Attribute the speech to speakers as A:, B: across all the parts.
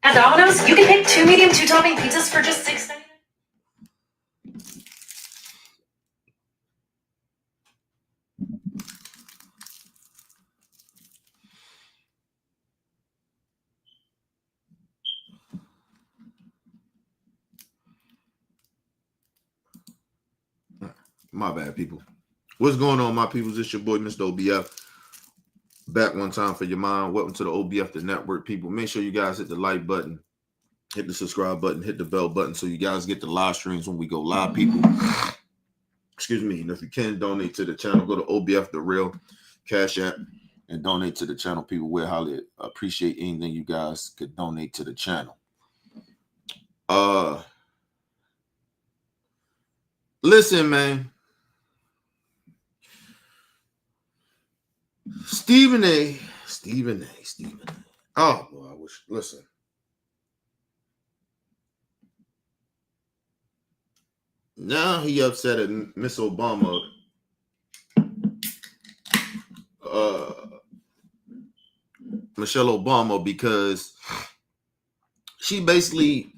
A: At Domino's, you can pick 2 medium, 2 topping pizzas for just $6.99.
B: My bad, people. What's going on, my peoples? It's your boy, Mr. OBF. Back one time for your mind. Welcome to the OBF, the network, people. Make sure you guys hit the like button, hit the subscribe button, hit the bell button so you guys get the live streams when we go live, people. Excuse me. And if you can donate to the channel, go to OBF, the real Cash App, and donate to the channel, people. We'll highly appreciate anything you guys could donate to the channel. Listen, man. Stephen A. Oh, boy, I wish. Listen. Now he upset at Miss Obama. Michelle Obama, because she basically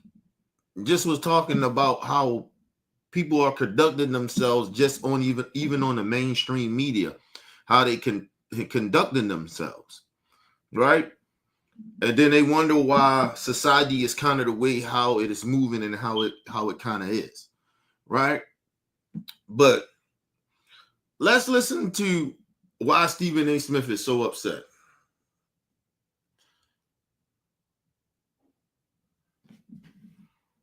B: just was talking about how people are conducting themselves just on even on the mainstream media, how they can conducting themselves, right? And then they wonder why society is kind of the way how it is moving and how it kind of is, right? But let's listen to why Stephen A. Smith is so upset.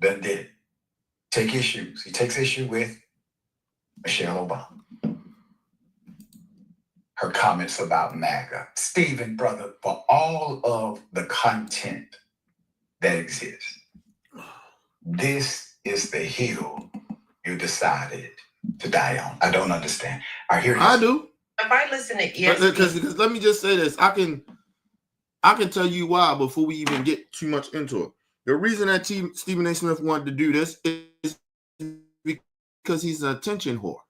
C: That did take issues. He takes issue with Michelle Obama. Her comments about MAGA. Stephen, brother, for all of the content that exists, this is the hill you decided to die on. I don't understand. I hear you.
B: I do.
D: If I listen to ESPN,
B: because let me just say this, I can tell you why before we even get too much into it. The reason that Stephen A. Smith wanted to do this is because he's an attention whore.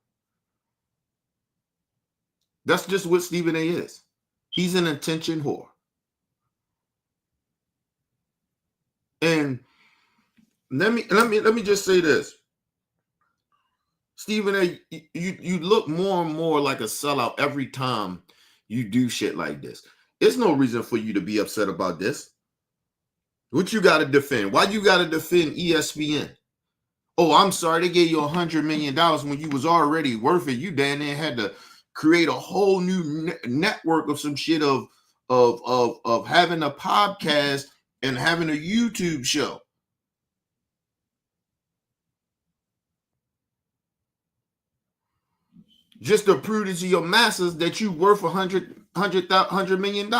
B: That's just what Stephen A. is. He's an attention whore. And let me just say this. Stephen A., you look more and more like a sellout every time you do shit like this. There's no reason for you to be upset about this. What you got to defend? Why you got to defend ESPN? Oh, I'm sorry, they gave you $100 million when you was already worth it. You damn near had to create a whole new network of some shit of having a podcast and having a YouTube show. Just to prove to your masses that you worth $100 million.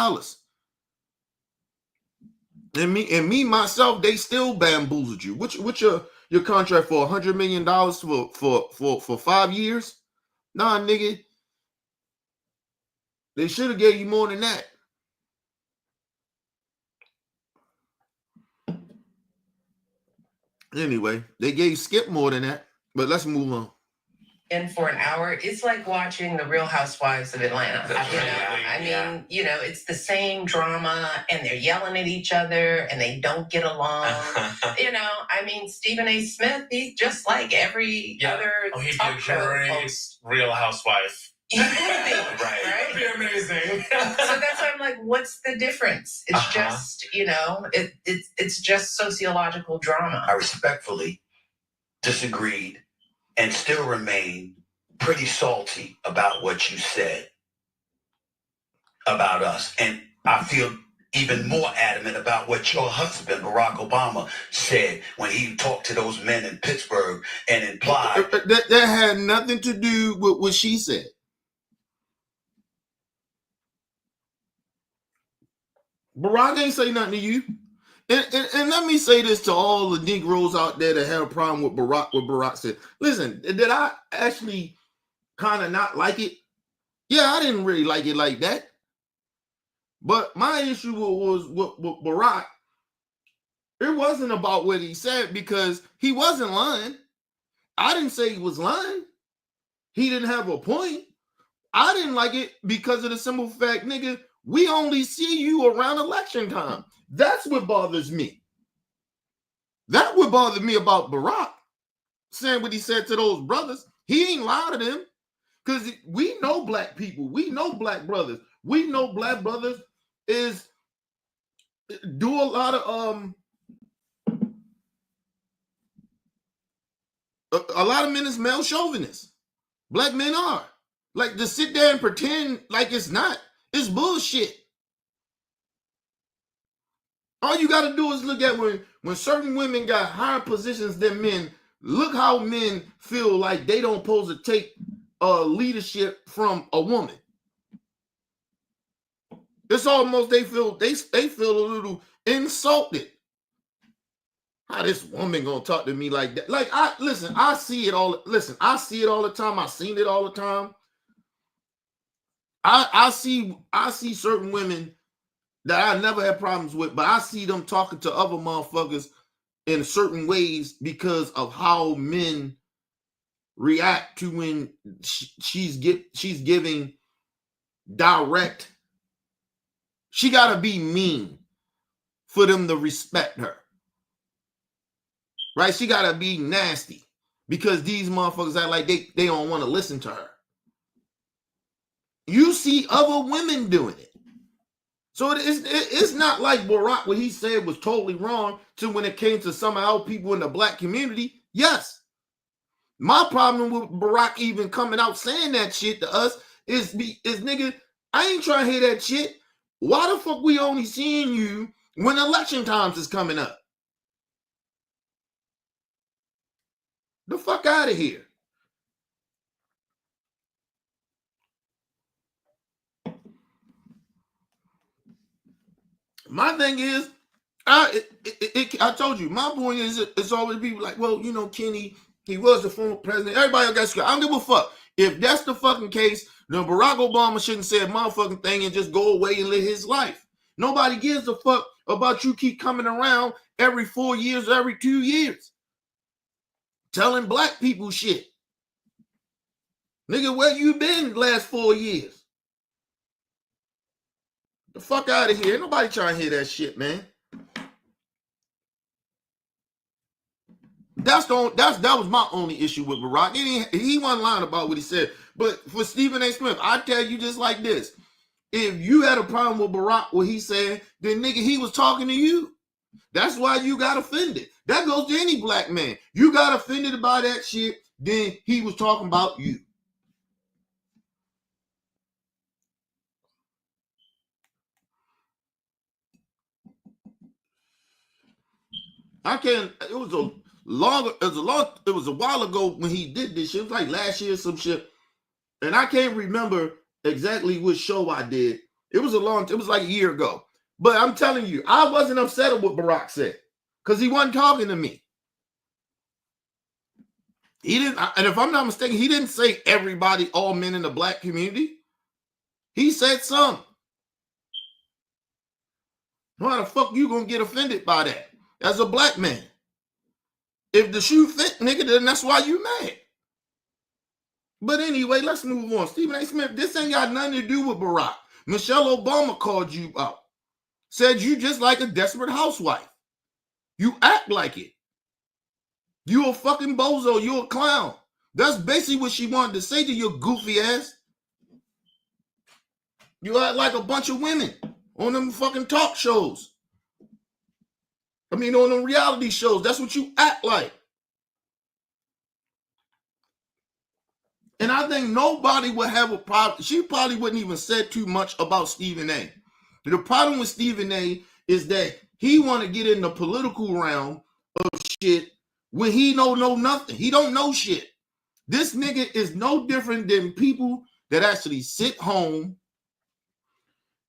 B: And me myself, they still bamboozled you. What's your contract for $100 million for 5 years? Nah, nigga. They should have gave you more than that. Anyway, they gave Skip more than that. But let's move on.
D: and for an hour, it's like watching the Real Housewives of Atlanta. I mean, it's the same drama, and they're yelling at each other, and they don't get along. I mean, Stephen A. Smith, he's just like every other talk show host.
E: Real Housewife.
D: He would be,
E: right? It'd be amazing.
D: So that's why I'm like, what's the difference? It's just, it's just sociological drama.
C: I respectfully disagreed and still remain pretty salty about what you said about us. And I feel even more adamant about what your husband, Barack Obama, said when he talked to those men in Pittsburgh and implied...
B: That had nothing to do with what she said. Barack ain't say nothing to you. And let me say this to all the Negroes out there that had a problem with Barack, what Barack said. Listen, did I actually kind of not like it? Yeah, I didn't really like it like that. But my issue was with Barack. It wasn't about what he said, because he wasn't lying. I didn't say he was lying. He didn't have a point. I didn't like it because of the simple fact, nigga, we only see you around election time. That's what bothers me. That would bother me about Barack saying what he said to those brothers. He ain't lie to them because we know black people. We know black brothers. We know black brothers do a lot of a lot of men is male chauvinists. Black men are. Like, to sit there and pretend like it's not, it's bullshit. All you got to do is look at when certain women got higher positions than men. Look how men feel like they don't supposed to take leadership from a woman. It's almost they feel a little insulted. How this woman gonna talk to me like that? Like, I see it all. Listen, I see it all the time. I've seen it all the time. I see certain women that I never had problems with, but I see them talking to other motherfuckers in certain ways because of how men react to when she's giving direct. She gotta be mean for them to respect her. Right? She gotta be nasty because these motherfuckers act like they don't want to listen to her. You see other women doing it. So it's not like Barack, what he said was totally wrong to when it came to some of our people in the black community. Yes. My problem with Barack even coming out saying that shit to us is nigga, I ain't trying to hear that shit. Why the fuck we only seeing you when election times is coming up? The fuck out of here. My thing is, I told you, my point is, it's always people like, well, you know, Kenny, he was the former president. Everybody got scared. I don't give a fuck. If that's the fucking case, then Barack Obama shouldn't say a motherfucking thing and just go away and live his life. Nobody gives a fuck about you keep coming around every 4 years, every 2 years, telling black people shit. Nigga, where you been the last 4 years? The fuck out of here. Ain't nobody trying to hear that shit, man. That was my only issue with Barack. He wasn't lying about what he said. But for Stephen A. Smith, I tell you just like this. If you had a problem with Barack, what he said, then nigga, he was talking to you. That's why you got offended. That goes to any black man. You got offended by that shit, then he was talking about you. It was a while ago when he did this shit. It was like last year or some shit. And I can't remember exactly which show I did. It was like a year ago. But I'm telling you, I wasn't upset at what Barack said because he wasn't talking to me. He didn't, and if I'm not mistaken, he didn't say everybody, all men in the black community. He said some. Why the fuck you gonna get offended by that as a black man? If the shoe fit, nigga, then that's why you mad. But anyway, let's move on. Stephen A. Smith, this ain't got nothing to do with Barack. Michelle Obama called you out. Said you just like a desperate housewife. You act like it. You a fucking bozo. You a clown. That's basically what she wanted to say to your goofy ass. You act like a bunch of women on them fucking talk shows. On them reality shows. That's what you act like. And I think nobody would have a problem. She probably wouldn't even said too much about Stephen A. The problem with Stephen A. is that he want to get in the political realm of shit when he don't know nothing. He don't know shit. This nigga is no different than people that actually sit home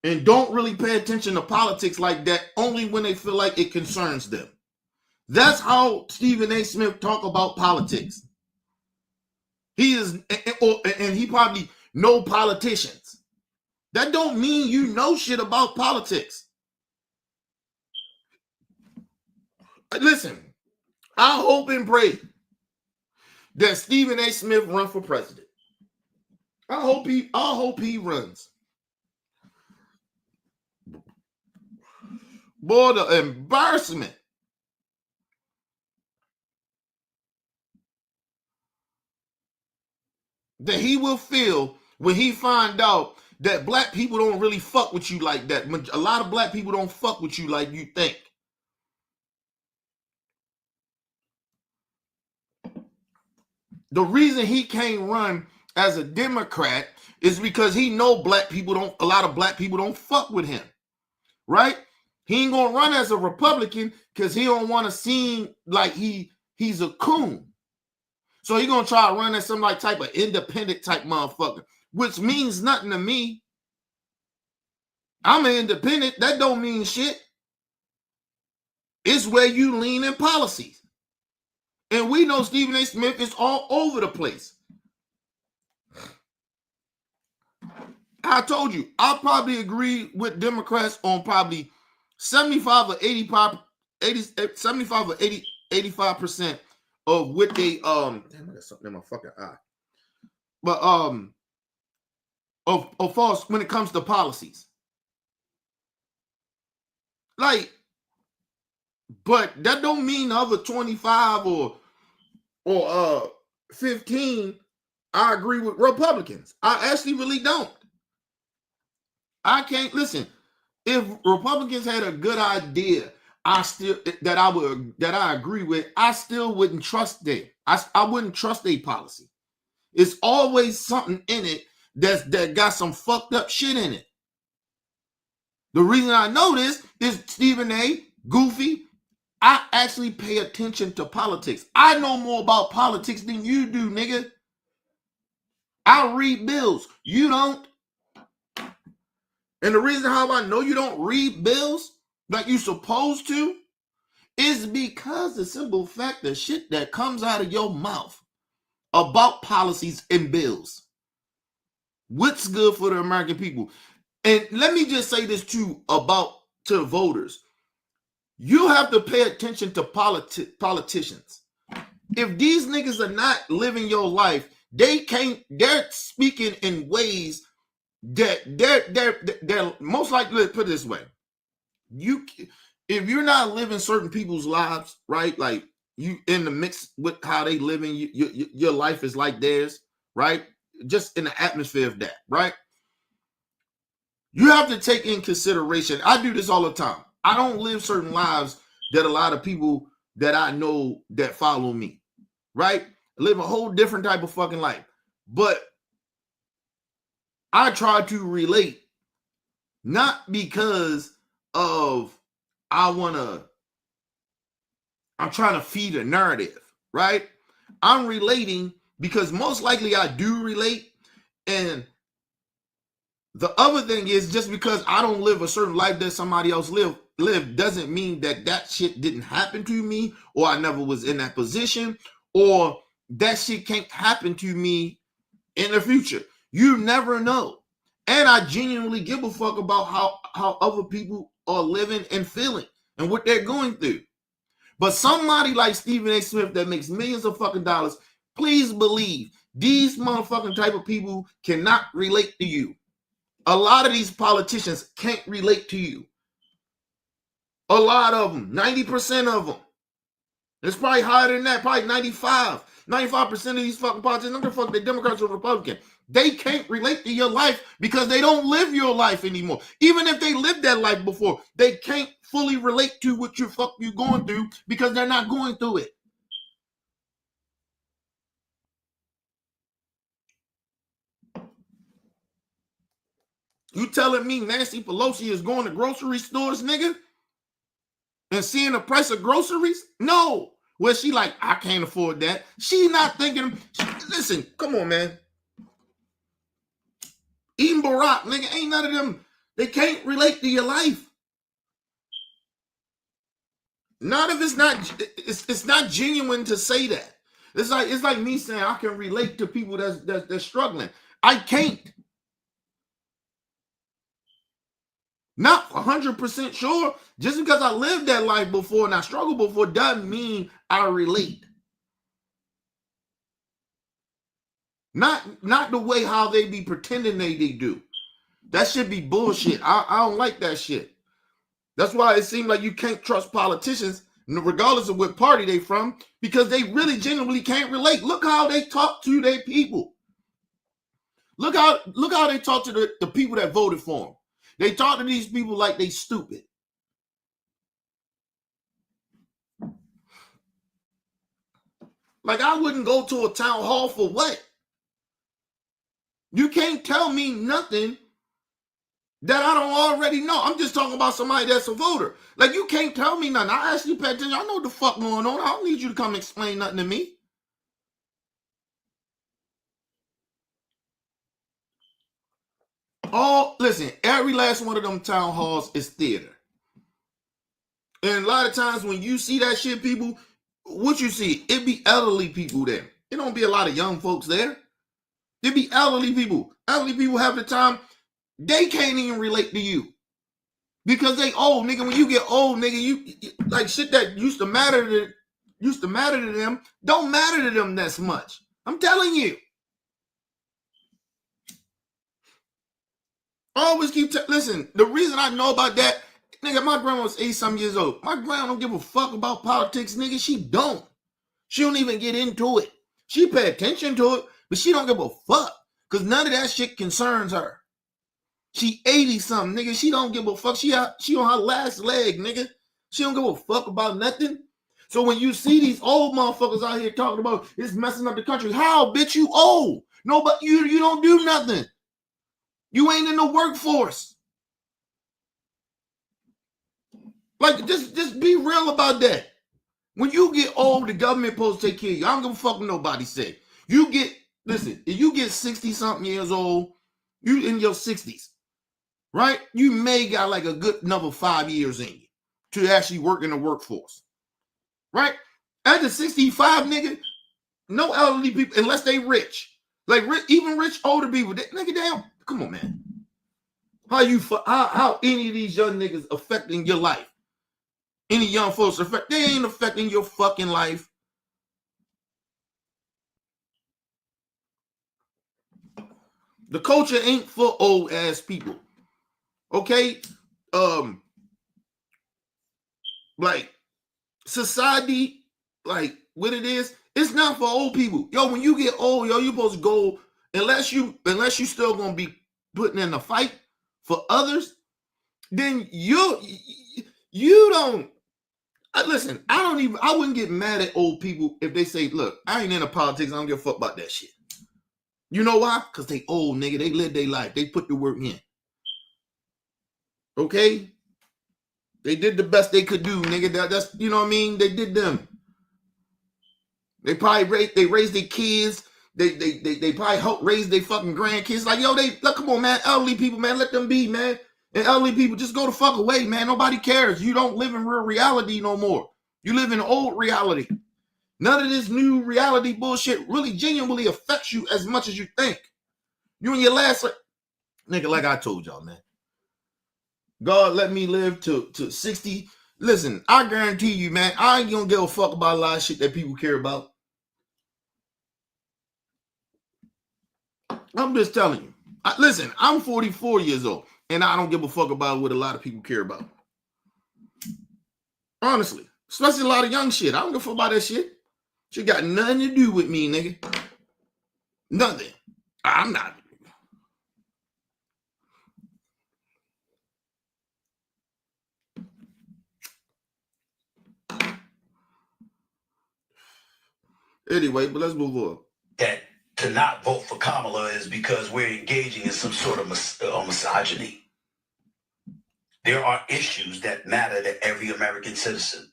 B: and don't really pay attention to politics like that only when they feel like it concerns them. That's how Stephen A. Smith talk about politics. He is, and he probably know politicians. That don't mean you know shit about politics. Listen, I hope and pray that Stephen A. Smith run for president. I hope he runs. Boy, the embarrassment that he will feel when he find out that black people don't really fuck with you like that. A lot of black people don't fuck with you like you think. The reason he can't run as a Democrat is because he know a lot of black people don't fuck with him, right? He ain't gonna run as a Republican because he don't want to seem like he's a coon. So he gonna try to run as some like type of independent type motherfucker, which means nothing to me. I'm an independent. That don't mean shit. It's where you lean in policies. And we know Stephen A. Smith is all over the place. I told you, I'll probably agree with Democrats on probably 75 or 85% of what they damn, I got something in my fucking eye. But of false when it comes to policies. Like, but that don't mean the other 25 or 15 I agree with Republicans. I actually really don't. I can't listen. If Republicans had a good idea, that I agree with, I still wouldn't trust them. I wouldn't trust their policy. It's always something in it that got some fucked up shit in it. The reason I know this is Stephen A. Goofy. I actually pay attention to politics. I know more about politics than you do, nigga. I read bills. You don't. And the reason how I know you don't read bills like you supposed to is because the simple fact the shit that comes out of your mouth about policies and bills. What's good for the American people? And let me just say this too to voters. You have to pay attention to politicians. If these niggas are not living your life, they're speaking in ways that they're most likely, let's put it this way. If you're not living certain people's lives, right? Like you in the mix with how they living, your life is like theirs, right? Just in the atmosphere of that, right? You have to take in consideration. I do this all the time. I don't live certain lives that a lot of people that I know that follow me, right? I live a whole different type of fucking life. But I try to relate, not because of I'm trying to feed a narrative, right? I'm relating because most likely I do relate. And the other thing is, just because I don't live a certain life that somebody else live doesn't mean that shit didn't happen to me, or I never was in that position, or that shit can't happen to me in the future. You never know. And I genuinely give a fuck about how other people are living and feeling and what they're going through. But somebody like Stephen A. Smith that makes millions of fucking dollars, please believe these motherfucking type of people cannot relate to you. A lot of these politicians can't relate to you. A lot of them, 90% of them. It's probably higher than that, probably 95% of these fucking politicians, I'm gonna fuck the Democrats or Republican. They can't relate to your life because they don't live your life anymore. Even if they lived that life before, they can't fully relate to what you going through because they're not going through it. You telling me Nancy Pelosi is going to grocery stores, nigga? And seeing the price of groceries? No. Well, she like, I can't afford that. She not thinking, listen, come on, man. Eating Barack, nigga, ain't none of them. They can't relate to your life. Not if it's not genuine to say that. It's like me saying I can relate to people that's struggling. I can't. Not 100% sure. Just because I lived that life before and I struggled before doesn't mean I relate. Not the way how they be pretending they do. That should be bullshit. I don't like that shit. That's why it seems like you can't trust politicians, regardless of what party they from, because they really genuinely can't relate. Look how they talk to their people. Look how they talk to the people that voted for him. They talk to these people like they stupid. Like, I wouldn't go to a town hall for what? You can't tell me nothing that I don't already know. I'm just talking about somebody that's a voter. Like, you can't tell me nothing. I ask you, pay attention. I know what the fuck going on. I don't need you to come explain nothing to me. Listen, every last one of them town halls is theater. And a lot of times when you see that shit, people, what you see, it be elderly people there. It don't be a lot of young folks there. It be elderly people. Elderly people have the time. They can't even relate to you. Because they old, nigga. When you get old, nigga, you like shit that used to matter to them, don't matter to them that much. I'm telling you. I always listen, the reason I know about that, nigga, my grandma was 80-something years old. My grandma don't give a fuck about politics, nigga. She don't. She don't even get into it. She pay attention to it, but she don't give a fuck. Because none of that shit concerns her. She 80-something, nigga. She don't give a fuck. She on her last leg, nigga. She don't give a fuck about nothing. So when you see these old motherfuckers out here talking about it's messing up the country, how, bitch, you old? No, but you don't do nothing. You ain't in the workforce. Like, just be real about that. When you get old, the government supposed to take care of you. I don't give a fuck what nobody say. Listen, if you get 60-something years old, you in your 60s, right? You may got like a good another 5 years in you to actually work in the workforce, right? After 65, nigga, no elderly people, unless they rich. Like, even rich older people, nigga, damn, come on, man. How any of these young niggas affecting your life? Any young folks they ain't affecting your fucking life. The culture ain't for old ass people. Okay? Like, society, like what it is, it's not for old people. Yo, when you get old, yo, you supposed to go, unless you still gonna be putting in a fight for others, then you don't. Listen, I wouldn't get mad at old people if they say, look, I ain't into politics, I don't give a fuck about that shit. You know why? Because they old, nigga. They live their life. They put the work in. Okay? They did the best they could do, nigga. That's, you know what I mean? They did them. They probably raised their kids. They probably helped raise their fucking grandkids. Like, yo, come on, man. Elderly people, man, let them be, man. And elderly people, just go the fuck away, man. Nobody cares. You don't live in real reality no more. You live in old reality. None of this new reality bullshit really genuinely affects you as much as you think. You and your last, nigga, like I told y'all, man. God let me live to 60. Listen, I guarantee you, man, I ain't gonna give a fuck about a lot of shit that people care about. I'm just telling you. Listen, I'm 44 years old, and I don't give a fuck about what a lot of people care about. Honestly. Especially a lot of young shit. I don't give a fuck about that shit. Shit got nothing to do with me, nigga. Nothing. I'm not. Anyway, but let's move on.
F: That to not vote for Kamala is because we're engaging in some sort of misogyny. There are issues that matter to every American citizen.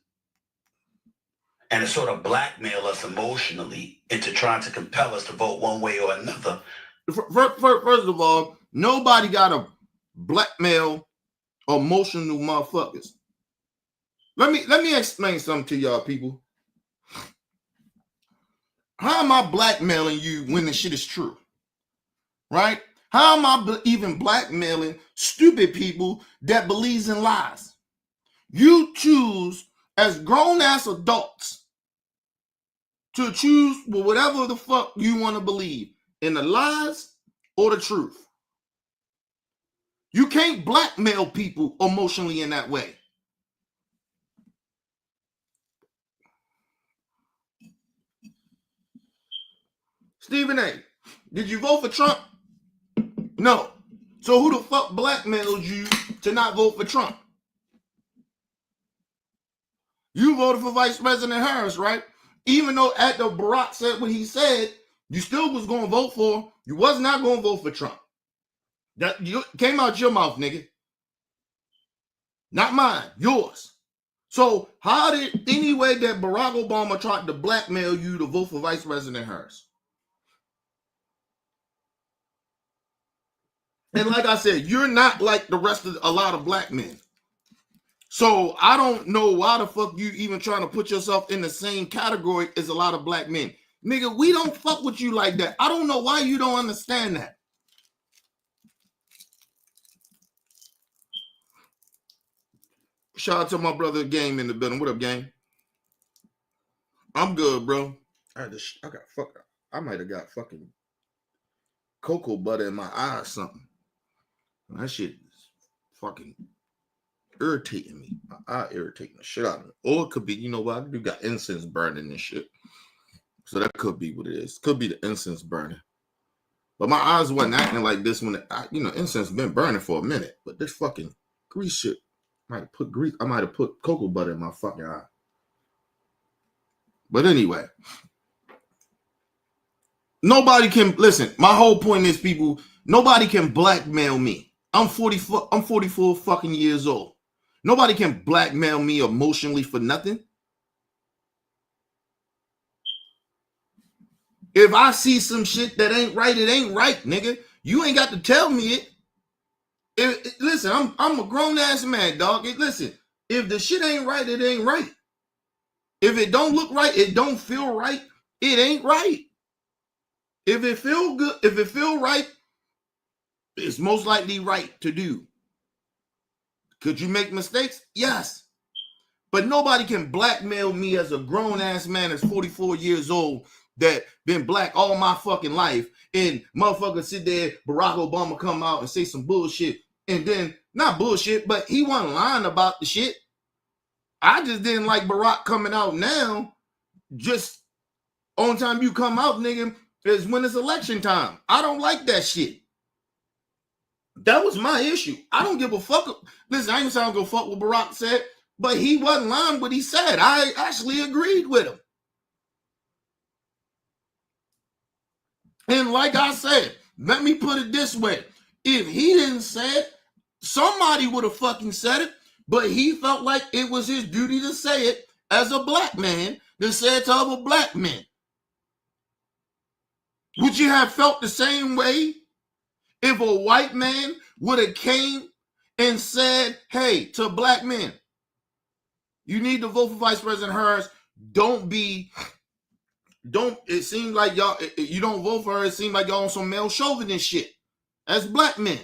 F: And to sort of blackmail us emotionally into trying to compel us to vote one way or another.
B: First of all, nobody got to blackmail emotional motherfuckers. Let me explain something to y'all people. How am I blackmailing you when the shit is true? Right? How am I even blackmailing stupid people that believes in lies? You choose as grown-ass adults to choose whatever the fuck you want to believe, in the lies or the truth. You can't blackmail people emotionally in that way. Stephen A., did you vote for Trump? No. So who the fuck blackmailed you to not vote for Trump? You voted for Vice President Harris, right? Even though after Barack said what he said, you still was going to vote for. You was not going to vote for Trump. That came out your mouth, nigga. Not mine, yours. So how did any way that Barack Obama tried to blackmail you to vote for Vice President Harris? And like I said, you're not like the rest of a lot of black men. So I don't know why the fuck you even trying to put yourself in the same category as a lot of black men. Nigga, we don't fuck with you like that. I don't know why you don't understand that. Shout out to my brother Game in the building. What up, Game? I'm good, bro. I might have got fucking cocoa butter in my eye or something. That shit is fucking irritating me. My eye irritating the shit out of me. Or it could be, you know what? You got incense burning and shit. So that could be what it is. Could be the incense burning. But my eyes wasn't acting like this when incense been burning for a minute. But this fucking grease shit I might have put cocoa butter in my fucking eye. But anyway, nobody can listen. My whole point is, people, nobody can blackmail me. I'm 44 fucking years old. Nobody can blackmail me emotionally for nothing. If I see some shit that ain't right, it ain't right, nigga. You ain't got to tell me it. Listen, I'm a grown ass man, dog. Listen, if the shit ain't right, it ain't right. If it don't look right, it don't feel right, it ain't right. If it feel good, if it feel right, it's most likely right to do. Could you make mistakes? Yes. But nobody can blackmail me as a grown-ass man that's 44 years old that been black all my fucking life, and motherfucker sit there, Barack Obama come out and say some bullshit, and then, not bullshit, but he wasn't lying about the shit. I just didn't like Barack coming out now. Just on time you come out, nigga, is when it's election time. I don't like that shit. That was my issue. I don't give a fuck. Listen, I ain't saying I don't give a fuck what Barack said, but he wasn't lying what he said. I actually agreed with him. And like I said, let me put it this way. If he didn't say it, somebody would have fucking said it, but he felt like it was his duty to say it as a black man to say it to other black men. Would you have felt the same way if a white man would have came and said, hey, to black men, you need to vote for Vice President Harris. It seems like y'all, you don't vote for her, it seems like y'all on some male chauvinist shit as black men.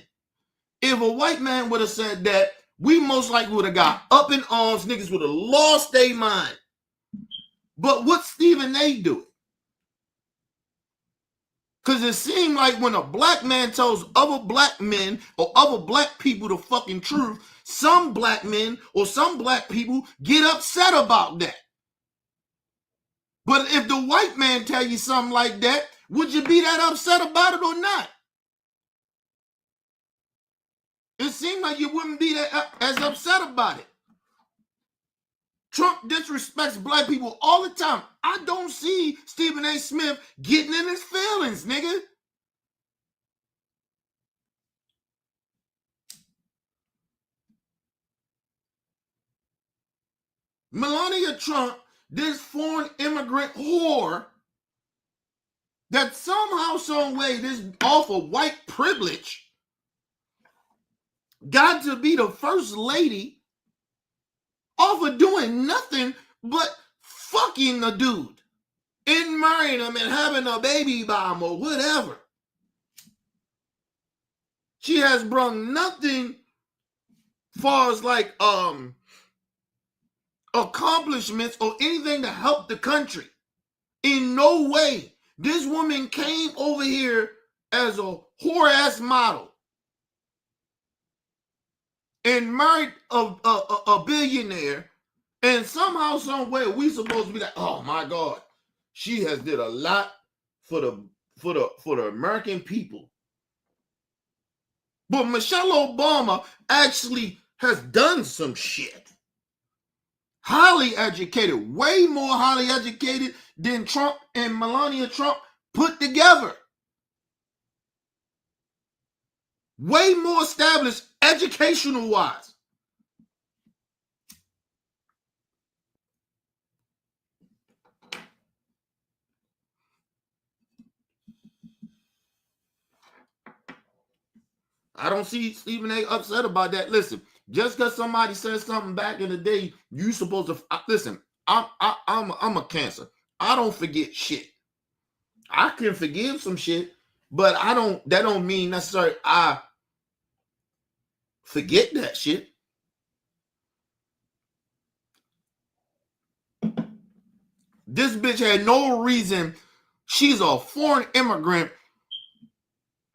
B: If a white man would have said that, we most likely would have got up in arms, niggas would have lost their mind. But what Stephen A. do? Because it seemed like when a black man tells other black men or other black people the fucking truth, some black men or some black people get upset about that. But if the white man tell you something like that, would you be that upset about it or not? It seemed like you wouldn't be that as upset about it. Trump disrespects black people all the time. I don't see Stephen A. Smith getting in his feelings, nigga. Melania Trump, this foreign immigrant whore that somehow, some way, this off of white privilege got to be the first lady off of doing nothing but fucking a dude and marrying him and having a baby by him or whatever. She has brought nothing far as like accomplishments or anything to help the country. In no way. This woman came over here as a whore-ass model and married a billionaire, and somehow, somewhere, we supposed to be like, oh my God, she has did a lot for the American people. But Michelle Obama actually has done some shit. Highly educated, way more highly educated than Trump and Melania Trump put together. Way more established educational wise. I don't see Stephen A. upset about that. Listen, just because somebody says something back in the day, you supposed to listen. I'm a Cancer. I don't forget shit. I can forgive some shit, but I don't. That don't mean necessarily I forget that shit. This bitch had no reason. She's a foreign immigrant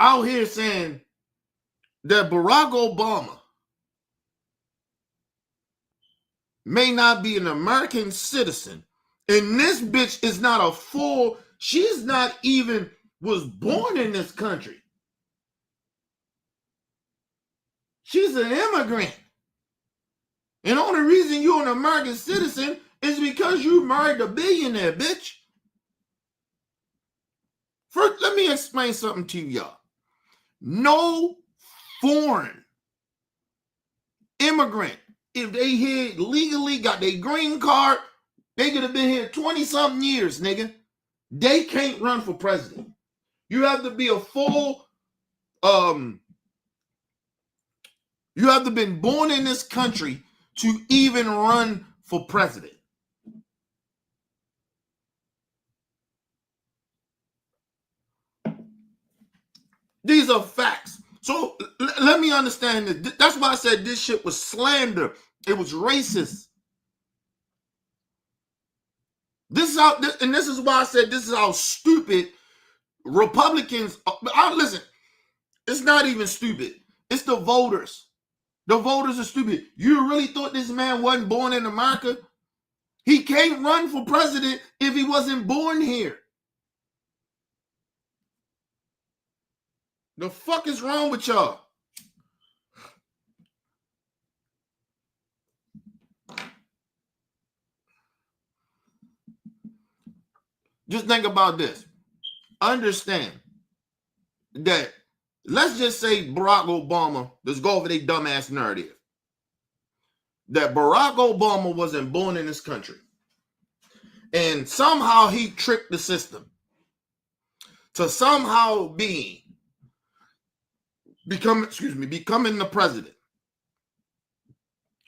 B: out here saying that Barack Obama may not be an American citizen. And this bitch is not a full, she's not even was born in this country. She's an immigrant. And the only reason you're an American citizen is because you married a billionaire, bitch. First, let me explain something to y'all. No foreign immigrant, if they here legally got their green card, they could have been here 20-something years, nigga. They can't run for president. You have to be a full, you have to been born in this country to even run for president. These are facts. So let me understand this. That's why I said this shit was slander. It was racist. This is how, and this is why I said this is how stupid Republicans. Listen, it's not even stupid. It's the voters. The voters are stupid. You really thought this man wasn't born in America? He can't run for president if he wasn't born here. The fuck is wrong with y'all? Just think about this. Understand that, let's just say Barack Obama, let's go over their dumbass narrative, that Barack Obama wasn't born in this country. And somehow he tricked the system to somehow becoming the president.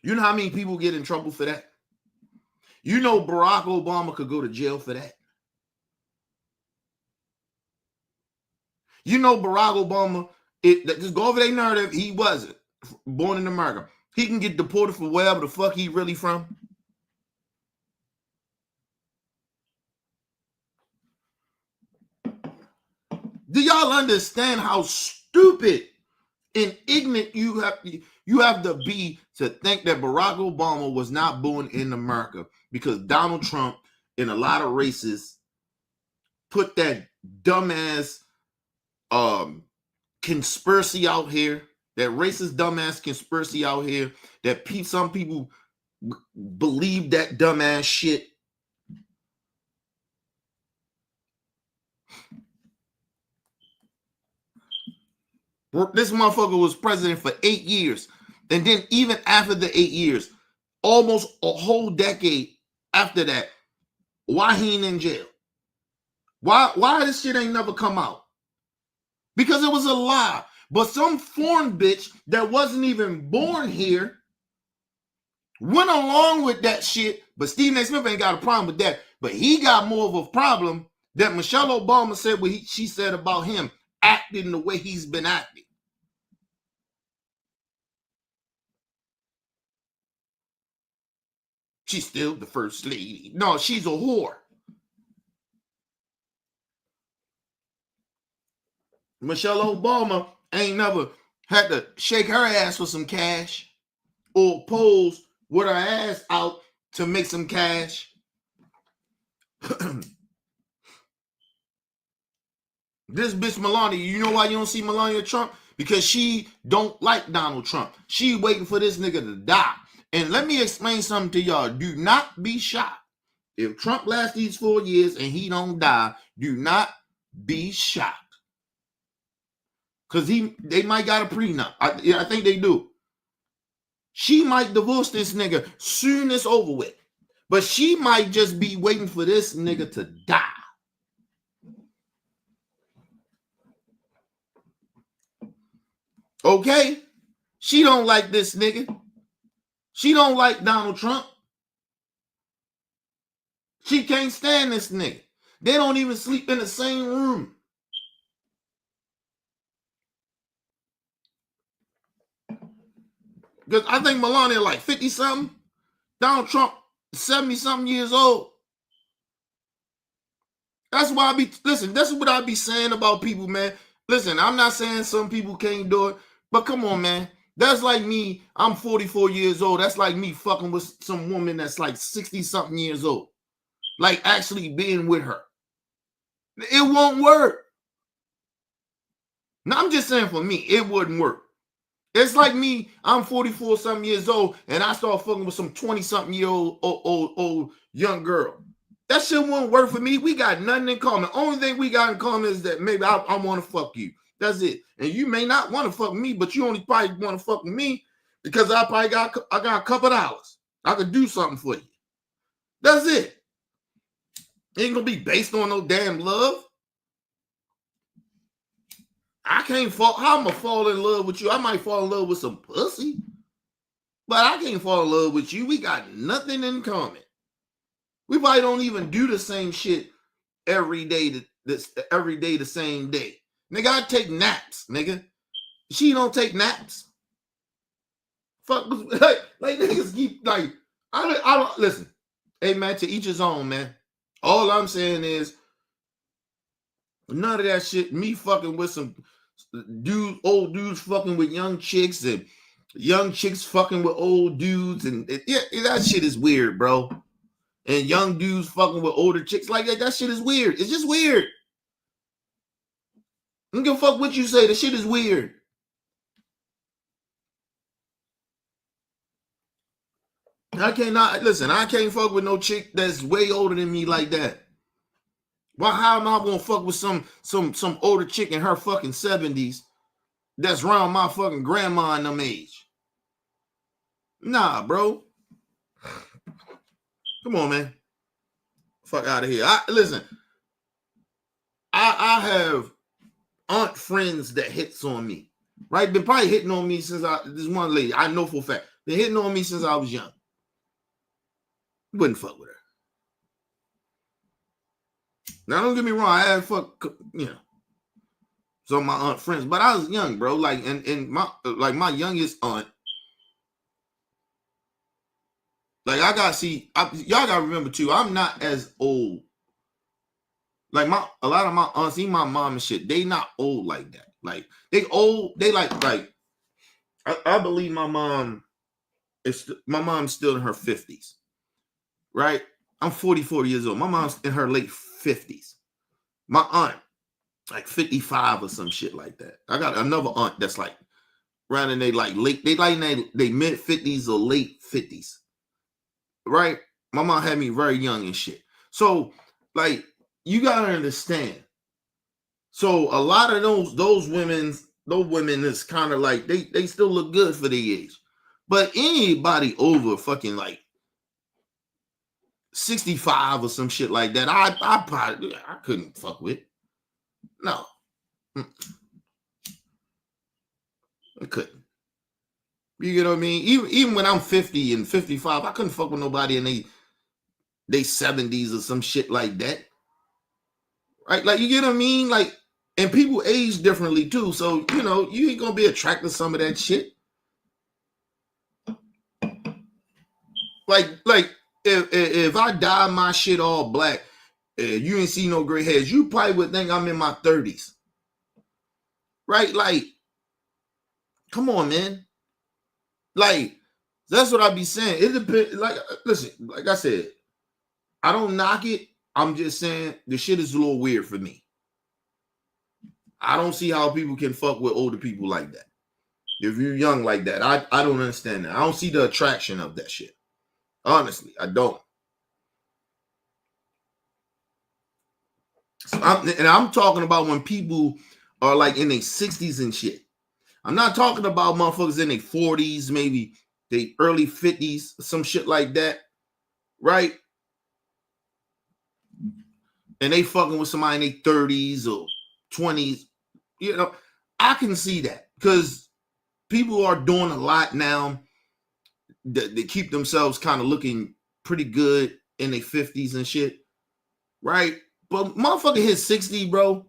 B: You know how many people get in trouble for that? You know Barack Obama could go to jail for that. You know Barack Obama, just go over their narrative, he wasn't born in America. He can get deported for wherever the fuck he really from. Do y'all understand how stupid and ignorant you have to be to think that Barack Obama was not born in America because Donald Trump and a lot of racists put that dumbass conspiracy out here, that racist dumbass conspiracy out here, that some people believe that dumbass shit. This motherfucker was president for 8 years. And then even after the 8 years, almost a whole decade after that, why he ain't in jail? Why this shit ain't never come out? Because it was a lie. But some foreign bitch that wasn't even born here went along with that shit. But Stephen A. Smith ain't got a problem with that. But he got more of a problem that Michelle Obama said what she said about him acting the way he's been acting. She's still the first lady. No, she's a whore. Michelle Obama ain't never had to shake her ass for some cash or pose with her ass out to make some cash. This bitch Melania, you know why you don't see Melania Trump? because she don't like Donald Trump. She waiting for this nigga to die. And let me explain something to y'all. Do not be shocked. If Trump lasts these 4 years and he don't die, do not be shocked. Because they might got a prenup. I think they do. She might divorce this nigga soon as over with. But she might just be waiting for this nigga to die. Okay? She don't like this nigga. She don't like Donald Trump. She can't stand this nigga. They don't even sleep in the same room. Because I think Malone is like 50-something. Donald Trump, 70-something years old. That's why listen, that's what I be saying about people, man. Listen, I'm not saying some people can't do it, but come on, man. That's like me. I'm 44 years old. That's like me fucking with some woman that's like 60-something years old. Like actually being with her. It won't work. Now, I'm just saying for me, it wouldn't work. It's like me, I'm 44-something years old, and I start fucking with some 20-something year old young girl. That shit won't work for me. We got nothing in common. Only thing we got in common is that maybe I want to fuck you. That's it. And you may not want to fuck me, but you only probably want to fuck with me because I got a couple of dollars. I could do something for you. That's it. Ain't gonna be based on no damn love. I can't fall. How am I fall in love with you? I might fall in love with some pussy, but I can't fall in love with you. We got nothing in common. We probably don't even do the same shit every day. Every day the same day. Nigga, I take naps, nigga. She don't take naps. Fuck, like niggas keep like I don't listen. Hey man, to each his own, man. All I'm saying is none of that shit. Me fucking with some old dudes fucking with young chicks, and young chicks fucking with old dudes, and that shit is weird, bro. And young dudes fucking with older chicks like that shit is weird. It's just weird. I don't give a fuck what you say. The shit is weird. I can't fuck with no chick that's way older than me like that. Well, how am I gonna fuck with some older chick in her fucking 70s that's around my fucking grandma and them age? Nah, bro. Come on, man. Fuck out of here. I have aunt friends that hits on me. Right? Been probably hitting on me since this one lady, I know for a fact, been hitting on me since I was young. Wouldn't fuck with her. Now, don't get me wrong, I had fuck, some of my aunt friends, but I was young, bro. Like, and my youngest aunt, like y'all gotta remember too, I'm not as old. Like a lot of my aunts, even my mom and shit, they not old like that. Like they old, they like I believe my mom's still in her 50s, right? I'm 44 years old. My mom's in her late 50s. My aunt, like 55 or some shit like that. I got another aunt that's like around in they like mid 50s or late 50s. Right? My mom had me very young and shit. So, like, you gotta understand. So a lot of those women is kind of like they still look good for their age. But anybody over fucking like 65 or some shit like that, I couldn't fuck with. No. I couldn't. You get what I mean? Even when I'm 50 and 55, I couldn't fuck with nobody in they 70s or some shit like that. Right? Like, you get what I mean? Like, and people age differently too. So, you ain't gonna be attracted to some of that shit. Like if I dye my shit all black, you ain't see no gray hairs, you probably would think I'm in my 30s. Right? Like, come on, man. Like, that's what I be saying. It depends. Like, listen, like I said, I don't knock it. I'm just saying the shit is a little weird for me. I don't see how people can fuck with older people like that. If you're young like that, I don't understand that. I don't see the attraction of that shit. Honestly, I don't. So I'm talking about when people are like in their 60s and shit. I'm not talking about motherfuckers in their 40s, maybe they early 50s, some shit like that, right? And they fucking with somebody in their 30s or 20s. You know, I can see that because people are doing a lot now that they keep themselves kind of looking pretty good in their 50s and shit, right? But motherfucker hit 60, bro.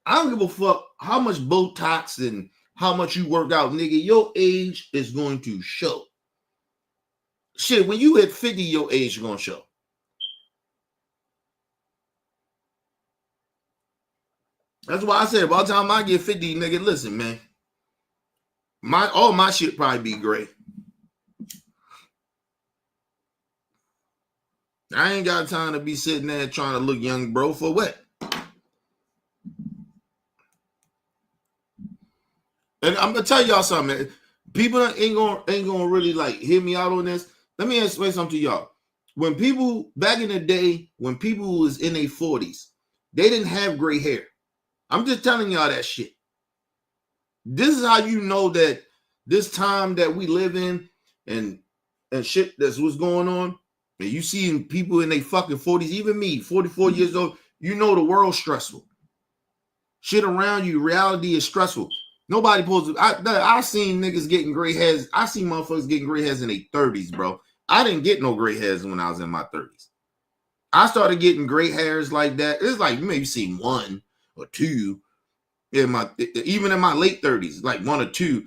B: I don't give a fuck how much Botox and how much you work out, nigga. Your age is going to show. Shit, when you hit 50, your age is going to show. That's why I said by the time I get 50, nigga, listen, man. All my shit probably be gray. I ain't got time to be sitting there trying to look young, bro. For what? And I'm gonna tell y'all something, man. People ain't gonna really like hear me out on this. Let me explain something to y'all. When people back in the day, when people was in their 40s, they didn't have gray hair. I'm just telling y'all that shit. This is how you know that this time that we live in and shit that's what's going on. And you seeing people in their fucking 40s, even me, 44 years old, you know the world's stressful. Shit around you, reality is stressful. Nobody pulls it. I seen niggas getting gray hairs. I seen motherfuckers getting gray hairs in their 30s, bro. I didn't get no gray hairs when I was in my 30s. I started getting gray hairs like that. It's like you maybe seen one or two even in my late 30s, like one or two.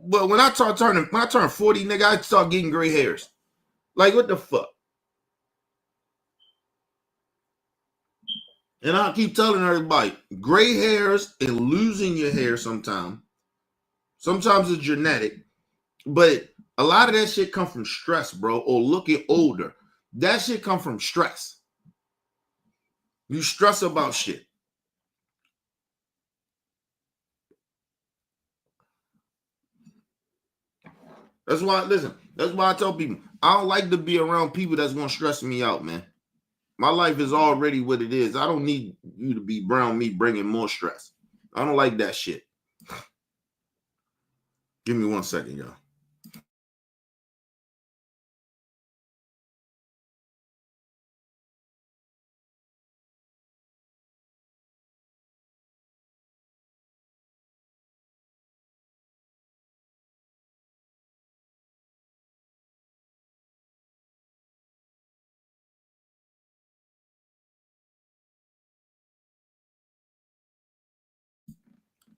B: But when I turned 40, nigga, I start getting gray hairs. Like what the fuck? And I keep telling everybody, gray hairs and losing your hair sometimes it's genetic, but a lot of that shit come from stress, bro, or looking older. That shit come from stress. You stress about shit. That's why I tell people, I don't like to be around people that's going to stress me out, man. My life is already what it is. I don't need you to be around me bringing more stress. I don't like that shit. Give me 1 second, y'all.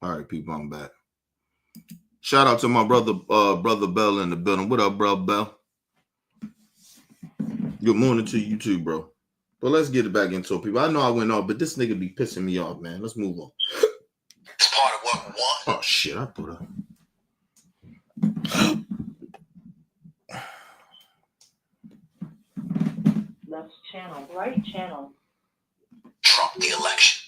B: All right, people, I'm back. Shout out to my brother Bell in the building. What up, bro, Bell? Good morning to you too, bro. But let's get it back into it, people. I know I went off, but this nigga be pissing me off, man. Let's move on.
F: It's part of what we want.
B: Oh shit, I put up.
G: Left channel, right channel.
F: Trump the election.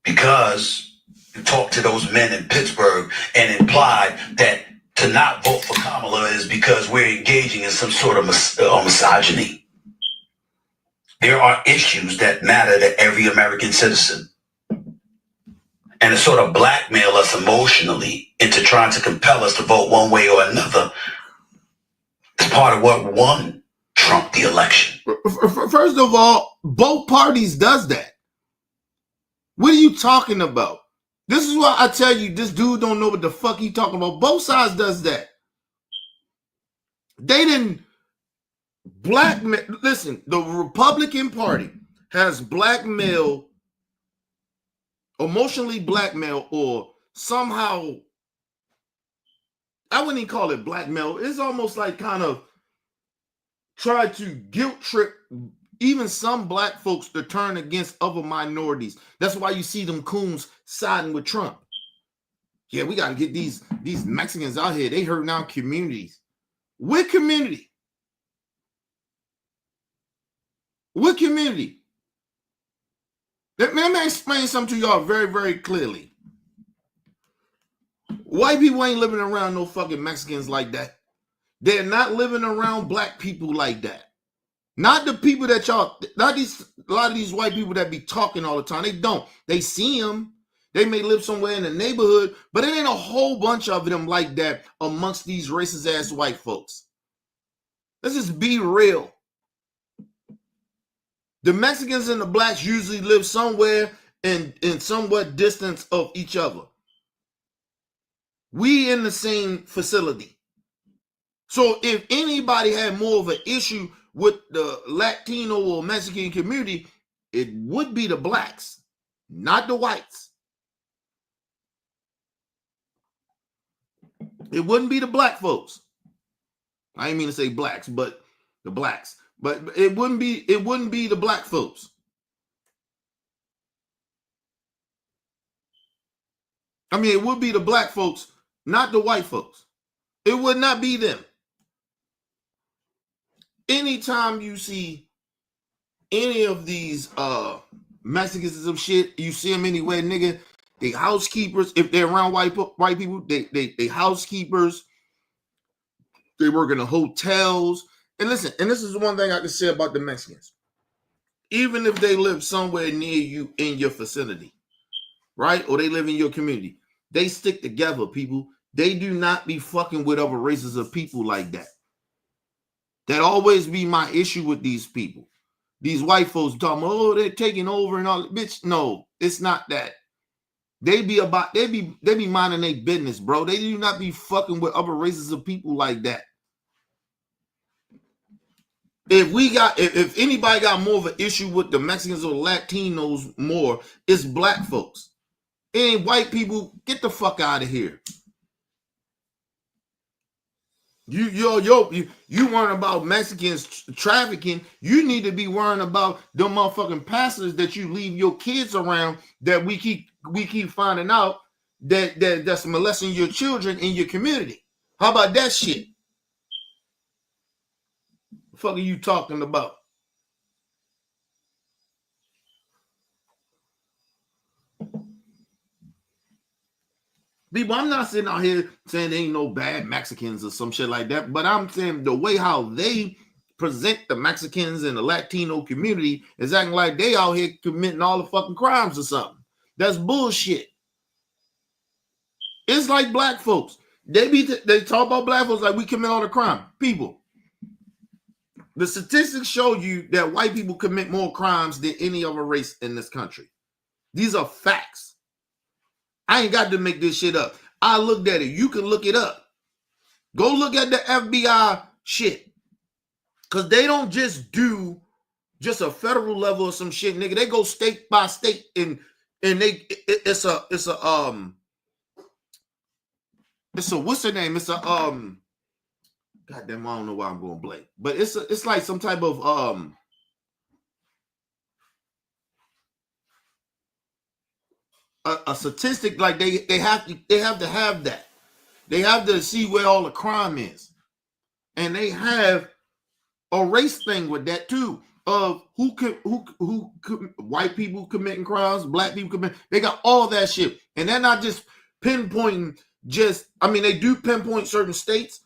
F: Because you talked to those men in Pittsburgh and implied that to not vote for Kamala is because we're engaging in some sort of misogyny. There are issues that matter to every American citizen. And to sort of blackmail us emotionally into trying to compel us to vote one way or another is part of what won Trump the election.
B: First of all, both parties does that. What are you talking about? This is why I tell you, this dude don't know what the fuck he talking about. Both sides does that. They didn't blackmail. Listen, the Republican Party has blackmailed, emotionally blackmailed, or somehow, I wouldn't even call it blackmail. It's almost like kind of try to guilt trip even some black folks to turn against other minorities. That's why you see them coons siding with Trump. Yeah, we got to get these Mexicans out here. They hurting our communities. What community? What community? Let me explain something to y'all very, very clearly. White people ain't living around no fucking Mexicans like that. They're not living around black people like that. Not the people that y'all, not these, a lot of these white people that be talking all the time. They don't. They see them. They may live somewhere in the neighborhood, but it ain't a whole bunch of them like that amongst these racist ass white folks. Let's just be real. The Mexicans and the blacks usually live somewhere in somewhat distance of each other. We in the same facility. So if anybody had more of an issue with the Latino or Mexican community, it would be the blacks, not the whites. It wouldn't be the black folks. I didn't mean to say blacks, but the blacks. But it wouldn't be the black folks. I mean, it would be the black folks, not the white folks. It would not be them. Anytime you see any of these Mexicans of shit, you see them anywhere, nigga. They housekeepers. If they're around white people, they housekeepers. They work in the hotels. And listen, and this is the one thing I can say about the Mexicans. Even if they live somewhere near you in your vicinity, right? Or they live in your community, they stick together, people. They do not be fucking with other races of people like that. That always be my issue with these people. These white folks talking, oh, they're taking over and all. Bitch, no, it's not that. They be minding their business, bro. They do not be fucking with other races of people like that. If anybody got more of an issue with the Mexicans or Latinos more, it's black folks. It ain't white people. Get the fuck out of here. You worrying about Mexicans trafficking. You need to be worrying about them motherfucking pastors that you leave your kids around that we keep finding out that's molesting your children in your community. How about that shit? The fuck are you talking about? People, I'm not sitting out here saying there ain't no bad Mexicans or some shit like that, but I'm saying the way how they present the Mexicans and the Latino community is acting like they out here committing all the fucking crimes or something. That's bullshit. It's like black folks. They talk about black folks like we commit all the crime. People, the statistics show you that white people commit more crimes than any other race in this country. These are facts. I ain't got to make this shit up. I looked at it. You can look it up. Go look at the FBI shit. Because they don't just do just a federal level or some shit, nigga. They go state by state and it's a what's the name? It's a goddamn, I don't know why I'm going blank. But it's like some type of a statistic, like they have to have that. They have to see where all the crime is, and they have a race thing with that too. Of who white people committing crimes, black people commit. They got all that shit, and they're not just pinpointing. They do pinpoint certain states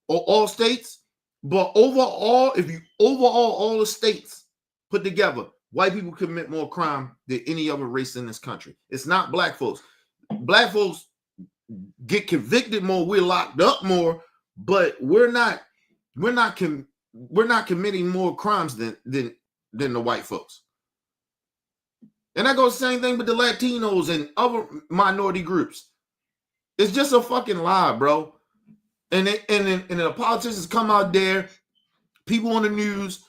B: or all states, but overall, if you overall all the states put together, white people commit more crime than any other race in this country. It's not black folks. Black folks get convicted more. We're locked up more, but we're not committing more crimes than the white folks. And that goes the same thing with the Latinos and other minority groups. It's just a fucking lie, bro. And the politicians come out there, people on the news,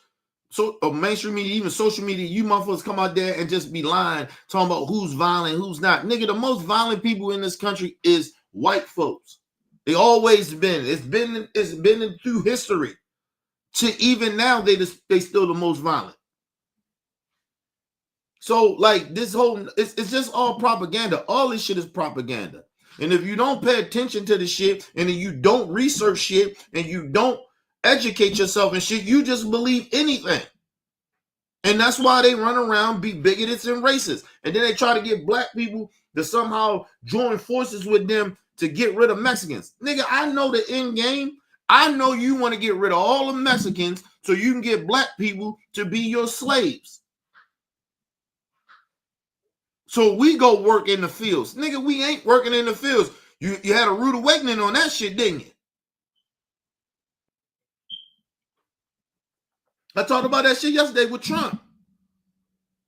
B: mainstream media, even social media, you motherfuckers come out there and just be lying, talking about who's violent, who's not. Nigga, the most violent people in this country is white folks. They always been. It's been through history. To even now, they still the most violent. So like this whole, it's just all propaganda. All this shit is propaganda. And if you don't pay attention to the shit, and then you don't research shit, and you don't educate yourself and shit, you just believe anything. And that's why they run around, be bigoted and racist. And then they try to get black people to somehow join forces with them to get rid of Mexicans. Nigga, I know the end game. I know you want to get rid of all the Mexicans so you can get black people to be your slaves. So we go work in the fields. Nigga, we ain't working in the fields. You had a rude awakening on that shit, didn't you? I talked about that shit yesterday with Trump.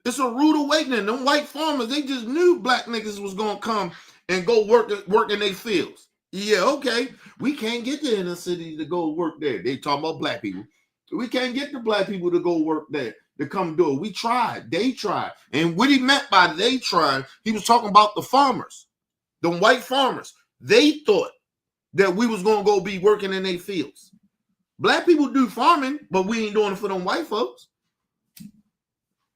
B: It's a rude awakening. Them white farmers, they just knew black niggas was going to come and go work in their fields. Yeah, okay. We can't get the inner city to go work there. They talking about black people. We can't get the black people to go work there, to come do it. We tried. They tried. And what he meant by they tried, he was talking about the farmers, the white farmers. They thought that we was going to go be working in their fields. Black people do farming, but we ain't doing it for them white folks.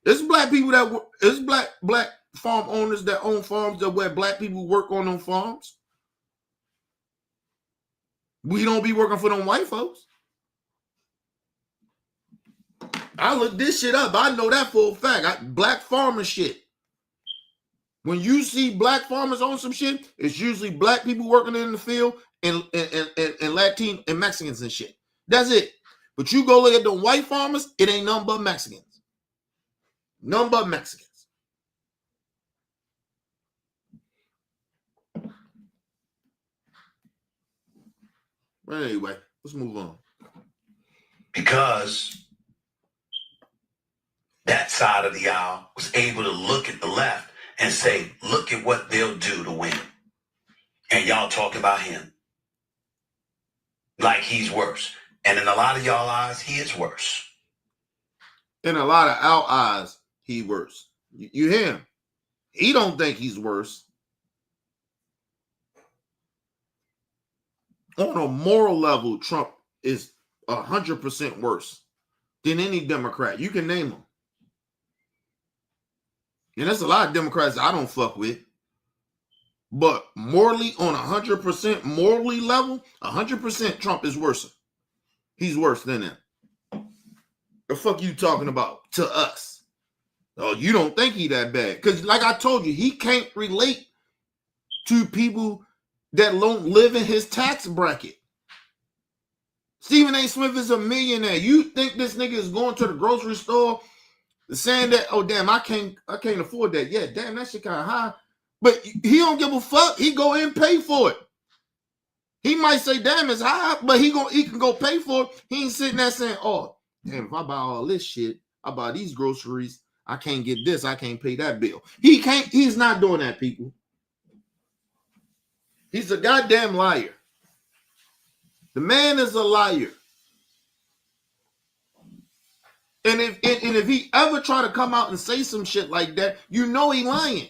B: It's black people it's black farm owners that own farms that where black people work on them farms. We don't be working for them white folks. I look this shit up. I know that for a fact. Black farmer shit. When you see black farmers on some shit, it's usually black people working in the field and Latin and Mexicans and shit. That's it. But you go look at the white farmers, it ain't nothing but Mexicans. Nothing but Mexicans. But anyway, let's move on.
F: Because that side of the aisle was able to look at the left and say, look at what they'll do to win. And y'all talk about him like he's worse. And in a lot of y'all eyes, he is worse.
B: In a lot of our eyes, he worse. You hear him? He don't think he's worse. On a moral level, Trump is 100% worse than any Democrat. You can name them. And there's a lot of Democrats I don't fuck with. But morally, on 100% morally level, 100% Trump is worse. He's worse than them. The fuck you talking about to us? Oh, you don't think he that bad? Because like I told you, he can't relate to people that don't live in his tax bracket. Stephen A. Smith is a millionaire. You think this nigga is going to the grocery store saying that, oh damn, I can't afford that. Yeah, damn, that shit kind of high. But he don't give a fuck. He go in and pay for it. He might say, damn, it's high, but he can go pay for it. He ain't sitting there saying, oh, damn, if I buy all this shit, I buy these groceries, I can't get this, I can't pay that bill. He's not doing that, people. He's a goddamn liar. The man is a liar. And if he ever try to come out and say some shit like that, you know he lying.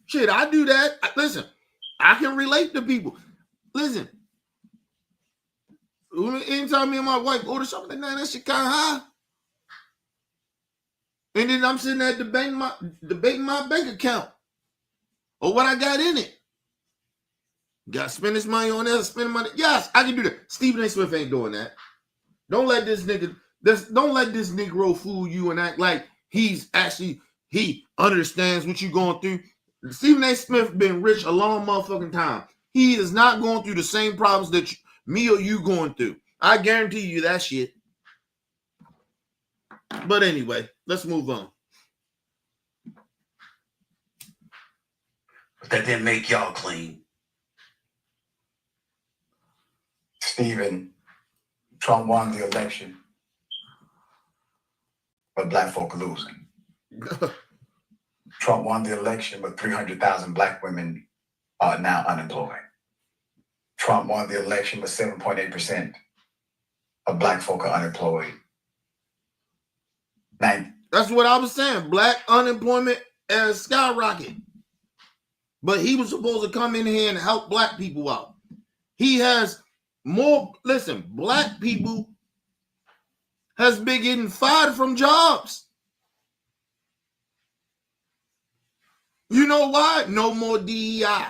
B: Shit, I do that. Listen, I can relate to people. Listen, anytime me and my wife order something, like that shit kind of high. And then I'm sitting there debating my bank account or what I got in it. Got to spend this money on that, spend money. Yes, I can do that. Stephen A. Smith ain't doing that. Don't let this Negro fool you and act like he understands what you're going through. Stephen A. Smith been rich a long motherfucking time. He is not going through the same problems that me or you going through. I guarantee you that shit. But anyway, let's move on.
F: But that didn't make y'all clean.
C: Stephen, Trump won the election, but black folk are losing. Trump won the election, but 300,000 black women are now unemployed. Trump won the election, but 7.8% of black folk are unemployed.
B: That's what I was saying. Black unemployment has skyrocketed. But he was supposed to come in here and help black people out. He has more, listen, black people has been getting fired from jobs. You know why? No more DEI.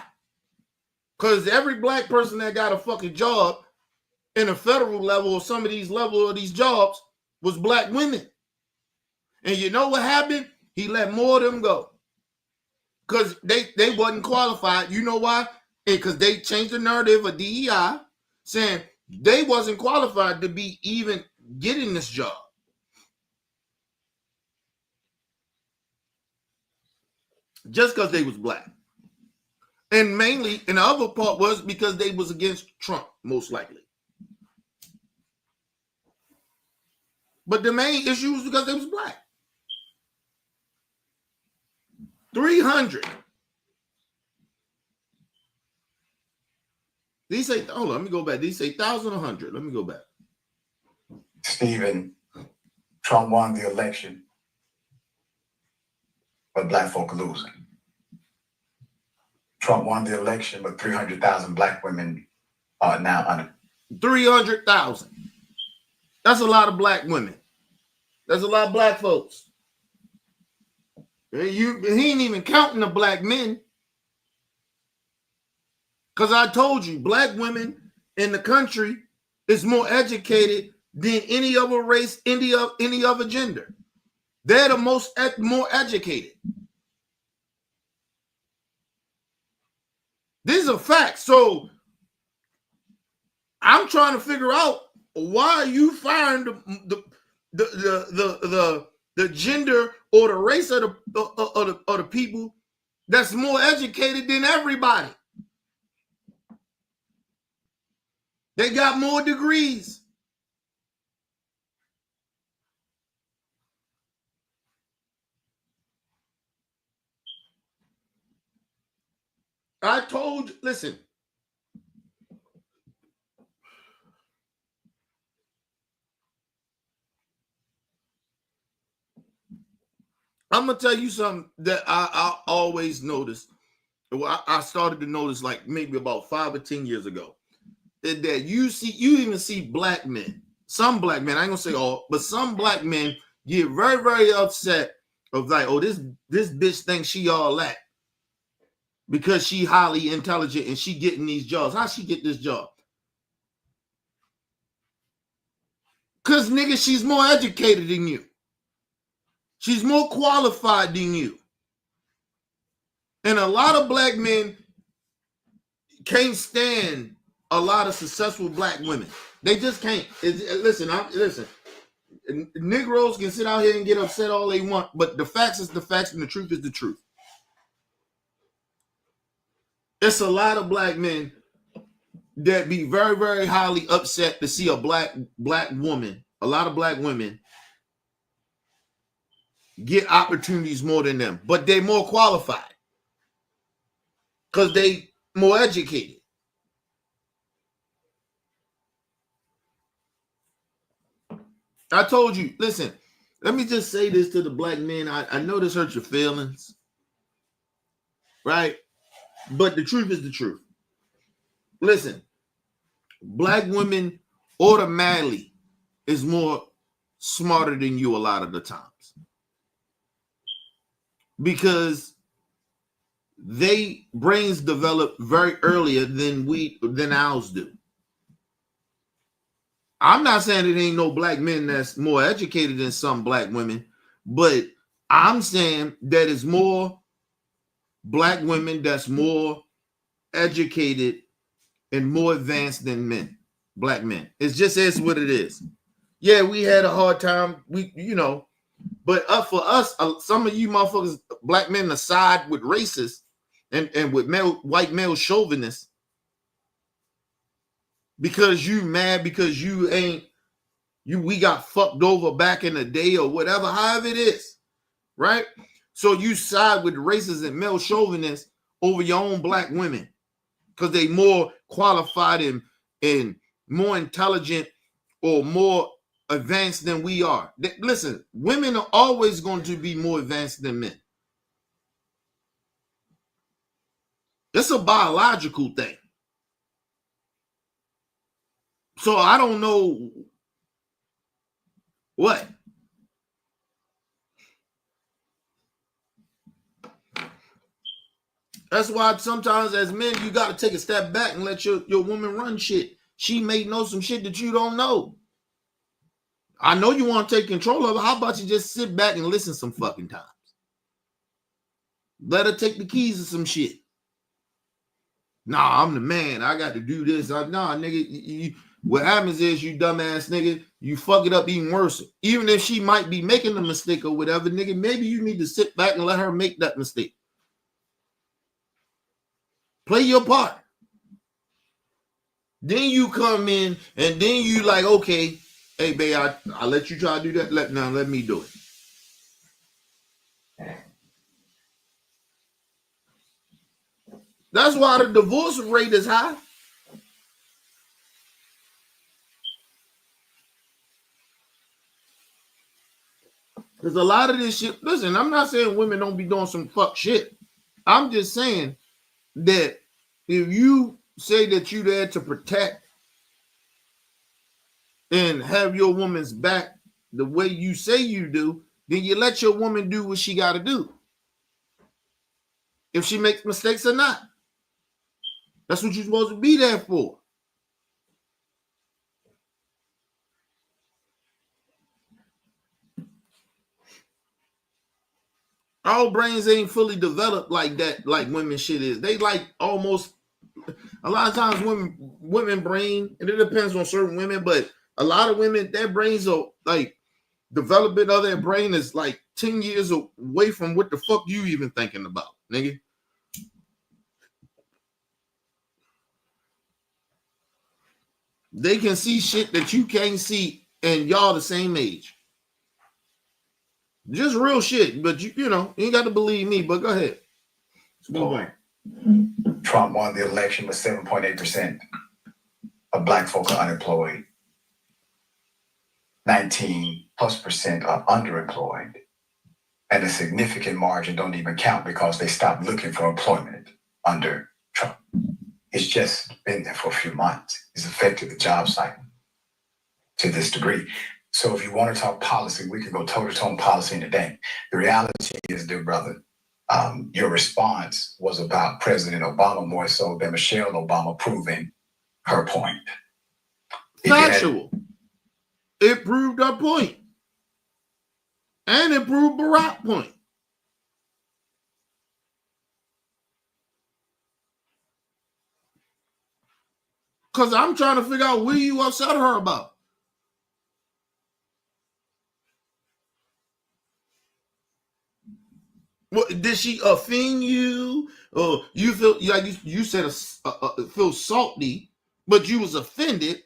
B: Because every black person that got a fucking job in a federal level or some of these levels of these jobs was black women. And you know what happened? He let more of them go. Because they wasn't qualified. You know why? Because they changed the narrative of DEI, saying they wasn't qualified to be even getting this job. Just because they was black. And mainly, and the other part was because they was against Trump, most likely. But the main issue was because they was black. 300. These say, hold on, let me go back. These say 1,000 or 100. Let me go back.
C: Stephen, Trump won the election, but black folk are losing. Trump won the election, but 300,000 black women are now under.
B: 300,000. That's a lot of black women. That's a lot of black folks. He ain't even counting the black men. Because I told you, black women in the country is more educated than any other race, any other gender. They're the more educated. These are facts. So I'm trying to figure out why you firing the gender or the race of the people that's more educated than everybody. They got more degrees. I told you, listen. I'm gonna tell you something that I always noticed. Well, I started to notice like maybe about 5 or 10 years ago. That you even see black men, some black men, I ain't gonna say all, but some black men get very, very upset of like, oh, this bitch thinks she all that because she highly intelligent and she getting these jobs. How she get this job? Because nigga, she's more educated than you. She's more qualified than you. And a lot of black men can't stand a lot of successful black women. They just can't. Listen. Negroes can sit out here and get upset all they want, but the facts is the facts and the truth is the truth. It's a lot of black men that be very, very highly upset to see a black woman, a lot of black women get opportunities more than them, but they're more qualified because they more educated. I told you, listen, let me just say this to the black men. I know this hurts your feelings, right? But the truth is the truth. Listen, black women automatically is more smarter than you a lot of the times because they brains develop very earlier than ours do. I'm not saying it ain't no black men that's more educated than some black women, but I'm saying that it's more black women that's more educated and more advanced than men, black men. It's just is what it is. Yeah, we had a hard time. But for us, some of you motherfuckers, black men, aside with racists and with white male chauvinists, because you mad because we got fucked over back in the day or whatever, however it is, right? So you side with racists and male chauvinists over your own black women because they more qualified and more intelligent or more advanced than we are. Listen, women are always going to be more advanced than men. It's a biological thing. So I don't know what. That's why sometimes as men, you got to take a step back and let your woman run shit. She may know some shit that you don't know. I know you want to take control of it. How about you just sit back and listen some fucking times? Let her take the keys to some shit. Nah, I'm the man. I got to do this. Nah, nigga. What happens is you dumbass nigga, you fuck it up even worse. Even if she might be making a mistake or whatever, nigga, maybe you need to sit back and let her make that mistake. Play your part. Then you come in and then you like, okay, hey, babe, I let you try to do that. Let me do it. That's why the divorce rate is high. Because a lot of this shit, listen, I'm not saying women don't be doing some fuck shit. I'm just saying that if you say that you're there to protect and have your woman's back the way you say you do, then you let your woman do what she got to do. If she makes mistakes or not. That's what you're supposed to be there for. Our brains ain't fully developed like that, like women shit is. They like almost, a lot of times women brain, and it depends on certain women, but a lot of women, their brains are like, development of their brain is like 10 years away from what the fuck you even thinking about, nigga. They can see shit that you can't see, and y'all the same age. Just real shit, but you know, you ain't got to believe me, but go ahead.
C: Trump won the election with 7.8% of black folk are unemployed. 19+% are underemployed. And a significant margin don't even count because they stopped looking for employment under Trump. It's just been there for a few months. It's affected the job cycle to this degree. So if you want to talk policy, we can go toe-to-toe on policy today. The reality is, dear brother, your response was about President Obama more so than Michelle Obama proving her point.
B: Factual. It proved her point. And it proved Barack's point. Because I'm trying to figure out what you upset her about. What, did she offend you? Or you feel like you said feel salty, but you was offended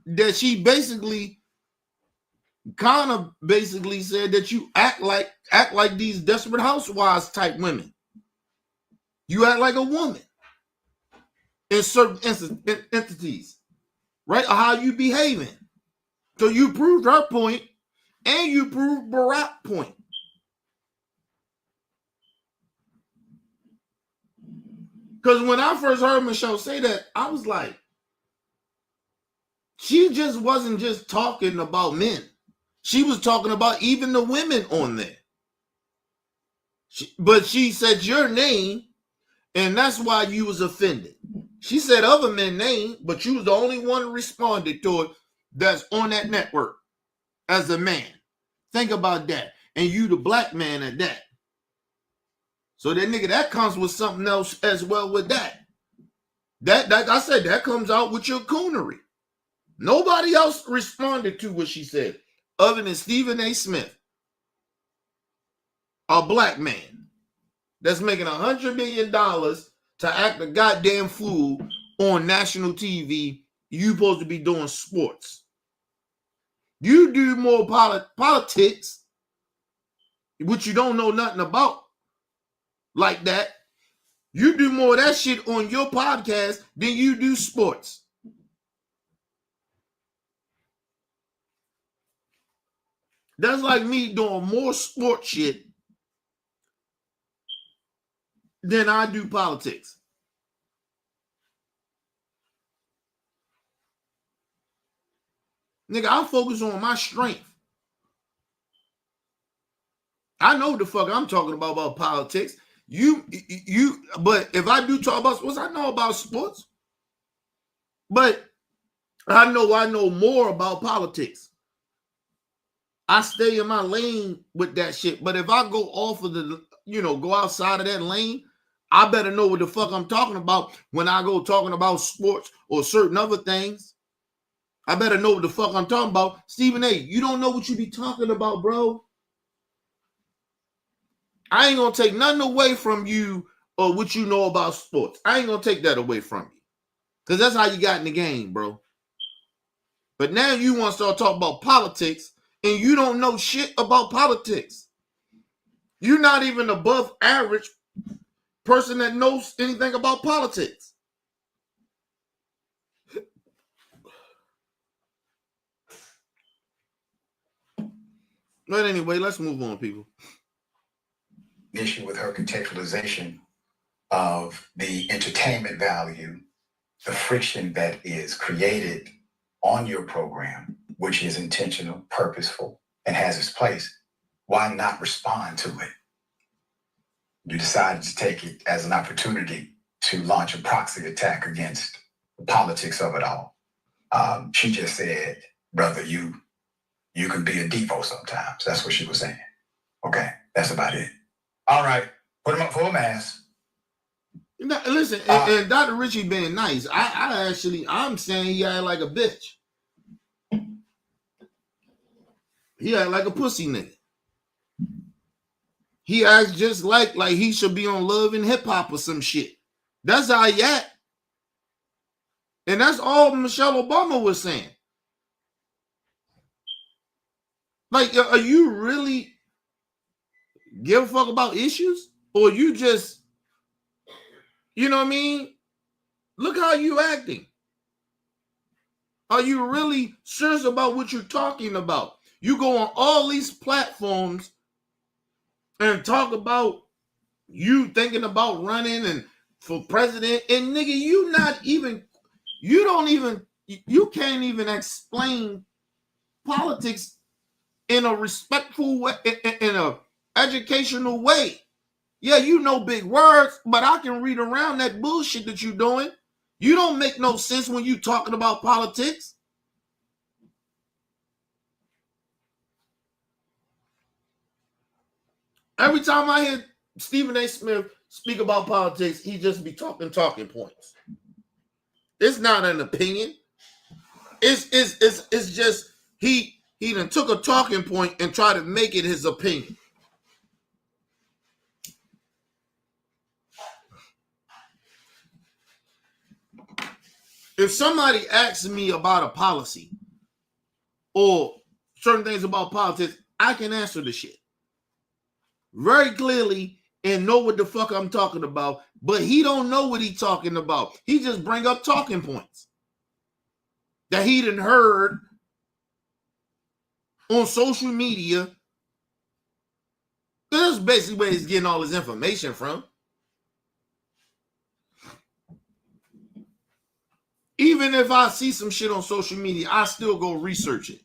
B: that she basically kind of basically said that you act like these desperate housewives type women. You act like a woman in certain entities, right? Or how you behaving. So you proved her point and you proved Barack's point. Because when I first heard Michelle say that, I was like, she just wasn't just talking about men. She was talking about even the women on there. But she said your name, and that's why you was offended. She said other men's name, but you was the only one who responded to it that's on that network as a man. Think about that. And you the black man at that. So that nigga, that comes with something else as well with that. That like I said, that comes out with your coonery. Nobody else responded to what she said, other than Stephen A. Smith, a black man that's making $100 million to act a goddamn fool on national TV. You supposed to be doing sports. You do more politics, which you don't know nothing about, like that. You do more of that shit on your podcast than you do sports. That's like me doing more sports shit than I do politics. Nigga, I focus on my strength. I know the fuck I'm talking about politics. But if I do talk about sports, I know about sports. But I know more about politics. I stay in my lane with that shit. But if I go off of go outside of that lane, I better know what the fuck I'm talking about when I go talking about sports or certain other things. I better know what the fuck I'm talking about. Stephen A., you don't know what you be talking about, bro. I ain't gonna take nothing away from you or what you know about sports. I ain't gonna take that away from you. Because that's how you got in the game, bro. But now you want to start talking about politics and you don't know shit about politics. You're not even above average person that knows anything about politics. But anyway, let's move on, people.
C: Issue with her contextualization of the entertainment value, the friction that is created on your program, which is intentional, purposeful, and has its place. Why not respond to it? You decided to take it as an opportunity to launch a proxy attack against the politics of it all. She just said, brother, you can be a Devo sometimes. That's what she was saying. Okay, that's about it. All right, put him up for a mask.
B: Now, listen, and Dr. Richie being nice, I'm saying he act like a bitch. He act like a pussy nigga. He acts just like he should be on Love and Hip Hop or some shit. That's how he act. And that's all Michelle Obama was saying. Like, are you really give a fuck about issues? Or you just, you know what I mean? Look how you acting. Are you really serious about what you're talking about? You go on all these platforms and talk about you thinking about running and for president, and nigga, you can't even explain politics in a respectful way, in a educational way. Yeah, you know big words, but I can read around that bullshit that you're doing. You don't make no sense when you talking about politics. Every time I hear Stephen A. Smith speak about politics, he just be talking points. It's not an opinion. It's just he done took a talking point and tried to make it his opinion. If somebody asks me about a policy or certain things about politics, I can answer the shit very clearly and know what the fuck I'm talking about, but he don't know what he talking about. He just bring up talking points that he done heard on social media. That's basically where he's getting all his information from. Even if I see some shit on social media, I still go research it.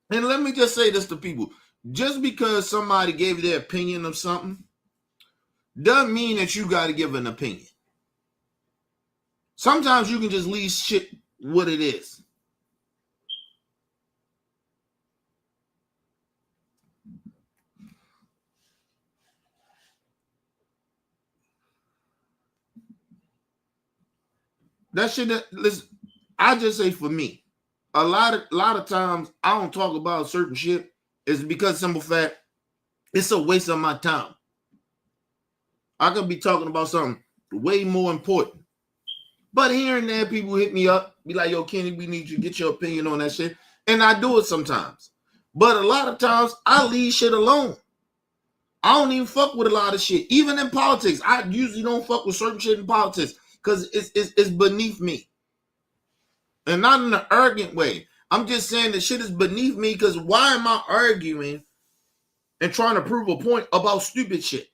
B: And let me just say this to people. Just because somebody gave their opinion of something doesn't mean that you got to give an opinion. Sometimes you can just leave shit what it is. That shit listen, I just say for me, a lot of times I don't talk about certain shit is because simple fact, it's a waste of my time. I could be talking about something way more important. But here and there, people hit me up, be like, yo, Kenny, we need you to get your opinion on that shit. And I do it sometimes. But a lot of times, I leave shit alone. I don't even fuck with a lot of shit. Even in politics, I usually don't fuck with certain shit in politics because it's beneath me. And not in an arrogant way. I'm just saying that shit is beneath me because why am I arguing and trying to prove a point about stupid shit?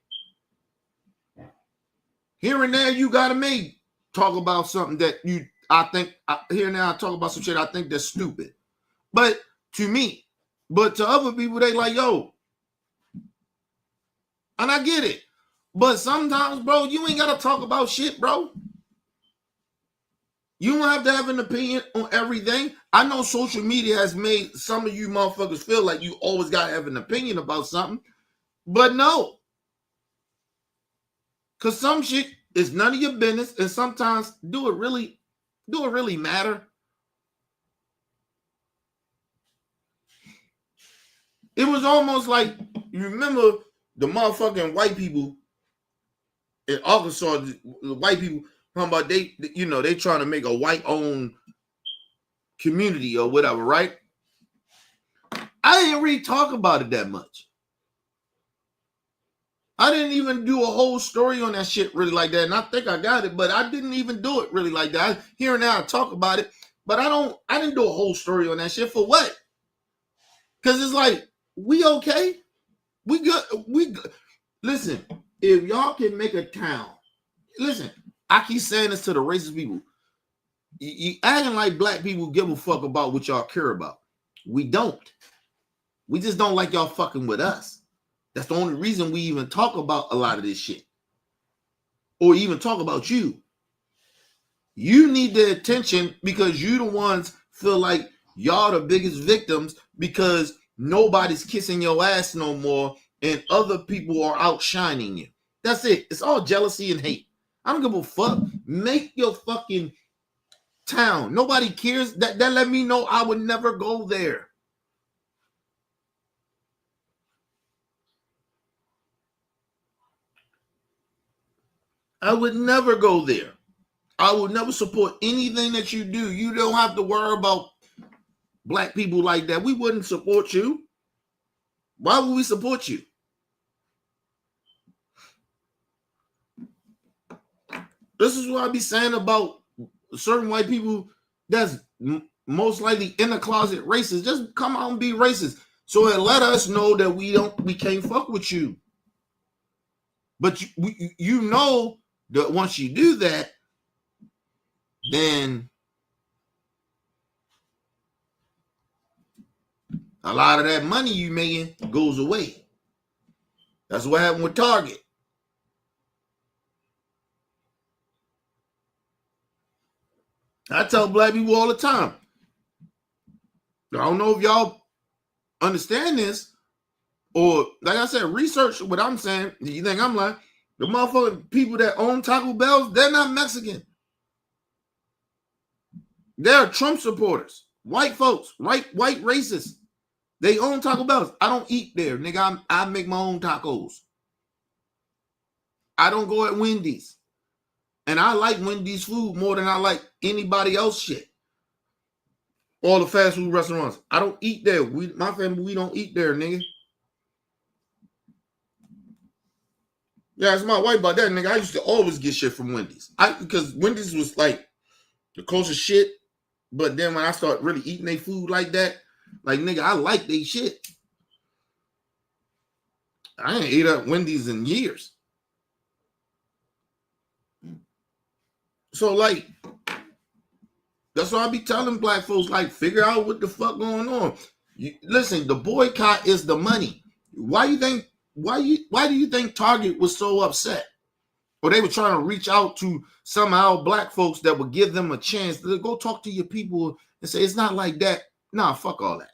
B: Here and there, you gotta talk about something that you I think here now I talk about some shit I think that's stupid. But to me, but to other people, they like, yo, and I get it. But sometimes, bro, you ain't gotta talk about shit, bro. You don't have to have an opinion on everything. I know social media has made some of you motherfuckers feel like you always gotta have an opinion about something. But no. Cause some shit is none of your business, and sometimes do it really matter? It was almost like, you remember the motherfucking white people in Arkansas, the white people talking about they trying to make a white-owned community or whatever, right? I didn't really talk about it that much. I didn't even do a whole story on that shit really like that, and I think I got it, but I didn't even do it really like that. Here and now I talk about it, but I didn't do a whole story on that shit. For what? Because it's like, we okay? We good. Listen, if y'all can make a town, listen, I keep saying this to the racist people. You acting like black people give a fuck about what y'all care about. We don't. We just don't like y'all fucking with us. That's the only reason we even talk about a lot of this shit. Or even talk about you. You need the attention because you the ones feel like y'all the biggest victims because nobody's kissing your ass no more and other people are outshining you. That's it. It's all jealousy and hate. I don't give a fuck. Make your fucking town. Nobody cares. That let me know I would never go there. I would never go there. I would never support anything that you do. You don't have to worry about black people like that. We wouldn't support you. Why would we support you? This is what I be saying about certain white people that's most likely in the closet racist. Just come out and be racist. So it let us know that we can't fuck with you. But you know that once you do that, then a lot of that money you making goes away. That's what happened with Target. I tell black people all the time. I don't know if y'all understand this, or like I said, research what I'm saying. You think I'm lying? The motherfucking people that own Taco Bells, they're not Mexican. They're Trump supporters, white folks, white racists. They own Taco Bells. I don't eat there, nigga. I make my own tacos. I don't go at Wendy's. And I like Wendy's food more than I like anybody else shit. All the fast food restaurants. I don't eat there. My family, we don't eat there, nigga. Yeah, it's my wife about that, nigga. I used to always get shit from Wendy's. Because Wendy's was like the closest shit. But then when I start really eating their food like that, like, nigga, I like they shit. I ain't ate up Wendy's in years. So, like, that's why I be telling black folks, like, figure out what the fuck going on. Listen, the boycott is the money. Why do you think Target was so upset? Or they were trying to reach out to somehow black folks that would give them a chance to go talk to your people and say, it's not like that. Nah, fuck all that.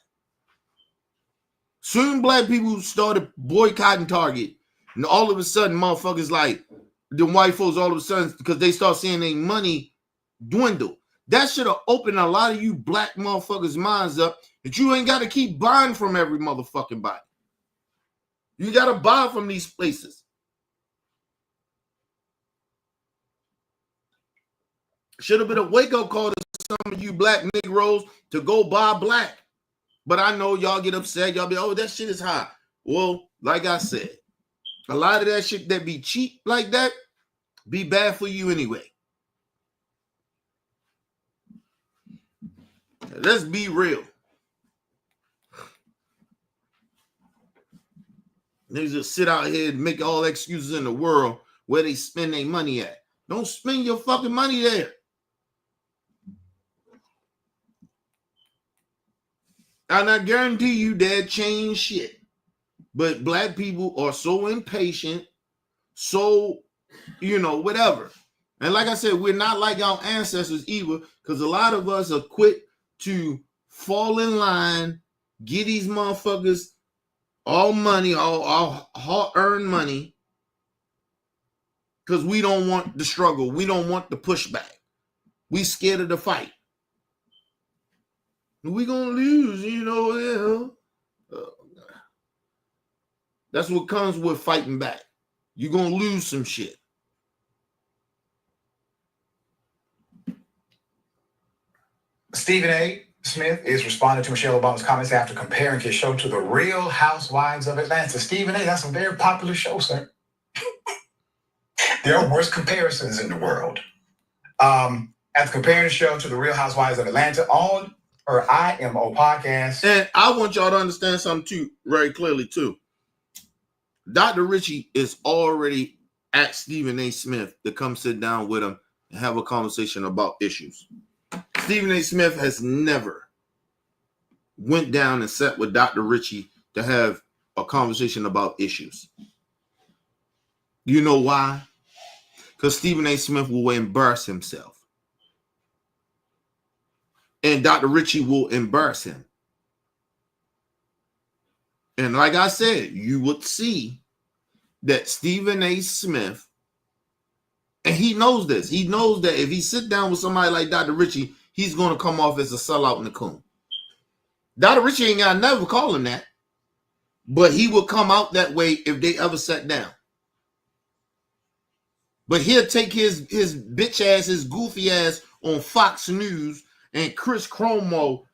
B: Soon black people started boycotting Target. And all of a sudden, motherfuckers like the white folks all of a sudden, because they start seeing their money dwindle. That should have opened a lot of you black motherfuckers' minds up that you ain't got to keep buying from every motherfucking body. You got to buy from these places. Should have been a wake-up call to some of you black Negroes to go buy black. But I know y'all get upset. Y'all be, oh, that shit is high. Well, like I said, a lot of that shit that be cheap like that be bad for you anyway. Let's be real. They just sit out here and make all the excuses in the world where they spend their money at. Don't spend your fucking money there. And I guarantee you that change shit. But black people are so impatient, so, whatever. And like I said, we're not like our ancestors either, because a lot of us are quick to fall in line, get these motherfuckers all money, all hard-earned money, because we don't want the struggle. We don't want the pushback. We scared of the fight. We gonna lose, that's what comes with fighting back. You're gonna lose some shit.
C: Stephen A. Smith is responding to Michelle Obama's comments after comparing his show to The Real Housewives of Atlanta. Stephen A., that's a very popular show, sir. There are worse comparisons in the world. After comparing the show to The Real Housewives of Atlanta on her IMO podcast.
B: And I want y'all to understand something too, very clearly too. Dr. Richie is already at Stephen A. Smith to come sit down with him and have a conversation about issues. Stephen A. Smith has never went down and sat with Dr. Richie to have a conversation about issues. You know why? Because Stephen A. Smith will embarrass himself. And Dr. Richie will embarrass him. And like I said, you would see that Stephen A. Smith, and he knows this. He knows that if he sit down with somebody like Dr. Richie, he's going to come off as a sellout and a coon. Dr. Richie ain't got to never call him that, but he will come out that way if they ever sat down. But he'll take his bitch ass, his goofy ass on Fox News and Chris Cuomo.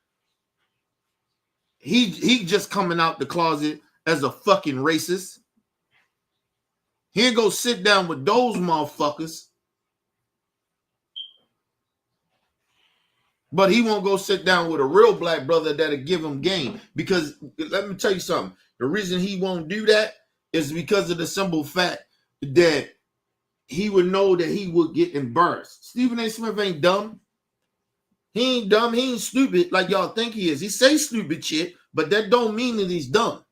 B: He just coming out the closet as a fucking racist. He'll go sit down with those motherfuckers. But he won't go sit down with a real black brother that'll give him game. Because let me tell you something. The reason he won't do that is because of the simple fact that he would know that he would get embarrassed. Stephen A. Smith ain't dumb. He ain't dumb. He ain't stupid like y'all think he is. He say stupid shit, but that don't mean that he's dumb.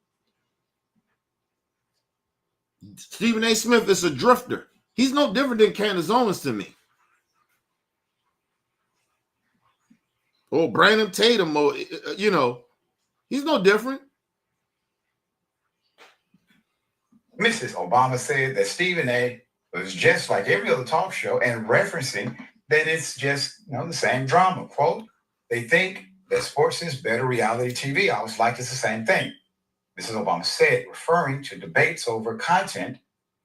B: Stephen A. Smith is a drifter. He's no different than Candace Owens to me. Or Brandon Tatum, or, he's no different.
C: Mrs. Obama said that Stephen A. was just like every other talk show and referencing that it's just, the same drama. Quote, they think that sports is better reality TV. I was like, it's the same thing. Mrs. Obama said, referring to debates over content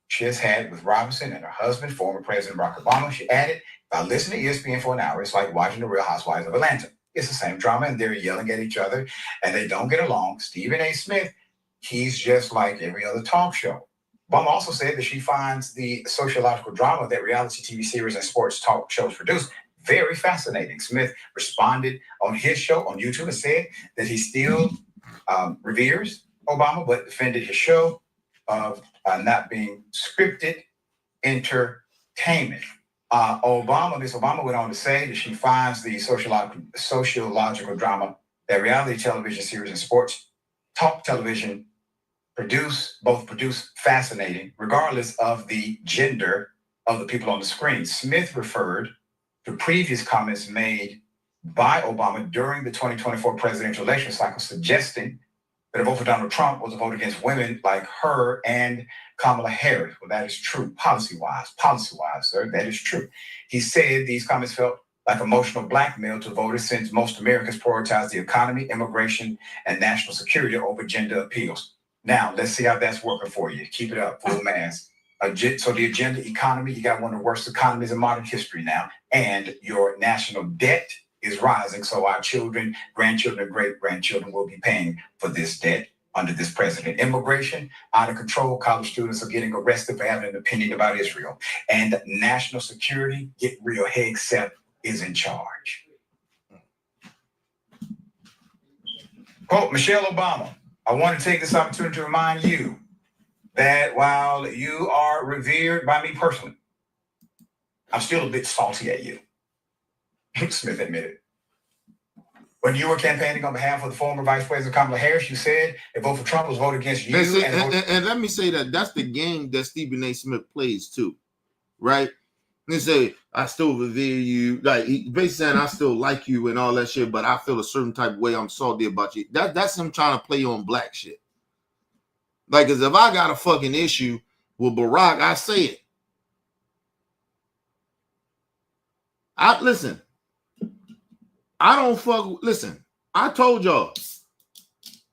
C: she has had with Robinson and her husband, former President Barack Obama. She added, if I listen to ESPN for an hour, it's like watching The Real Housewives of Atlanta. It's the same drama, and they're yelling at each other, and they don't get along. Stephen A. Smith, he's just like every other talk show. Obama also said that she finds the sociological drama that reality TV series and sports talk shows produce very fascinating. Smith responded on his show on YouTube and said that he still reveres Obama, but defended his show of not being scripted entertainment. Miss Obama went on to say that she finds the sociological drama that reality television series and sports talk television produce fascinating, regardless of the gender of the people on the screen. Smith referred to previous comments made by Obama during the 2024 presidential election cycle, suggesting that a vote for Donald Trump was a vote against women like her and Kamala Harris. Well, that is true, policy-wise, sir, that is true. He said these comments felt like emotional blackmail to voters since most Americans prioritize the economy, immigration, and national security over gender appeals. Now, let's see how that's working for you. Keep it up, full mass. So the agenda economy, you got one of the worst economies in modern history now, and your national debt is rising. So our children, grandchildren, great-grandchildren will be paying for this debt under this president. Immigration, out of control. College students are getting arrested for having an opinion about Israel. And national security, get real, Hegseth is in charge. Quote, Michelle Obama, I want to take this opportunity to remind you that while you are revered by me personally, I'm still a bit salty at you. Smith admitted. When you were campaigning on behalf of the former Vice President Kamala Harris, you said a vote for Trump was vote against you.
B: And let me say that's the game that Stephen A. Smith plays too, right? They say, I still revere you. Like, he basically saying, I still like you and all that shit, but I feel a certain type of way. I'm salty about you. That's him trying to play on black shit. Like, because if I got a fucking issue with Barack, I say it. Listen, I don't fuck. Listen, I told y'all,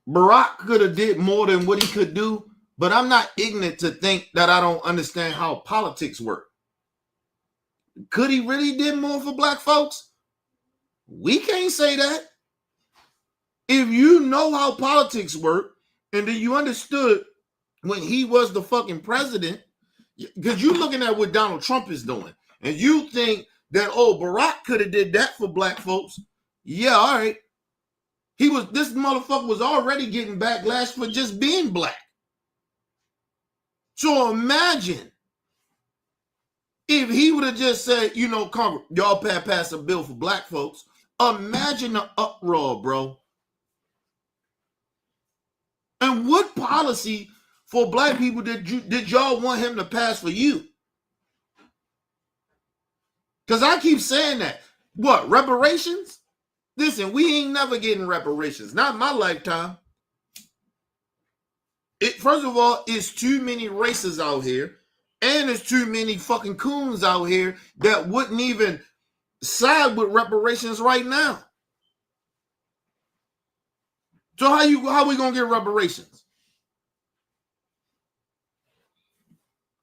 B: Barack could have did more than what he could do, but I'm not ignorant to think that I don't understand how politics work. Could he really did more for black folks? We can't say that. If you know how politics work, and then you understood when he was the fucking president, because you're looking at what Donald Trump is doing, and you think that, oh, Barack could have did that for black folks. Yeah, all right. This motherfucker was already getting backlash for just being black. So imagine if he would have just said, you know, Congress, y'all pass a bill for black folks. Imagine the uproar, bro. And what policy for black people did y'all want him to pass for you? Because I keep saying that. What, reparations? Listen, we ain't never getting reparations. Not in my lifetime. First of all, it's too many races out here, and there's too many fucking coons out here that wouldn't even side with reparations right now. So how we gonna get reparations?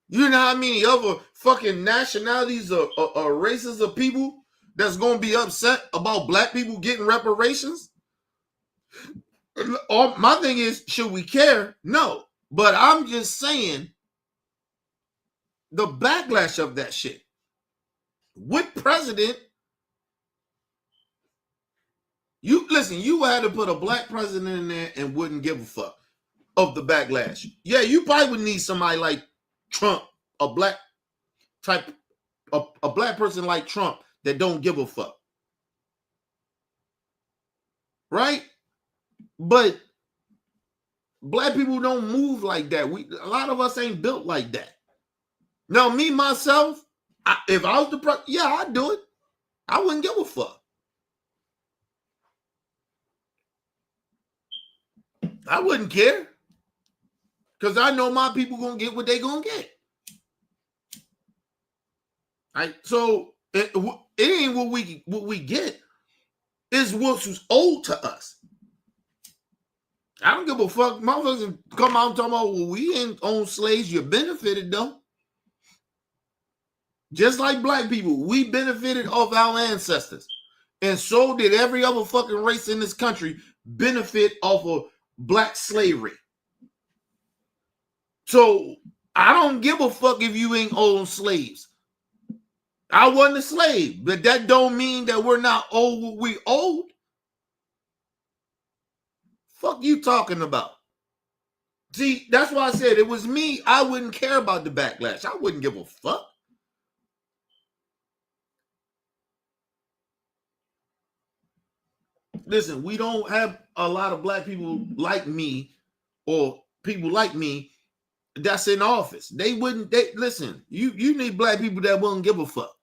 B: You know how many other fucking nationalities or races of people that's gonna be upset about black people getting reparations? My thing is, should we care? No. But I'm just saying the backlash of that shit. What president? You had to put a black president in there and wouldn't give a fuck of the backlash. Yeah, you probably would need somebody like Trump, a black person like Trump that don't give a fuck. Right? But black people don't move like that. A lot of us ain't built like that. Now, me, myself, if I was the president, yeah, I'd do it. I wouldn't give a fuck. I wouldn't care. Because I know my people gonna get what they gonna get. Right? So it ain't what we get. It's what's owed to us. I don't give a fuck. Motherfuckers come out and talk about, well, we ain't own slaves. You benefited though. Just like black people, we benefited off our ancestors. And so did every other fucking race in this country benefit off of black slavery. So I don't give a fuck if you ain't owned slaves. I wasn't a slave, but that don't mean that we're not owed what we owed. Fuck you talking about? See, that's why I said it was me. I wouldn't care about the backlash. I wouldn't give a fuck. Listen, we don't have a lot of black people like me or people like me that's in office. Listen, you need black people that won't give a fuck.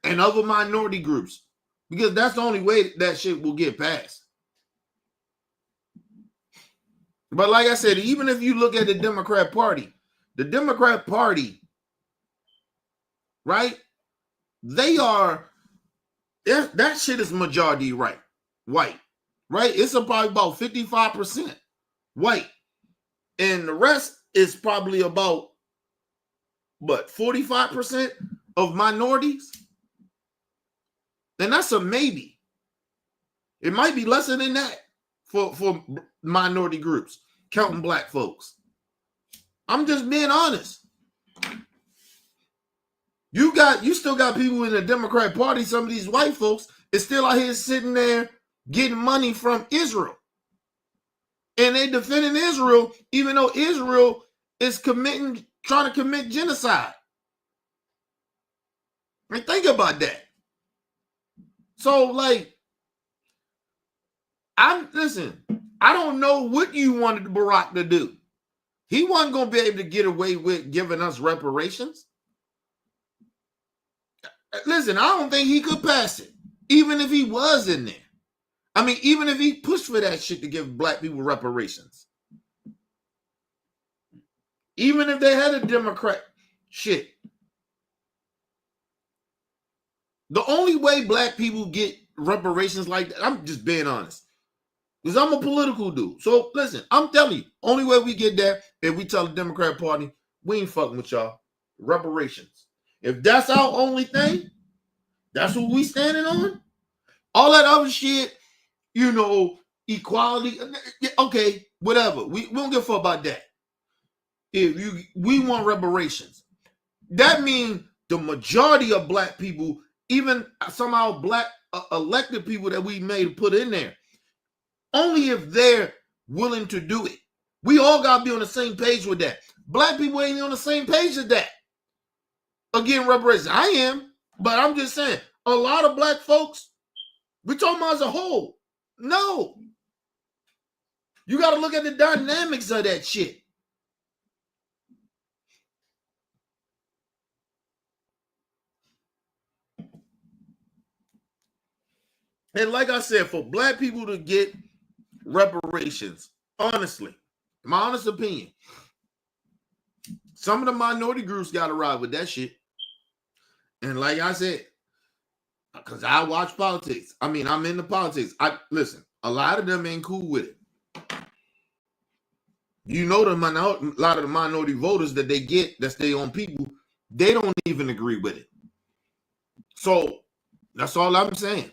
B: And other minority groups. Because that's the only way that shit will get passed. But like I said, even if you look at the Democrat Party, right? That shit is majority white, right? It's probably about 55% white. And the rest is probably about, 45% of minorities? And that's a maybe. It might be lesser than that for minority groups, counting black folks. I'm just being honest. You still got people in the Democrat Party, some of these white folks, is still out here sitting there getting money from Israel. And they defending Israel, even though Israel is trying to commit genocide. I mean, think about that. So, like, Listen, I don't know what you wanted Barack to do. He wasn't going to be able to get away with giving us reparations. Listen, I don't think he could pass it, even if he was in there. I mean, even if he pushed for that shit to give black people reparations. Even if they had a Democrat shit. The only way black people get reparations like that, I'm just being honest, because I'm a political dude. So listen, I'm telling you, only way we get that if we tell the Democrat Party, we ain't fucking with y'all. Reparations. If that's our only thing, that's what we standing on. All that other shit, you know, equality, okay, whatever. We don't give a fuck about that. If we want reparations, that means the majority of black people, even somehow black elected people that we made put in there, only if they're willing to do it. We all got to be on the same page with that. Black people ain't on the same page with that. Again, reparations. I am, but I'm just saying, a lot of black folks, we're talking about as a whole. No. You got to look at the dynamics of that shit. And like I said, for black people to get reparations, honestly, my honest opinion, some of the minority groups got to ride with that shit. And like I said, because I watch politics. I mean, I'm into politics. Listen, a lot of them ain't cool with it. You know, a lot of the minority voters that they get, that stay on people, they don't even agree with it. So that's all I'm saying.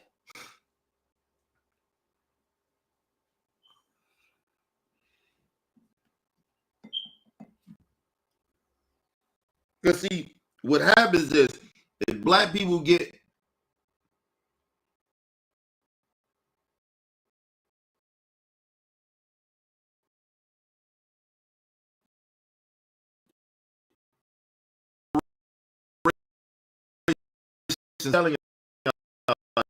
B: Because see, what happens is if black people get telling you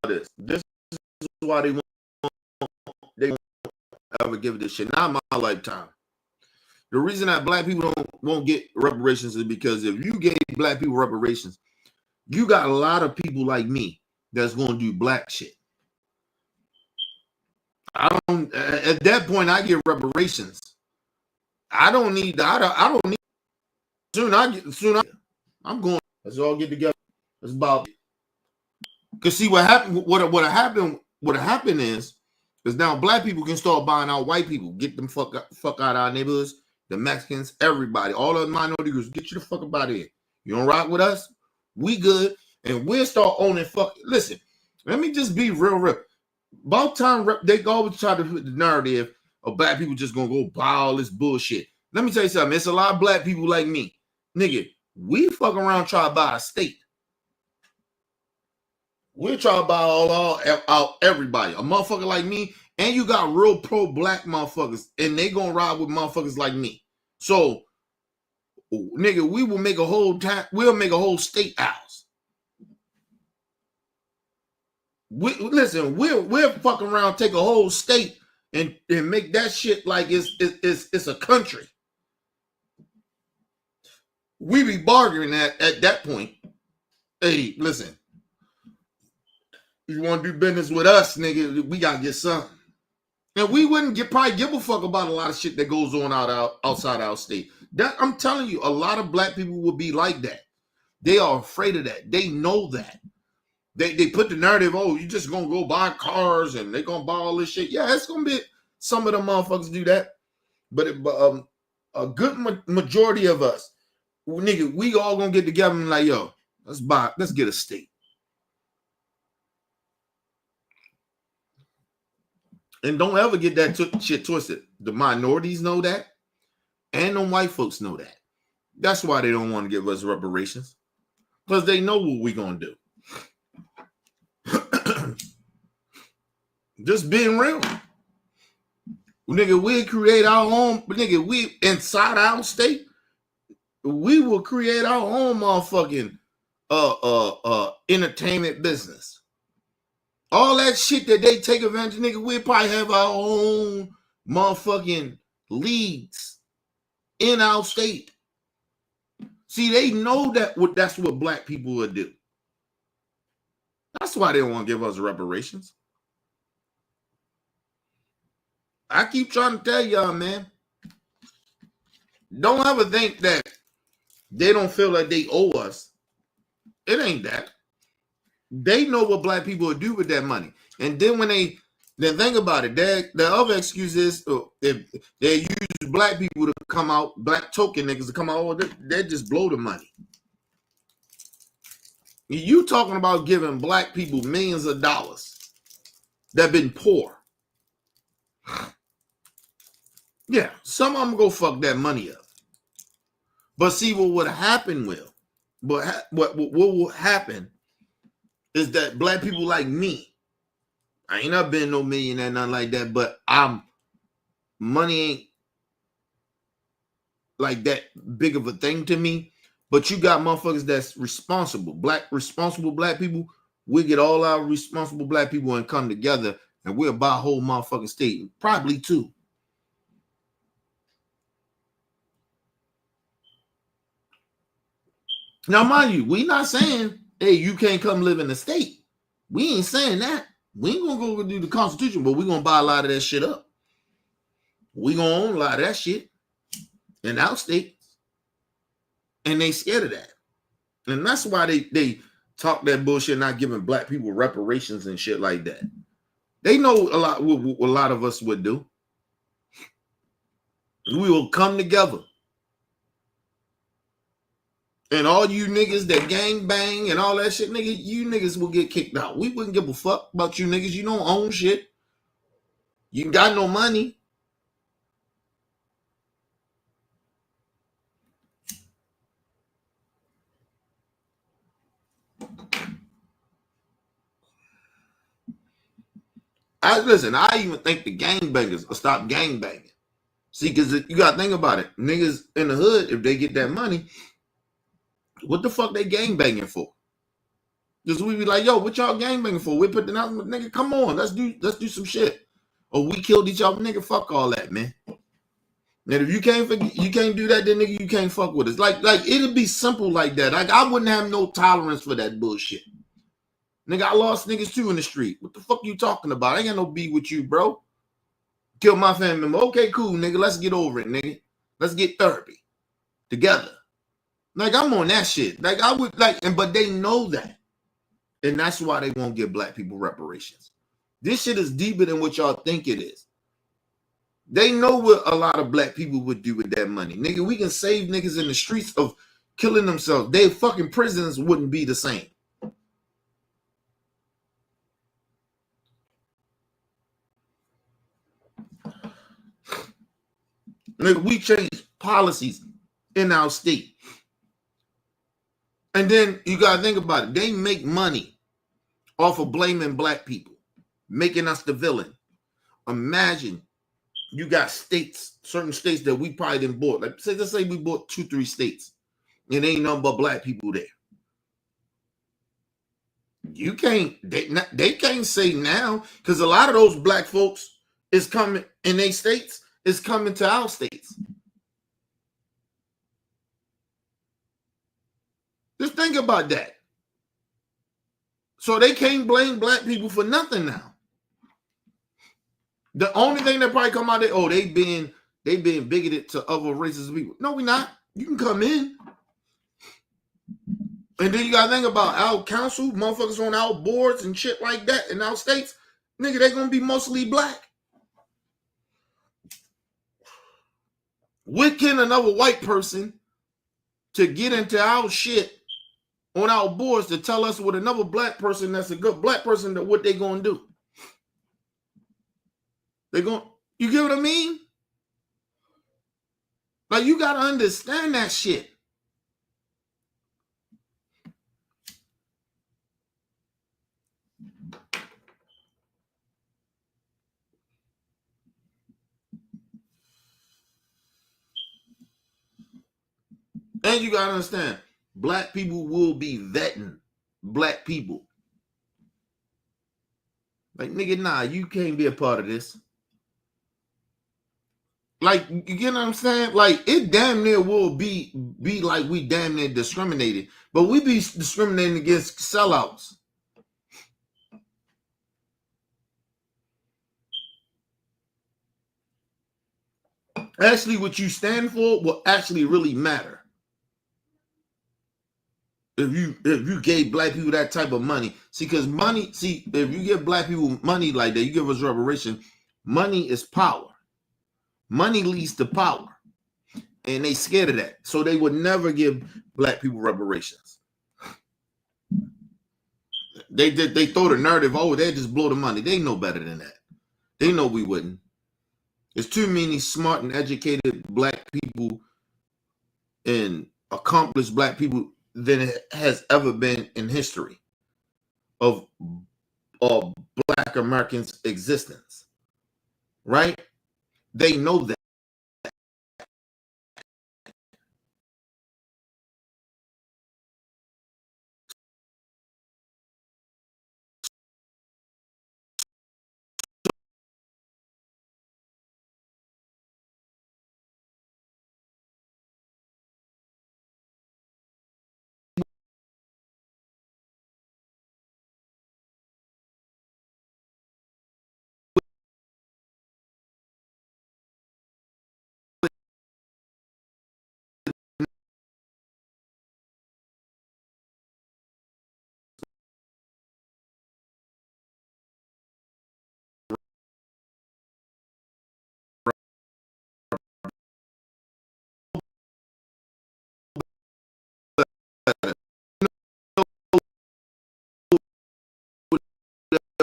B: this is why they won't ever give this shit. Not in my lifetime. The reason that black people won't get reparations is because if you gave black people reparations, you got a lot of people like me that's going to do black shit. I don't. At that point, I get reparations. I don't need. I don't need. I'm going. Let's all get together. It's about. Cause see what happened. What happened is now black people can start buying out white people. Get them fuck out of our neighborhoods. The Mexicans, everybody, all of the minority groups, get you the fuck up out of here. You don't rock with us? We good. And we'll start owning fuck. Listen, let me just be real. About time they always try to put the narrative of black people just gonna go buy all this bullshit. Let me tell you something. It's a lot of black people like me. Nigga, we fuck around try to buy a state. We'll try to buy all everybody. A motherfucker like me, and you got real pro-black motherfuckers, and they gonna ride with motherfuckers like me. So, nigga, we will make a whole we'll make a whole state house. We'll fuck around, take a whole state and make that shit like it's a country. We be bargaining at that point. Hey, listen. You want to do business with us, nigga, we gotta get something. And we wouldn't probably give a fuck about a lot of shit that goes on outside our state. That I'm telling you, a lot of black people will be like that. They are afraid of that. They know that. They put the narrative, oh, you just gonna go buy cars and they gonna buy all this shit. Yeah, it's gonna be some of the motherfuckers do that, but a good majority of us, nigga, we all gonna get together and like, yo, let's get a state. And don't ever get that shit twisted. The minorities know that, and the white folks know that. That's why they don't want to give us reparations, because they know what we gonna do. Just being real. Nigga, we create our own, nigga, we inside our state, we will create our own motherfucking entertainment business. All that shit that they take advantage of, nigga, we probably have our own motherfucking leagues in our state. See, they know that's what black people would do. That's why they don't want to give us reparations. I keep trying to tell y'all, man. Don't ever think that they don't feel like they owe us. It ain't that. They know what black people will do with that money. And then when they think about it, the other excuse is if they use black people to come out, black token niggas to come out, they just blow the money. You talking about giving black people millions of dollars that been poor. Yeah, some of them go fuck that money up. But see what would happen what will happen is that black people like me, I ain't not been no millionaire, nothing like that, but money ain't like that big of a thing to me. But you got motherfuckers that's responsible black people. We get all our responsible black people and come together and we'll buy a whole motherfucking state, probably two. Now, mind you, we not saying, hey, you can't come live in the state. We ain't saying that. We ain't gonna go do the Constitution, but we gonna buy a lot of that shit up. We gonna own a lot of that shit in our state. And they scared of that. And that's why they talk that bullshit, not giving black people reparations and shit like that. They know a lot of us would do. We will come together. And all you niggas that gang bang and all that shit, nigga, you niggas will get kicked out. We wouldn't give a fuck about you niggas. You don't own shit. You got no money. I even think the gangbangers will stop gangbanging. See, because you got to think about it. Niggas in the hood, if they get that money, what the fuck they gangbanging for? Just we be like, yo, what y'all gangbanging for? We put the announcement, nigga, come on, let's do some shit. Or we killed each other, nigga, fuck all that, man. And if you can't do that, then nigga, you can't fuck with us. Like it'll be simple like that. Like I wouldn't have no tolerance for that bullshit. Nigga, I lost niggas too in the street. What the fuck you talking about? I ain't got no beef with you, bro. Kill my family member. Okay, cool, nigga. Let's get over it, nigga. Let's get therapy together. Like I'm on that shit. Like I would but they know that. And that's why they won't give black people reparations. This shit is deeper than what y'all think it is. They know what a lot of black people would do with that money. Nigga, we can save niggas in the streets of killing themselves. Their fucking prisons wouldn't be the same. Nigga, we change policies in our state. And then you got to think about it. They make money off of blaming black people, making us the villain. Imagine you got certain states that we probably didn't bought. Like, let's say we bought 2-3 states, and ain't nothing but black people there. You can't, they can't say now, because a lot of those black folks is coming in their states, is coming to our states. Just think about that. So they can't blame black people for nothing now. The only thing that probably come out there, oh, they being bigoted to other races of people. No, we not. You can come in. And then you gotta think about our council, motherfuckers on our boards and shit like that in our states. Nigga, they gonna be mostly black. What can another white person to get into our shit on our boards to tell us what another black person that's a good black person that what they gonna do? You get what I mean? Like you gotta understand that shit. And you gotta understand, black people will be vetting black people. Like, nigga, nah, you can't be a part of this. Like, you get what I'm saying? Like, it damn near will be like we damn near discriminated, but we be discriminating against sellouts. Actually, what you stand for will actually really matter. If you gave black people that type of money, because money, if you give black people money like that, you give us reparation. Money is power. Money leads to power, and they scared of that, so they would never give black people reparations. They throw the narrative, oh, they just blow the money. They know better than that. They know we wouldn't. There's too many smart and educated black people and accomplished black people than it has ever been in history of black Americans' existence. Right? They know that.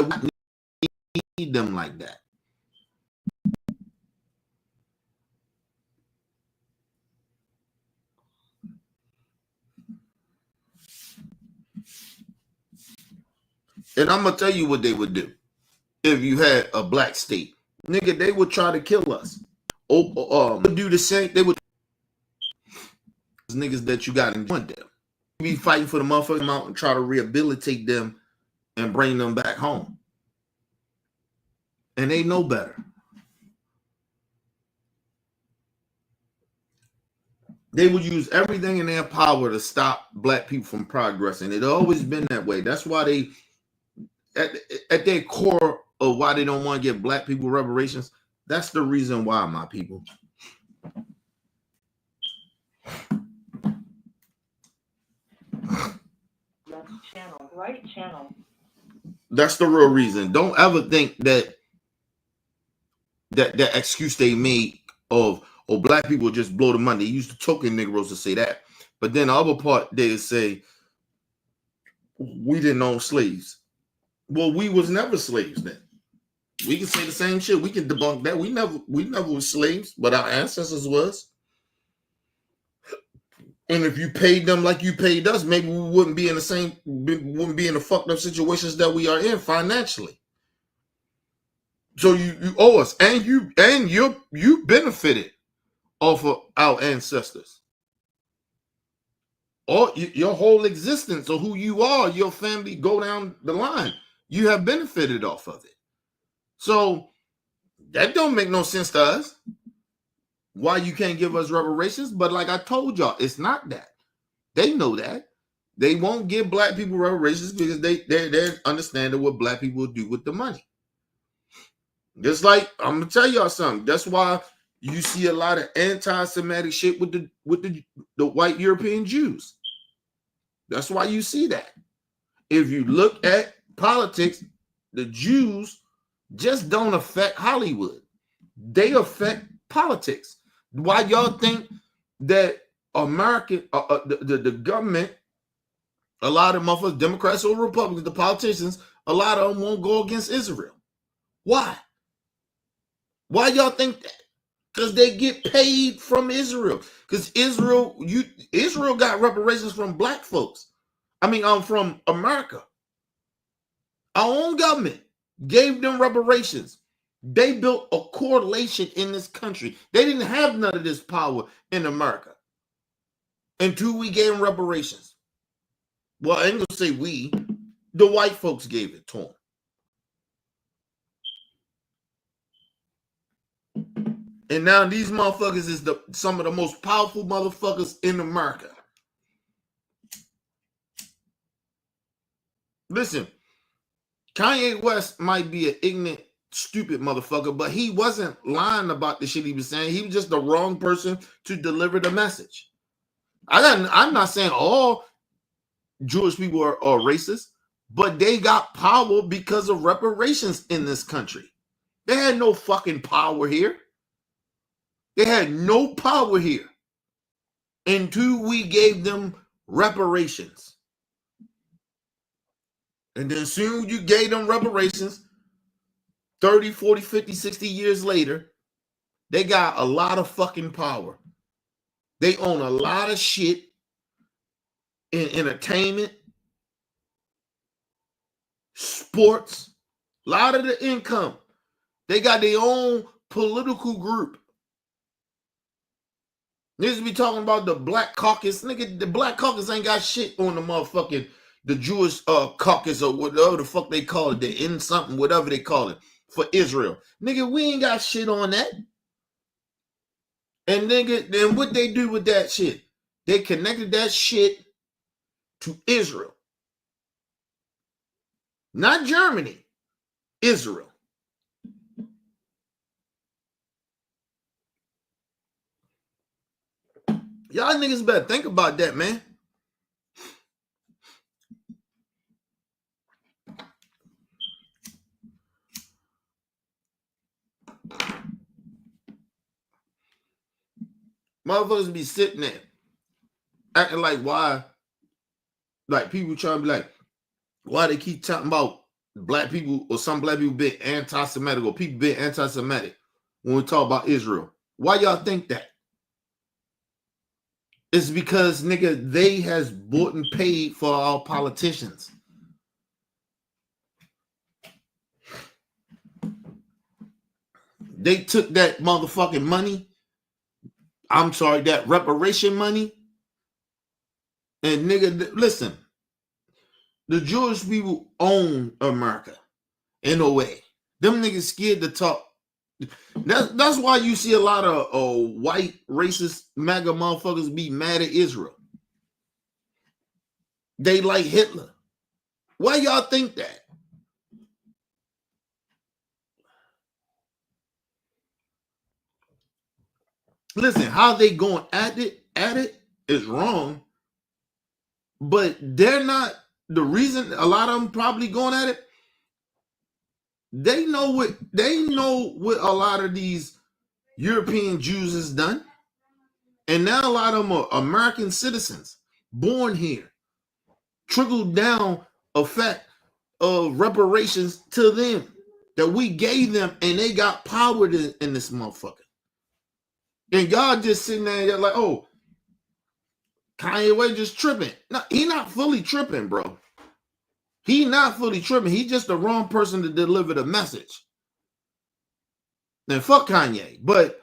B: We need them like that. And I'm gonna tell you what they would do if you had a black state, nigga. They would try to kill us. Do the same. They would niggas that you got in one them. You be fighting for the motherfucking amount and try to rehabilitate them and bring them back home. And they know better. They would use everything in their power to stop black people from progressing. It's always been that way. That's why they, at their core of why they don't want to give black people reparations, that's the reason why, my people.
G: Left channel, right channel.
B: That's the real reason. Don't ever think that excuse they made of, oh, black people just blow the money. They used to token Negroes to say that. But then the other part, they say, we didn't own slaves. Well, we was never slaves then. We can say the same shit. We can debunk that. We never were slaves, but our ancestors was. And if you paid them like you paid us, maybe we wouldn't be in the fucked up situations that we are in financially. So you owe us, and you benefited off of our ancestors. Or your whole existence of who you are, your family, go down the line. You have benefited off of it. So that don't make no sense to us. Why you can't give us reparations? But like I told y'all, it's not that. They know that. They won't give black people reparations because they're understanding what black people will do with the money. Just like, I'm gonna tell y'all something. That's why you see a lot of anti-Semitic shit with the white European Jews. That's why you see that. If you look at politics, the Jews just don't affect Hollywood. They affect politics. Why y'all think that American, the government, a lot of motherfuckers, Democrats or Republicans, the politicians, a lot of them won't go against Israel? Why? Why y'all think that? Because they get paid from Israel. Because Israel got reparations from black folks. From America. Our own government gave them reparations. They built a correlation in this country. They didn't have none of this power in America until we gave them reparations. Well, I ain't gonna say we. The white folks gave it to them. And now these motherfuckers is some of the most powerful motherfuckers in America. Listen, Kanye West might be an ignorant, stupid motherfucker, but he wasn't lying about the shit he was saying. He was just the wrong person to deliver the message. I'm not saying all Jewish people are racist, but they got power because of reparations in this country. They had no fucking power here. They had no power here until we gave them reparations. And then soon you gave them reparations, 30, 40, 50, 60 years later, they got a lot of fucking power. They own a lot of shit in entertainment, sports, a lot of the income. They got their own political group. Niggas be talking about the Black Caucus. Nigga, the Black Caucus ain't got shit on the motherfucking, the Jewish caucus or whatever the fuck they call it, the in something, whatever they call it, for Israel. Nigga, we ain't got shit on that. And nigga, then what they do with that shit? They connected that shit to Israel. Not Germany, Israel. Y'all niggas better think about that, man. Motherfuckers be sitting there acting like why, like people trying to be like, why they keep talking about black people or some black people being anti-Semitic or people being anti-Semitic when we talk about Israel. Why y'all think that? It's because, nigga, they has bought and paid for our politicians. They took that motherfucking money. I'm sorry, that reparation money. And nigga, listen, the Jewish people own America in a way. Them niggas scared to talk. That's why you see a lot of white racist MAGA motherfuckers be mad at Israel. They like Hitler. Why y'all think that? Listen, how they going at it is wrong. But they're not the reason. A lot of them probably going at it. They know what a lot of these European Jews has done. And now a lot of them are American citizens born here. Trickled down effect of reparations to them that we gave them, and they got power in this motherfucker. And y'all just sitting there like, oh, Kanye West just tripping. No, he not fully tripping, bro. He not fully tripping. He just the wrong person to deliver the message. And fuck Kanye, but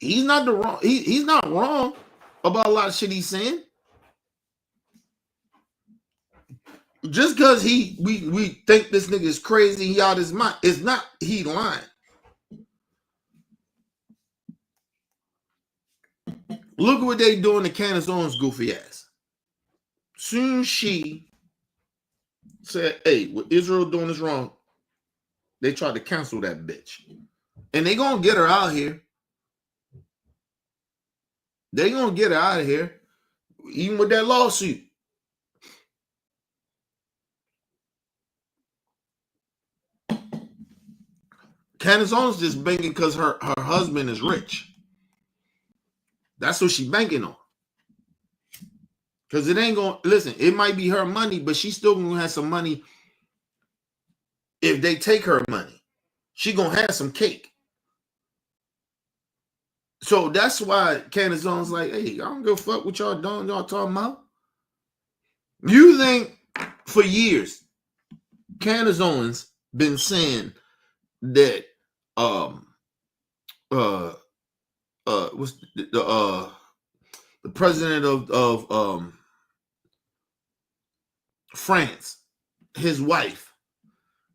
B: he's not the wrong. He's not wrong about a lot of shit he's saying. Just because we think this nigga is crazy, he out his mind. It's not he lying. Look at what they doing to Candace Owens' goofy ass. Soon she said, hey, what Israel doing is wrong. They tried to cancel that bitch. And they gonna get her out here. They gonna get her out of here. Even with that lawsuit. Candace Owens just banking because her husband is rich. That's what she banking on. Because it ain't gonna, listen, it might be her money, but she's still gonna have some money if they take her money. She gonna have some cake. So that's why Candace Owens like, hey, I don't give a fuck what y'all doing, y'all talking about. You think for years, Candace Owens been saying that was the president of France, his wife,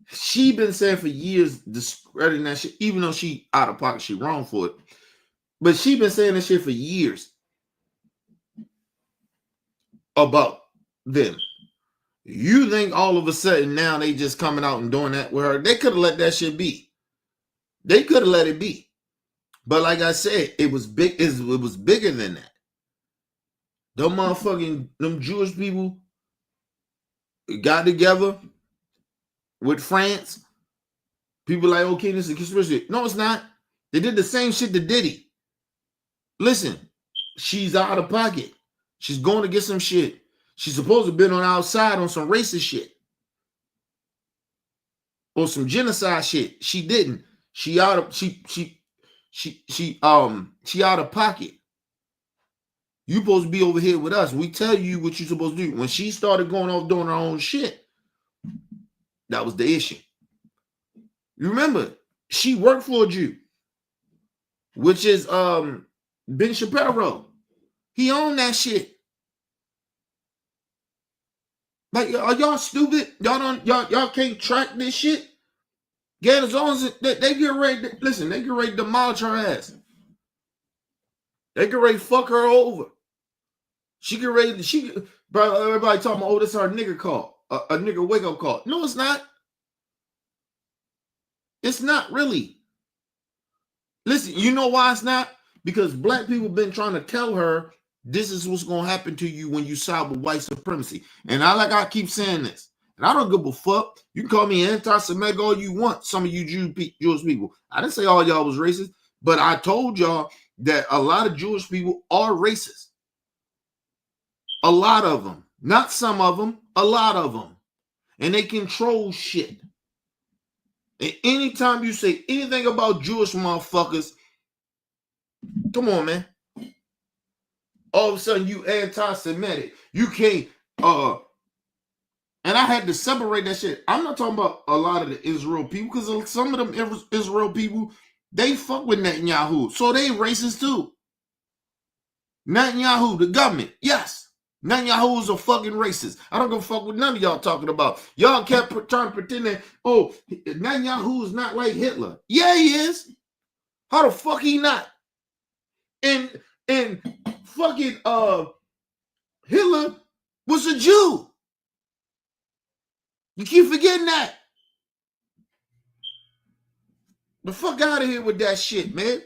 B: She been saying for years, discrediting that shit, even though she out of pocket, she wrong for it. But she been saying that shit for years about them. You think all of a sudden now they just coming out and doing that with her? They could have let that shit be. They could have let it be. But like I said, it was big. It was bigger than that. Them Jewish people got together with France. People like, okay, this is a conspiracy. No, it's not. They did the same shit to Diddy. Listen, she's out of pocket. She's going to get some shit. She's supposed to have been on outside on some racist shit. Or some genocide shit. She didn't. She out of pocket. You supposed to be over here with us. We tell you what you're supposed to do. When she started going off doing her own shit, that was the issue. You remember, she worked for a Jew, which is Ben Shapiro. He owned that shit. Like, are y'all stupid? Y'all can't track this shit? Yeah, as long as they get ready to, listen, they get ready to demolish her ass. They get ready to fuck her over. She get ready to, bro, everybody talking about, oh, this is our nigger call. A nigger wake up call. No, it's not. It's not really. Listen, you know why it's not? Because black people been trying to tell her this is what's going to happen to you when you side with white supremacy. And I keep saying this. And I don't give a fuck. You can call me anti-Semitic all you want, some of you Jewish people. I didn't say all y'all was racist, but I told y'all that a lot of Jewish people are racist. A lot of them. Not some of them, a lot of them. And they control shit. And anytime you say anything about Jewish motherfuckers, come on, man. All of a sudden you anti-Semitic. You can't, and I had to separate that shit. I'm not talking about a lot of the Israel people, because some of them Israel people, they fuck with Netanyahu. So they racist too. Netanyahu, the government, yes. Netanyahu is a fucking racist. I don't give a fuck what none of y'all talking about. Y'all kept trying to pretend that, oh, Netanyahu is not like Hitler. Yeah, he is. How the fuck he not? And fucking Hitler was a Jew. You keep forgetting that. The fuck out of here with that shit, man.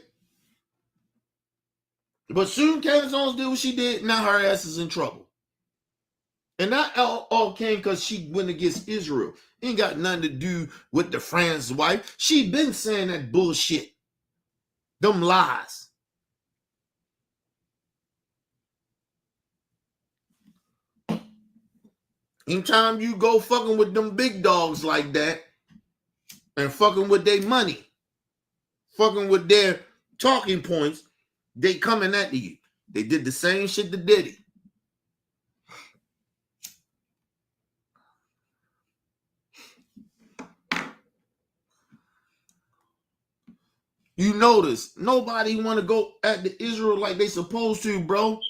B: But soon Candace Owens did what she did. Now her ass is in trouble. And that all came because she went against Israel. Ain't got nothing to do with the Fran's wife. She been saying that bullshit. Them lies. Anytime you go fucking with them big dogs like that and fucking with their money, fucking with their talking points, they coming at you. They did the same shit to Diddy. You notice nobody want to go at the Israel like they supposed to, bro.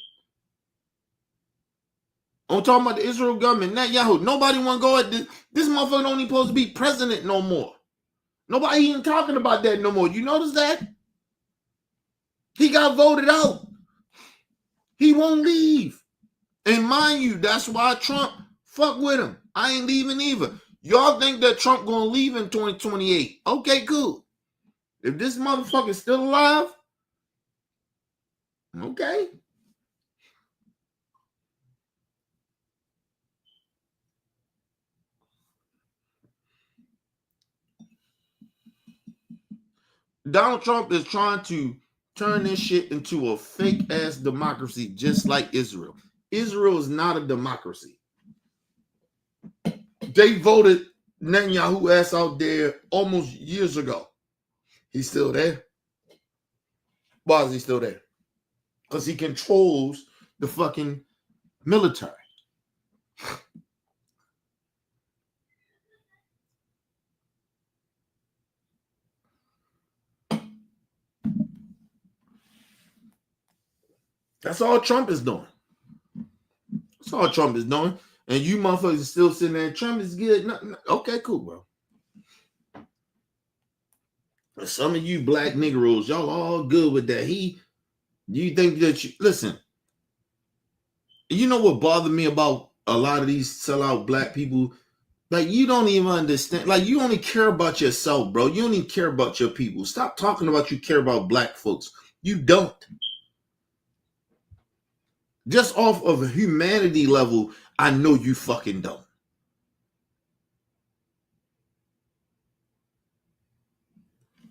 B: I'm talking about the Israel government, Netanyahu. Nobody want to go at this. This motherfucker don't even supposed to be president no more. Nobody even talking about that no more. You notice that? He got voted out. He won't leave. And mind you, that's why Trump fuck with him. I ain't leaving either. Y'all think that Trump gonna leave in 2028? Okay, cool. If this motherfucker's still alive, okay. Donald Trump is trying to turn this shit into a fake ass democracy, just like Israel. Israel is not a democracy. They voted Netanyahu ass out there almost years ago. He's still there. Why is he still there? Because he controls the fucking military. That's all Trump is doing. That's all Trump is doing. And you motherfuckers are still sitting there, Trump is good. No, okay, cool, bro. Some of you black Negroes, y'all all good with that. You think that you listen? You know what bothered me about a lot of these sellout black people? Like, you don't even understand. Like, you only care about yourself, bro. You don't even care about your people. Stop talking about you care about black folks. You don't. Just off of a humanity level, I know you fucking don't.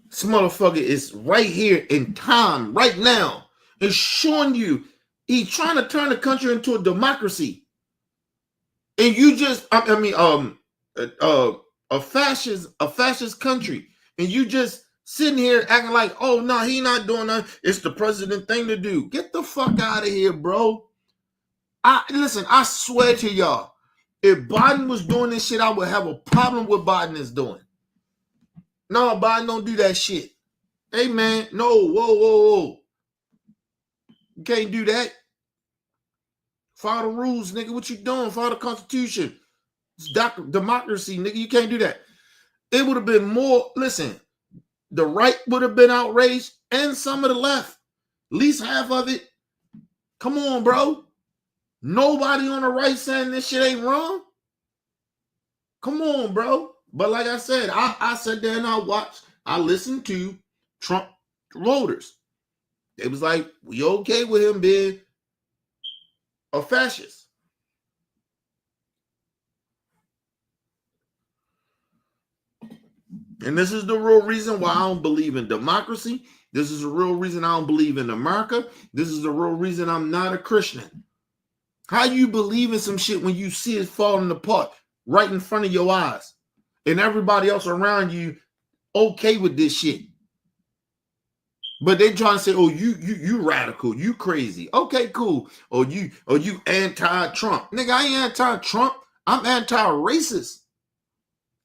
B: This motherfucker is right here in time, right now. It's showing you he's trying to turn the country into a democracy. And you just, a fascist country. And you just sitting here acting like, oh, no, he not doing nothing. It's the president thing to do. Get the fuck out of here, bro. Listen, I swear to y'all, if Biden was doing this shit, I would have a problem with Biden is doing. No, Biden don't do that shit. Hey, man, no, whoa. You can't do that. Follow the rules, nigga. What you doing? Follow the Constitution. It's democracy, nigga. You can't do that. It would have been more, listen, the right would have been outraged and some of the left. At least half of it. Come on, bro. Nobody on the right saying this shit ain't wrong. Come on, bro. But like I said, I sat there and I listened to Trump voters. It was like, we okay with him being a fascist. And this is the real reason why I don't believe in democracy. This is the real reason I don't believe in America. This is the real reason I'm not a Christian. How you believe in some shit when you see it falling apart right in front of your eyes and everybody else around you okay with this shit? But they trying to say, oh, you radical, you crazy. Okay, cool. Or you anti-Trump. Nigga, I ain't anti-Trump. I'm anti-racist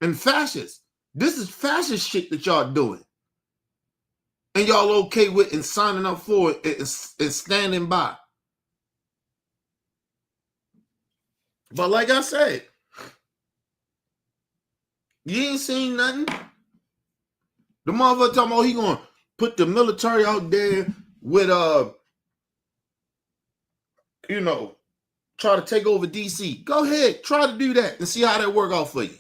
B: and fascist. This is fascist shit that y'all doing. And y'all okay with and signing up for it and standing by. But like I said, you ain't seen nothing. The motherfucker talking about he gonna put the military out there with try to take over DC. Go ahead, try to do that and see how that work out for you.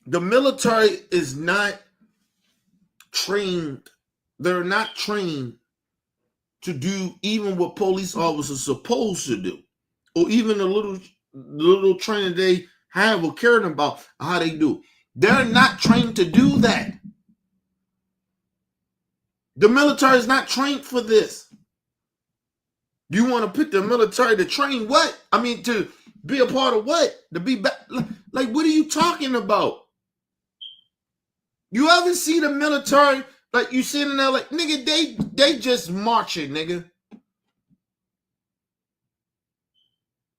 B: The military is not trained. They're not trained to do even what police officers are supposed to do, or even the little training they have or caring about how they do. They're not trained to do that. The military is not trained for this. You want to put the military to train what? I mean, to be a part of what? To be back? Like, what are you talking about? You ever see the military? Like, you sitting there like, nigga, they just marching, nigga.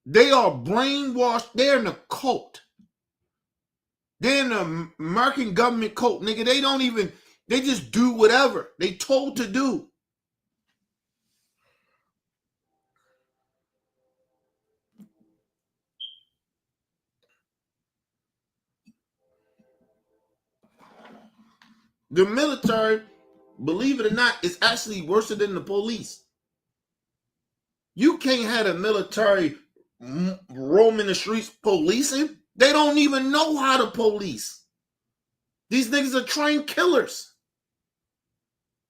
B: They are brainwashed. They're in a cult. They're in the American government cult, nigga. They just do whatever they told to do. The military, believe it or not, is actually worse than the police. You can't have the military roaming the streets policing. They don't even know how to police. These niggas are trained killers.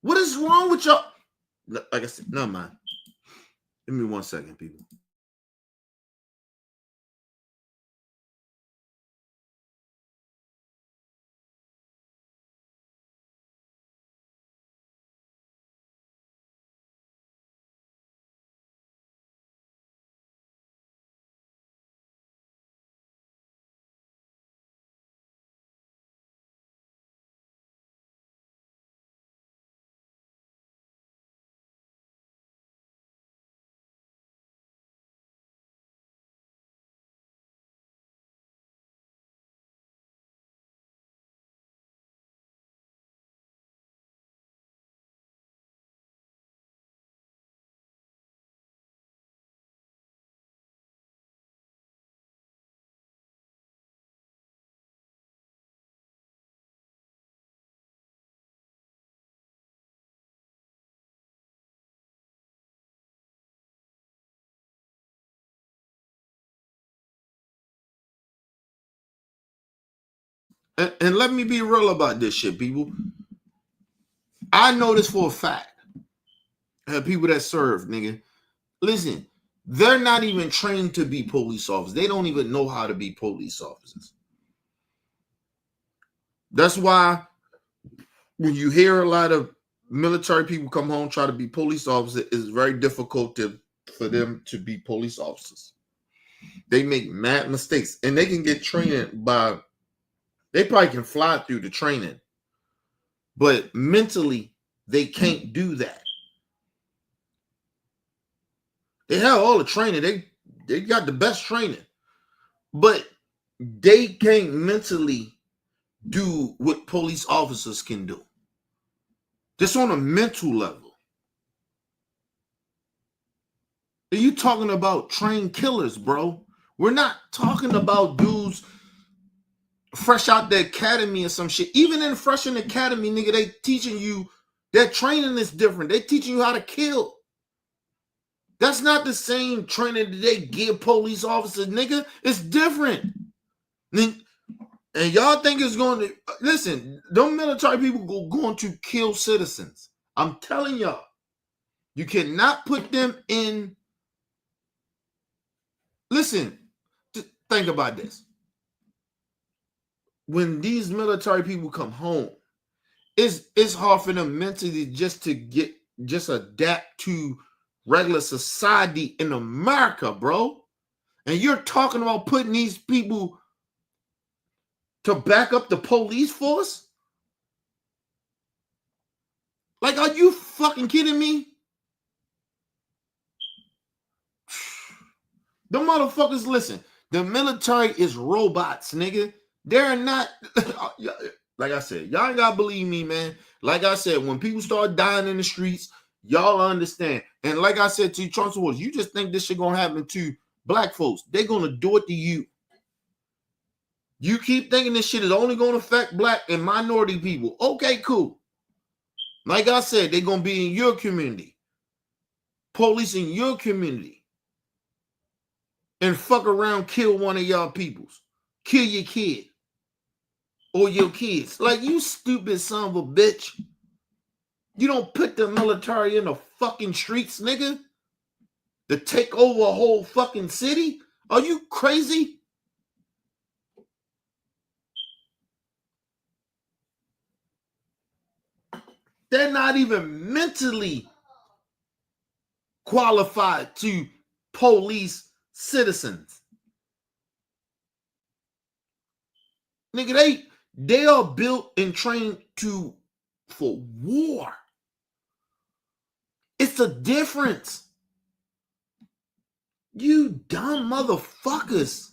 B: What is wrong with y'all? Like I said, never mind. Give me 1 second, people. And let me be real about this shit, people. I know this for a fact. People that serve, nigga. Listen, they're not even trained to be police officers. They don't even know how to be police officers. That's why when you hear a lot of military people come home try to be police officers, it's very difficult for them to be police officers. They make mad mistakes, and they can get trained by. They probably can fly through the training, but mentally they can't do that. They have all the training. They got the best training, but they can't mentally do what police officers can do. Just on a mental level. Are you talking about trained killers, bro? We're not talking about dudes fresh out the academy or some shit. Even in fresh in the academy, nigga, they teaching you, their training is different. They teaching you how to kill. That's not the same training that they give police officers, nigga. It's different. And y'all think it's going to, listen, them military people going to kill citizens. I'm telling y'all, you cannot put them in. Listen, think about this. When these military people come home, it's hard for them mentally just adapt to regular society in America, bro. And you're talking about putting these people to back up the police force? Like, are you fucking kidding me? The motherfuckers, listen, the military is robots, nigga. They're not, like I said, y'all ain't gotta believe me, man. Like I said, when people start dying in the streets, y'all understand. And like I said to you, Trump supporters, you just think this shit gonna happen to black folks. They're gonna do it to you. You keep thinking this shit is only gonna affect black and minority people. Okay, cool. Like I said, they're gonna be in your community, police in your community, and fuck around, kill one of y'all peoples, kill your kid or your kids. Like, you stupid son of a bitch. You don't put the military in the fucking streets, nigga, to take over a whole fucking city? Are you crazy? They're not even mentally qualified to police citizens. Nigga, they are built and trained for war. It's a difference. You dumb motherfuckers.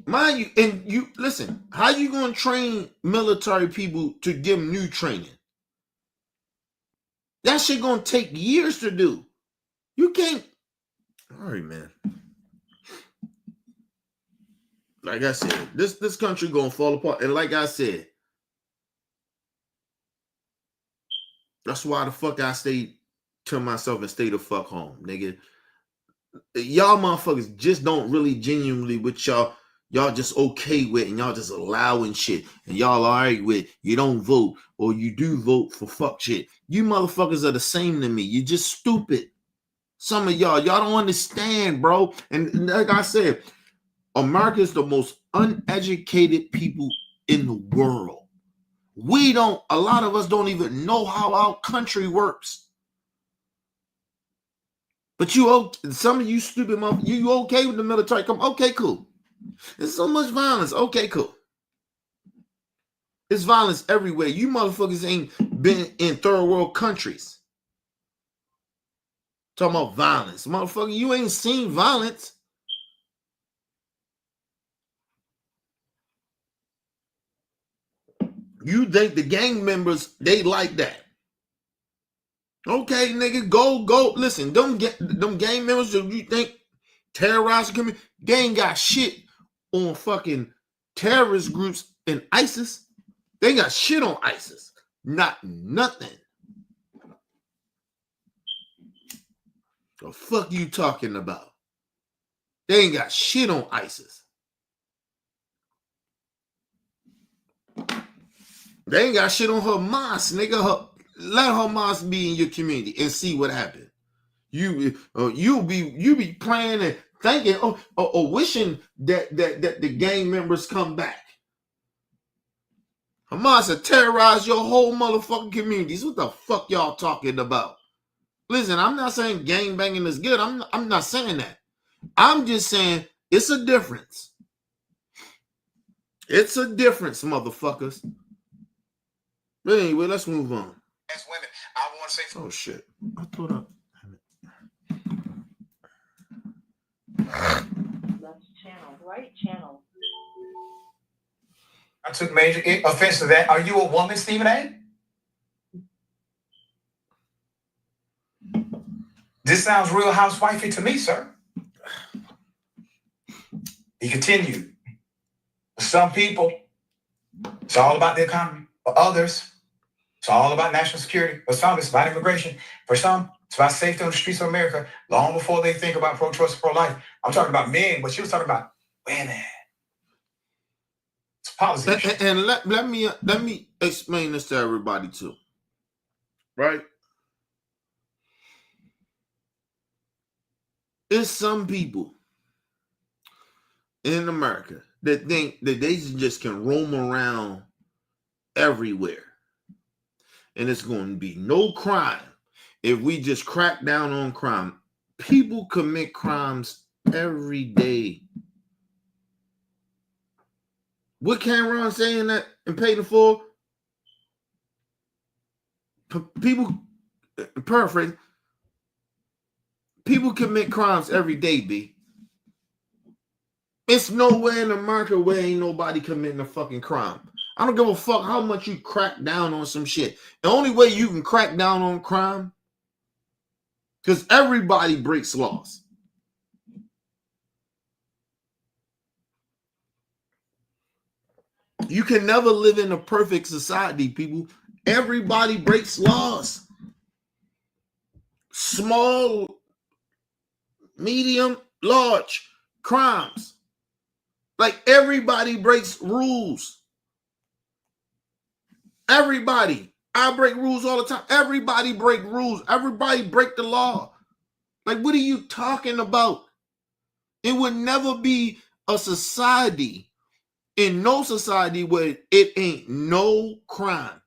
B: Mind you, and you listen, how you gonna train military people to give them new training? That shit gonna take years to do. You can't. All right, man. Like I said, this country gonna fall apart. And like I said, that's why the fuck I stayed to myself and stay the fuck home, nigga. Y'all motherfuckers just don't really genuinely with y'all just okay with, and y'all just allowing shit, and y'all all right with you don't vote or you do vote for fuck shit. You motherfuckers are the same to me. You just stupid. Some of y'all don't understand, bro. And like I said, America is the most uneducated people in the world. A lot of us don't even know how our country works. But some of you stupid motherfuckers, you okay with the military? Come, okay, cool. There's so much violence. Okay, cool. There's violence everywhere. You motherfuckers ain't been in third world countries. Talking about violence. Motherfucker, you ain't seen violence. You think the gang members, they like that. Okay, nigga, go. Listen, them gang members that you think terrorize the community, they ain't got shit on fucking terrorist groups in ISIS. They ain't got shit on ISIS. Nothing. The fuck you talking about? They ain't got shit on ISIS. They ain't got shit on Hamas, nigga. Let Hamas be in your community and see what happens. You be praying and thinking, or wishing that the gang members come back. Hamas have terrorized your whole motherfucking communities. What the fuck y'all talking about? Listen, I'm not saying gang banging is good. I'm not saying that. I'm just saying it's a difference. It's a difference, motherfuckers. But anyway, let's move on.
C: As women, I want to say
B: Oh shit. I thought I
G: Left channel. Right channel.
C: I took major offense to that. Are you a woman, Stephen A? This sounds real housewifey to me, sir. He continued. For some people, it's all about the economy. For others, it's all about national security. For some, it's about immigration. For some, it's about safety on the streets of America long before they think about pro-choice or pro-life. I'm talking about men, but she was talking about women. It's a policy issue.
B: and let me explain this to everybody too. Right? There's some people in America that think that they just can roam around everywhere. And it's going to be no crime if we just crack down on crime. People commit crimes every day. What Cameron saying that and pay the full? People, paraphrase, people commit crimes every day, B. It's nowhere in America where ain't nobody committing a fucking crime. I don't give a fuck how much you crack down on some shit. The only way you can crack down on crime, because everybody breaks laws. You can never live in a perfect society, people. Everybody breaks laws. Small, medium, large crimes. Like everybody breaks rules. Everybody. I break rules all the time. Everybody break rules. Everybody break the law. Like, what are you talking about? It would never be a society, in no society, where it ain't no crime.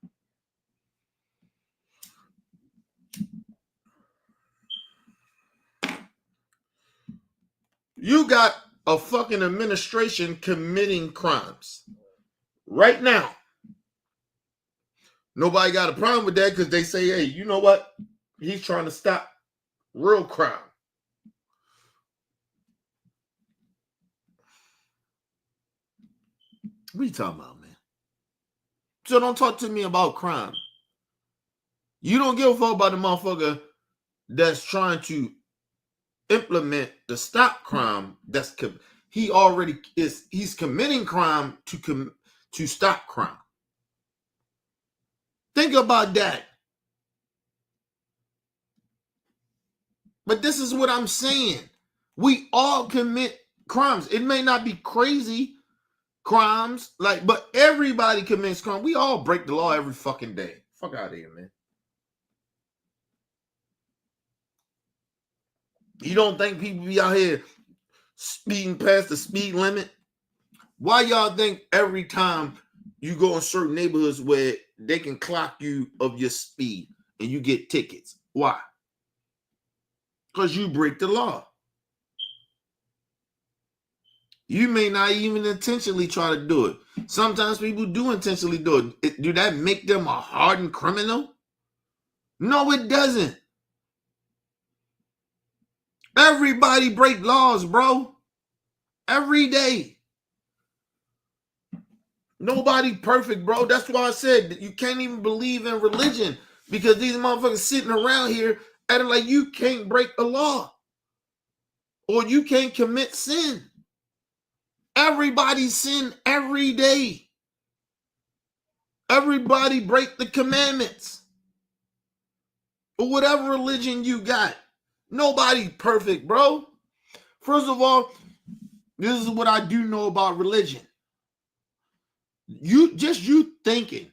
B: You got a fucking administration committing crimes right now. Nobody got a problem with that because they say, hey, you know what? He's trying to stop real crime. What are you talking about, man? So don't talk to me about crime. You don't give a fuck about the motherfucker that's trying to implement the stop crime. He's committing crime to stop crime. Think about that. But this is what I'm saying. We all commit crimes. It may not be crazy crimes, but everybody commits crime. We all break the law every fucking day. Fuck out of here, man. You don't think people be out here speeding past the speed limit? Why y'all think every time you go in certain neighborhoods where they can clock you of your speed and you get tickets? Why? Because you break the law. You may not even intentionally try to do it. Sometimes people do intentionally do it. Do that make them a hardened criminal? No, it doesn't. Everybody break laws, bro. Every day. Nobody perfect, bro. That's why I said that you can't even believe in religion, because these motherfuckers sitting around here acting like you can't break a law or you can't commit sin. Everybody sin every day. Everybody break the commandments. Or whatever religion you got. Nobody perfect, bro. First of all, this is what I do know about religion. You thinking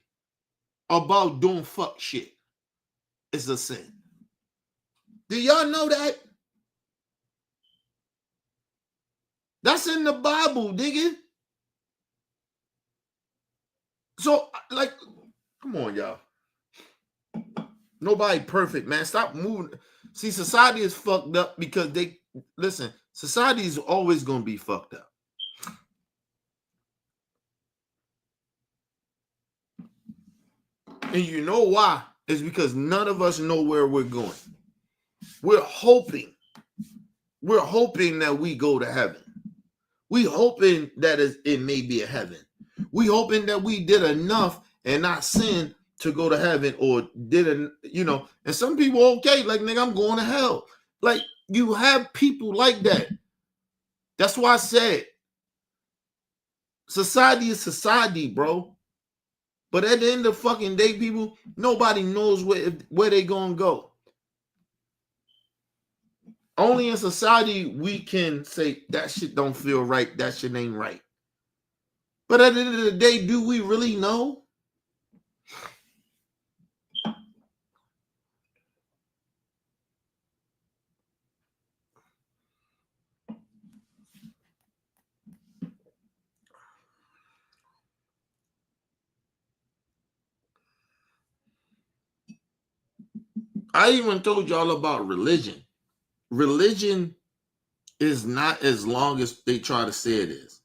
B: about doing fuck shit is a sin. Do y'all know that? That's in the Bible, nigga. So, like, come on, y'all. Nobody perfect, man. Stop moving. See, society is fucked up because society is always going to be fucked up. And you know why? It's because none of us know where we're going. We're hoping that we go to heaven. We hoping that it may be a heaven. We hoping that we did enough and not sin to go to heaven, or didn't, and some people, okay, like, nigga, I'm going to hell. Like, you have people like that. That's why I said society is society, bro. But at the end of the fucking day, people, nobody knows where they gonna go. Only in society we can say that shit don't feel right, that shit ain't right. But at the end of the day, do we really know? I even told y'all about religion. Religion is not as long as they try to say it is.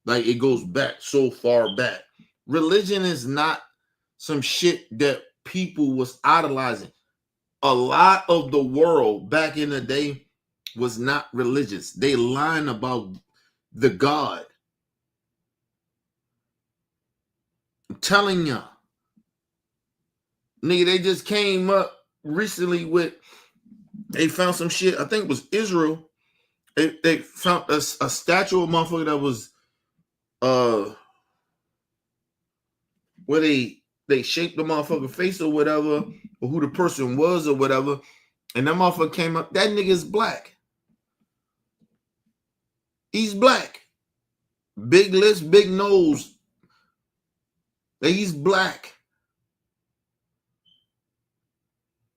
B: Like, it goes back so far back. Religion is not some shit that people was idolizing. A lot of the world back in the day was not religious. They lying about the God. I'm telling y'all. Nigga, they just came up recently they found some shit. I think it was Israel. They found a statue of a motherfucker that was where they shaped the motherfucker face or whatever, or who the person was or whatever, and that motherfucker came up. That nigga is black. He's black. Big lips, big nose. He's black.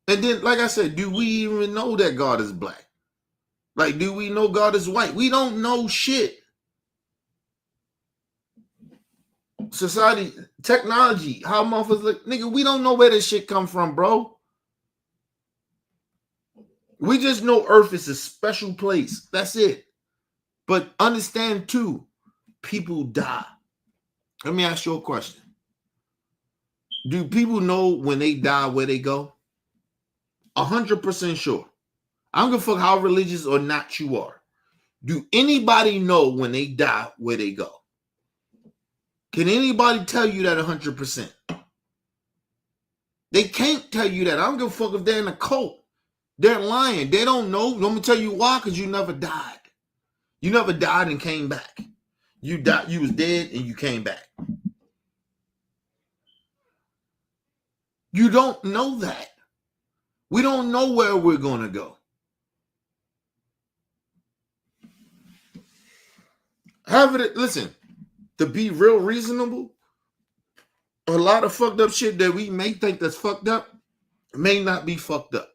B: And then, like I said, do we even know that God is black? Like, do we know God is white? We don't know shit. Society, technology, how motherfuckers look, nigga, we don't know where this shit come from, bro. We just know Earth is a special place. That's it. But understand too, people die. Let me ask you a question. Do people know when they die where they go? 100% sure. I don't give a fuck how religious or not you are. Do anybody know when they die where they go? Can anybody tell you that 100%? They can't tell you that. I don't give a fuck if they're in a cult. They're lying. They don't know. Let me tell you why, because you never died. You never died and came back. You died, you was dead and you came back. You don't know that. We don't know where we're going to go. Listen, to be real reasonable, a lot of fucked up shit that we may think that's fucked up may not be fucked up.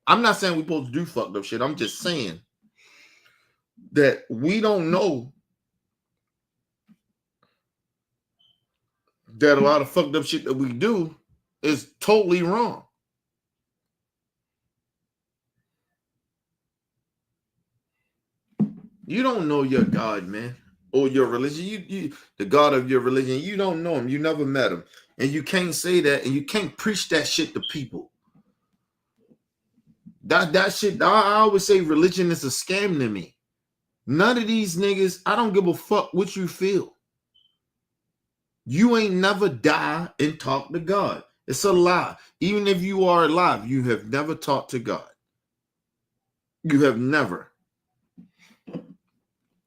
B: I'm not saying we're supposed to do fucked up shit. I'm just saying that we don't know that a lot of fucked up shit that we do is totally wrong. You don't know your God, man, or your religion. You the God of your religion. You don't know him. You never met him, and you can't say that, and you can't preach that shit to people. That shit. I always say religion is a scam to me. None of these niggas. I don't give a fuck what you feel. You ain't never die and talk to God. It's a lie. Even if you are alive, you have never talked to God. You have never.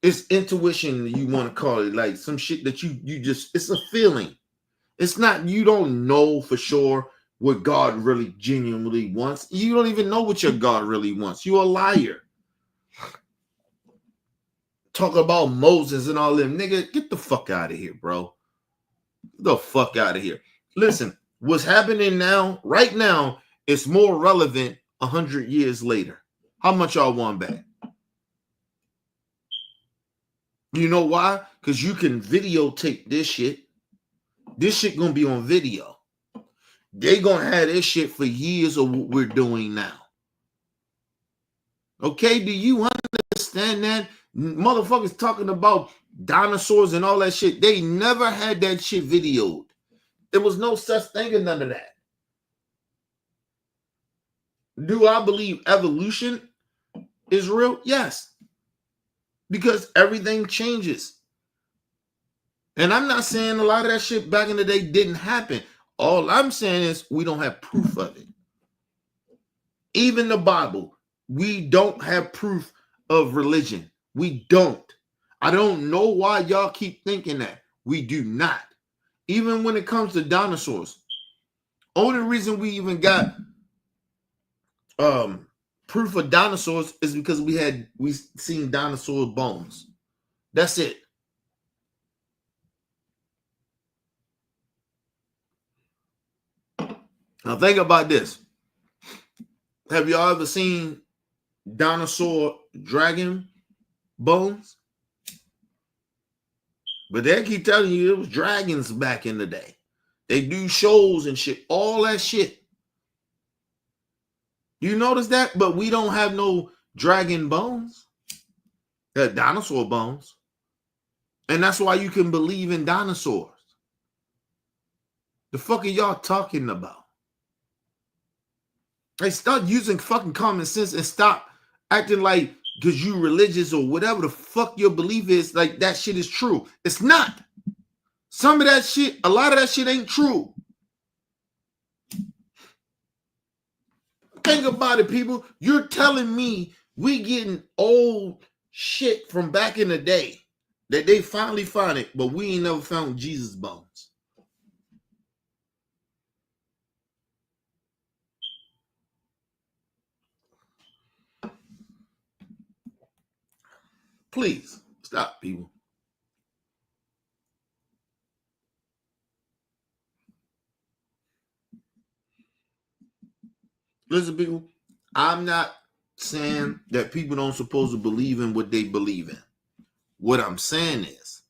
B: It's intuition, you want to call it, like some shit that you just, it's a feeling. It's not, you don't know for sure what God really genuinely wants. You don't even know what your God really wants. You're a liar. Talk about Moses and all them. Nigga, get the fuck out of here, bro. Get the fuck out of here. listen, what's happening now, right now, is more relevant 100 years later. How much y'all want back? You know why? Because you can videotape this shit. This shit gonna be on video. They gonna have this shit for years of what we're doing now. Okay, do you understand that? Motherfuckers talking about dinosaurs and all that shit. They never had that shit videoed. There was no such thing as none of that. Do I believe evolution is real? Yes. Because everything changes. And I'm not saying a lot of that shit back in the day didn't happen. All I'm saying is we don't have proof of it. Even the Bible, we don't have proof of religion. We don't. I don't know why y'all keep thinking that. We do not. Even when it comes to dinosaurs. Only reason we even got proof of dinosaurs is because we seen dinosaur bones. That's it. Now think about this. Have y'all ever seen dinosaur dragon bones? But they keep telling you it was dragons back in the day. They do shows and shit, all that shit. You notice that? But we don't have no dragon bones. They're dinosaur bones. And that's why you can believe in dinosaurs. The fuck are y'all talking about? Hey, start using fucking common sense and stop acting like because you religious or whatever the fuck your belief is, like that shit is true. It's not. Some of that shit, a lot of that shit ain't true. Think about it, people. You're telling me we getting old shit from back in the day that they finally found it, but we ain't never found Jesus bones. Please stop, people. Listen, people, I'm not saying that people don't supposed to believe in what they believe in. What I'm saying is,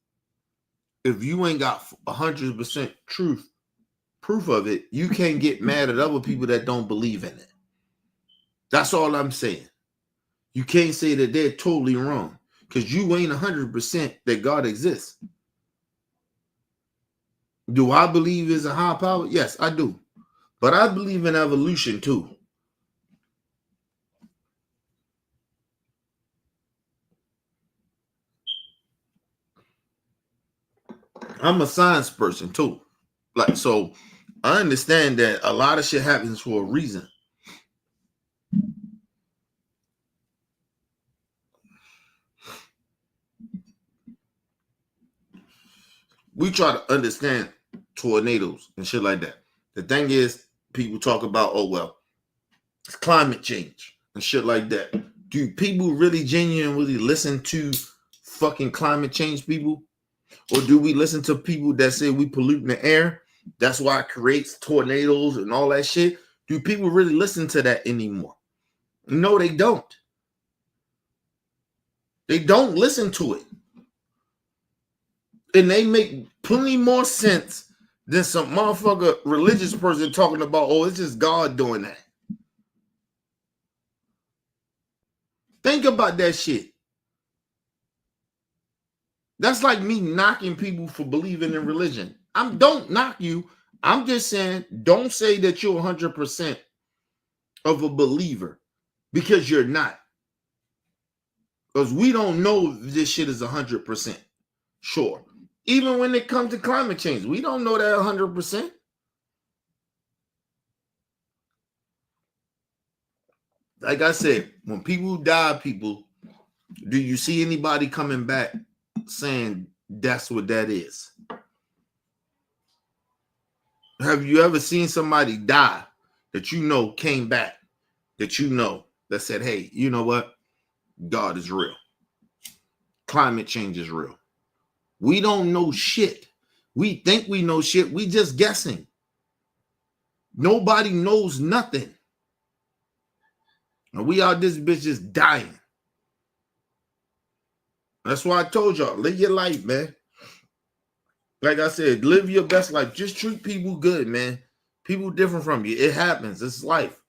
B: if you ain't got 100% proof of it, you can't get mad at other people that don't believe in it. That's all I'm saying. You can't say that they're totally wrong because you ain't 100% that God exists. Do I believe is a high power? Yes, I do. But I believe in evolution too. I'm a science person too. Like, so I understand that a lot of shit happens for a reason. We try to understand tornadoes and shit like that. The thing is, people talk about, oh, well, it's climate change and shit like that. Do people really genuinely listen to fucking climate change people? Or do we listen to people that say we pollute the air? That's why it creates tornadoes and all that shit. Do people really listen to that anymore? No, they don't. They don't listen to it. And they make plenty more sense than some motherfucker religious person talking about, oh, it's just God doing that. Think about that shit. That's like me knocking people for believing in religion. Don't knock you. I'm just saying, don't say that you're 100% of a believer because you're not. Because we don't know if this shit is 100% sure. Even when it comes to climate change, we don't know that 100%. Like I said, when people die, do you see anybody coming back saying that's what that is? Have you ever seen somebody die that you know came back, that you know that said, hey, you know what? God is real. Climate change is real. We don't know shit. We think we know shit. We just guessing. Nobody knows nothing. And we out this bitch just dying. That's why I told y'all, live your life, man. Like I said, live your best life. Just treat people good, man. People different from you. It happens. It's life.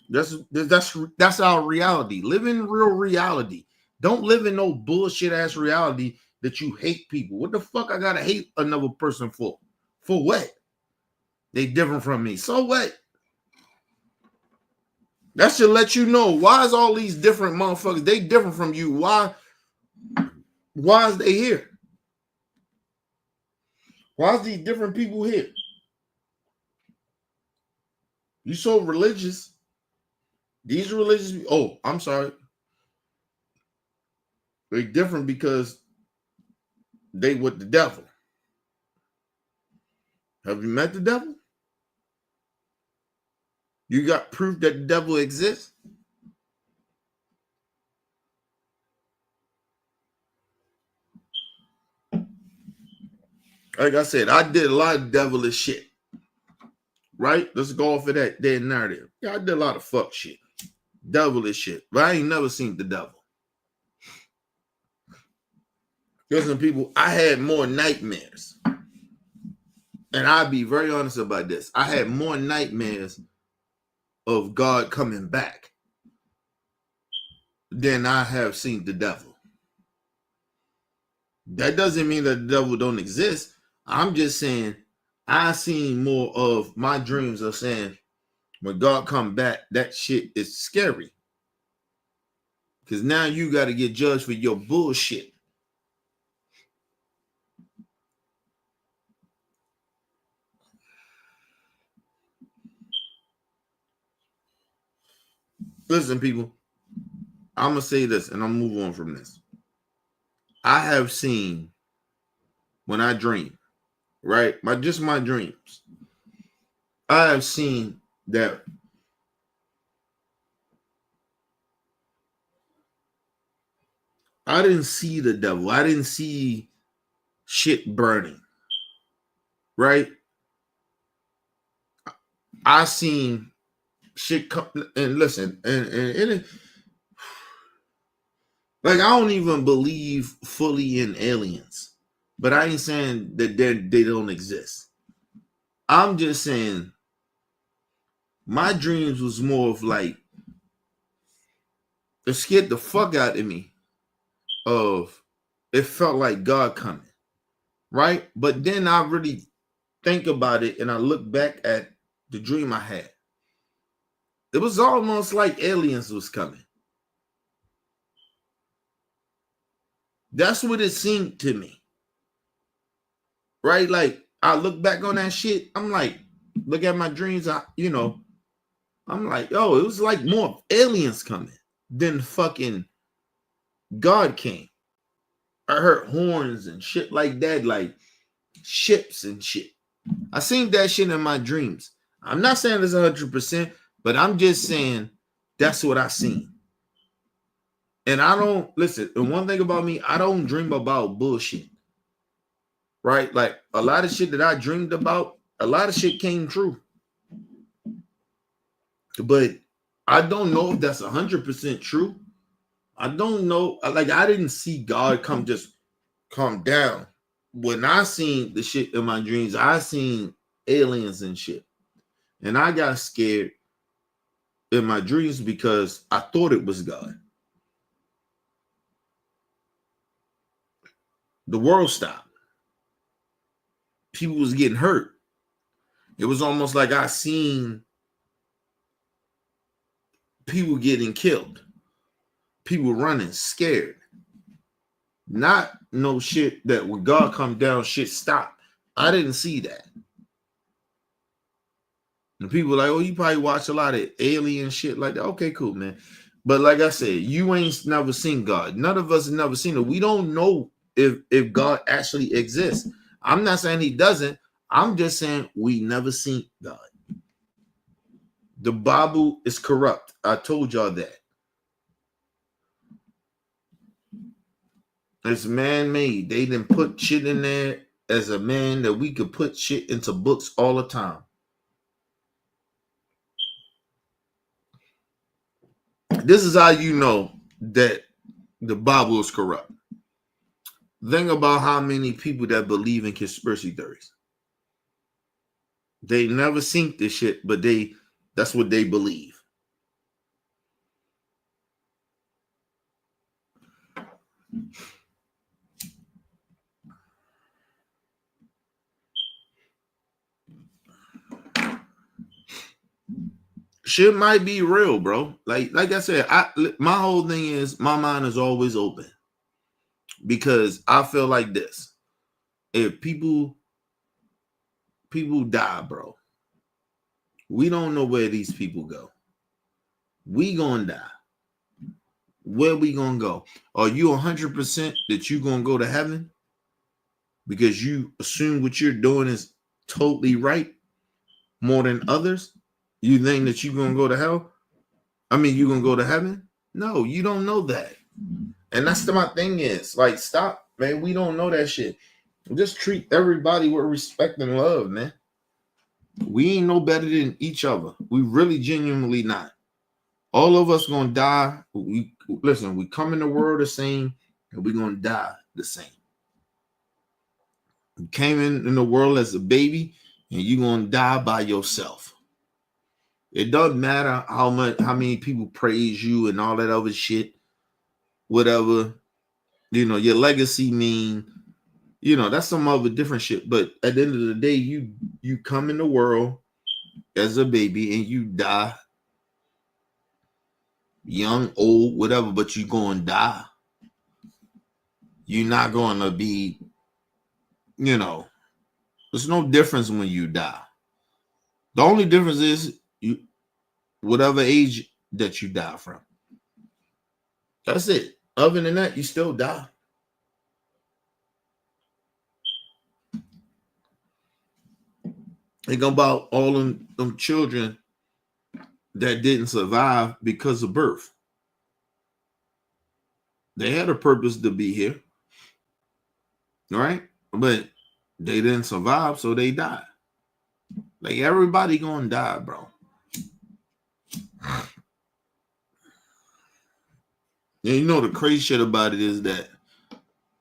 B: That's our reality. Live in real reality. Don't live in no bullshit ass reality that you hate people. What the fuck I gotta hate another person for? For what? They different from me. So what? That should let you know. Why is all these different motherfuckers? They different from you. Why is they here? Why is these different people here? You so religious. These religious. Oh, I'm sorry. They're different because they with the devil. Have you met the devil? You got proof that the devil exists? Like I said, I did a lot of devilish shit. Right? Let's go off of that dead narrative. Yeah, I did a lot of fuck shit. Devilish shit. But I ain't never seen the devil. Listen, people, I had more nightmares. And I'll be very honest about this. I had more nightmares of God coming back than I have seen the devil. That doesn't mean that the devil don't exist. I'm just saying I seen more of my dreams of saying when God come back, that shit is scary. Because now you got to get judged for your bullshit. Listen, people, I'm going to say this and I'll move on from this. I have seen when I dream, right? Just my dreams. I have seen that I didn't see the devil. I didn't see shit burning, right? I seen shit come and listen, and it, like I don't even believe fully in aliens, but I ain't saying that they don't exist. I'm just saying my dreams was more of like it scared the fuck out of me. Of it felt like God coming, right? But then I really think about it and I look back at the dream I had. It was almost like aliens was coming. That's what it seemed to me. Right? Like I look back on that shit. I'm like, look at my dreams. I'm like, yo, it was like more aliens coming than fucking God came. I heard horns and shit like that, like ships and shit. I seen that shit in my dreams. I'm not saying it's 100%, but I'm just saying that's what I seen. And I don't listen. And one thing about me, I don't dream about bullshit. Right? Like a lot of shit that I dreamed about, a lot of shit came true. But I don't know if that's 100% true. I don't know. Like I didn't see God come down. When I seen the shit in my dreams, I seen aliens and shit. And I got scared in my dreams because I thought it was God. The world stopped. People was getting hurt. It was almost like I seen people getting killed. People running scared. Not no shit that when God come down, shit stop. I didn't see that. And people like, oh, you probably watch a lot of alien shit like that. Okay, cool, man. But like I said, you ain't never seen God. None of us have never seen it. We don't know if God actually exists. I'm not saying he doesn't. I'm just saying we never seen God. The Bible is corrupt. I told y'all that. It's man-made. They didn't put shit in there as a man that we could put shit into books all the time. This is how you know that the Bible is corrupt. Think about how many people that believe in conspiracy theories. They never seen this shit, but that's what they believe. Shit might be real, bro. Like I said, my whole thing is my mind is always open because I feel like this: if people die, bro, we don't know where these people go. We gonna die. Where we gonna go? Are you 100% that you gonna go to heaven because you assume what you're doing is totally right more than others? You think that you gonna go to hell? I mean, you gonna go to heaven? No, you don't know that. And that's my thing is, like, stop, man. We don't know that shit. Just treat everybody with respect and love, man. We ain't no better than each other. We really genuinely not. All of us gonna die. We come in the world the same, and we gonna die the same. You came in the world as a baby, and you gonna die by yourself. It doesn't matter how many people praise you and all that other shit, whatever. Your legacy mean, that's some other different shit. But at the end of the day, you come in the world as a baby and you die, young, old, whatever, but you gonna die. You're not gonna be, there's no difference when you die. The only difference is whatever age that you die from. That's it. Other than that, you still die. Think about all them children that didn't survive because of birth. They had a purpose to be here, right? But they didn't survive, so they died. Like, everybody gonna die, bro. And the crazy shit about it is that,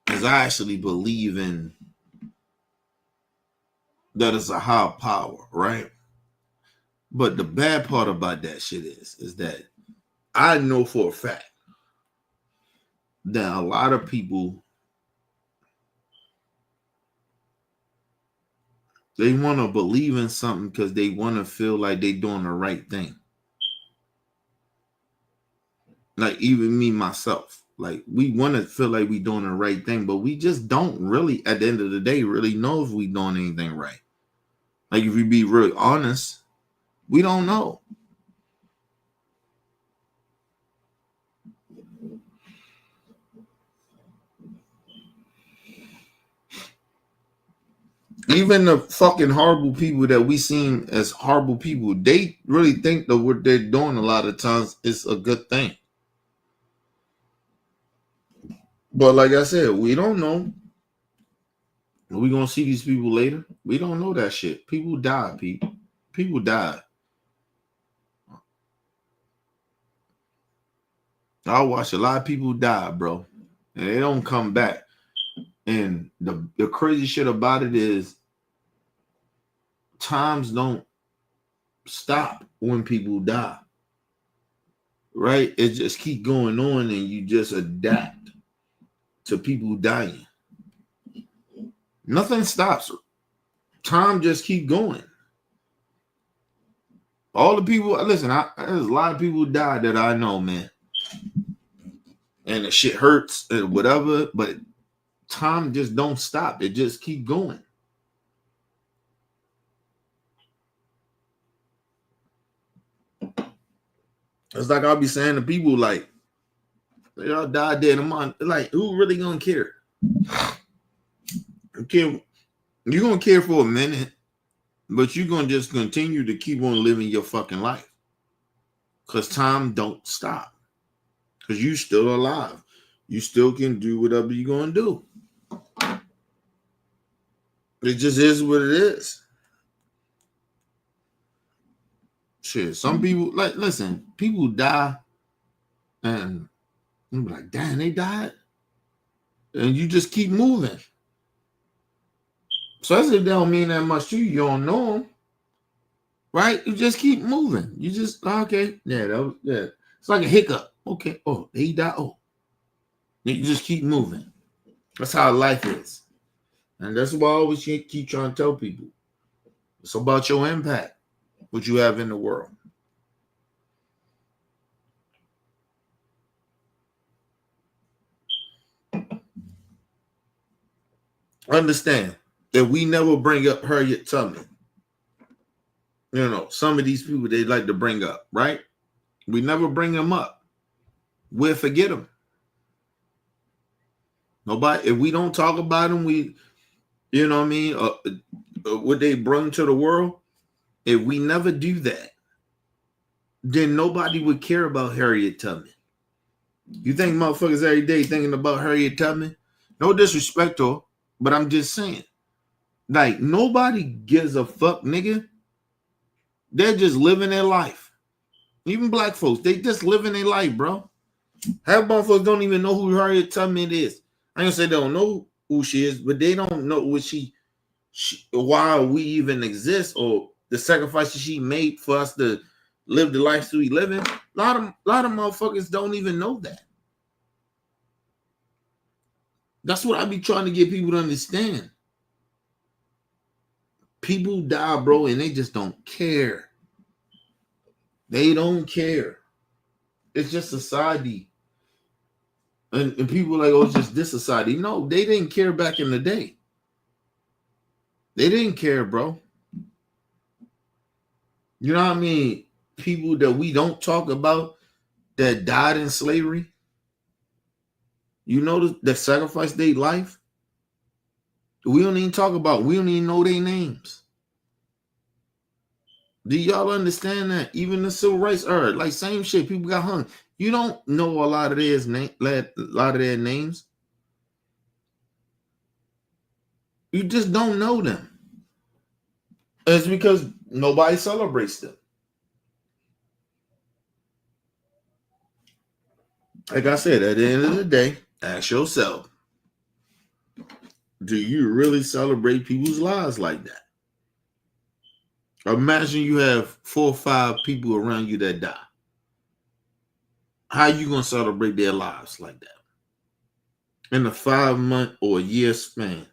B: because I actually believe in that it's a higher power, right? But the bad part about that shit is that I know for a fact that a lot of people, they want to believe in something because they want to feel like they're doing the right thing. Like, even me, myself, like, we want to feel like we're doing the right thing, but we just don't really, at the end of the day, really know if we're doing anything right. Like, if we be real honest, we don't know. Even the fucking horrible people that we seem as horrible people, they really think that what they're doing a lot of times is a good thing. But like I said, we don't know. Are we gonna see these people later? We don't know that shit. People die, people. People die. I watch a lot of people die, bro, and they don't come back. And the crazy shit about it is, times don't stop when people die, right? It just keep going on, and you just adapt to people dying. Nothing stops. Time just keep going. All the people, listen, there's a lot of people who died that I know, man. And the shit hurts and whatever, but time just don't stop. It just keep going. It's like I'll be saying to people, like, y'all died dead in a month. Like, who really gonna care? Okay, you're gonna care for a minute, but you're gonna just continue to keep on living your fucking life. Because time don't stop. Because you still alive. You still can do whatever you're gonna do. It just is what it is. Shit, some people, like, listen, people die And you be like, damn, they died. And you just keep moving. So that's if they don't mean that much to you. You don't know them. Right? You just keep moving. You just, okay. Yeah, that was, yeah. It's like a hiccup. Okay. Oh, they died. Oh. You just keep moving. That's how life is. And that's why I always keep trying to tell people. It's about your impact, what you have in the world. Understand that we never bring up Harriet Tubman. You know, some of these people they like to bring up, right? We never bring them up. We'll forget them. Nobody, if we don't talk about them, we, you know what I mean? What they bring to the world, if we never do that, then nobody would care about Harriet Tubman. You think motherfuckers every day thinking about Harriet Tubman? No disrespect to her, but I'm just saying. Like, nobody gives a fuck, nigga. They're just living their life. Even black folks, they just living their life, bro. Half motherfuckers don't even know who Harriet Tubman is. I ain't gonna say they don't know who she is, but they don't know what she why we even exist or the sacrifices she made for us to live the life we live in. A lot of motherfuckers don't even know that. That's what I be trying to get people to understand. People die, bro, and they just don't care. They don't care. It's just society. And people are like, oh, it's just this society. No, they didn't care back in the day. They didn't care, bro. You know what I mean? People that we don't talk about that died in slavery. You know that sacrificed their life? We don't even talk about. We don't even know their names. Do y'all understand that? Even the civil rights era, like same shit. People got hung. You don't know a lot of their names. You just don't know them. It's because nobody celebrates them. Like I said, at the end of the day, ask yourself, do you really celebrate people's lives like that? Imagine you have 4 or 5 people around you that die. How you gonna celebrate their lives like that? In a 5-month or a year span.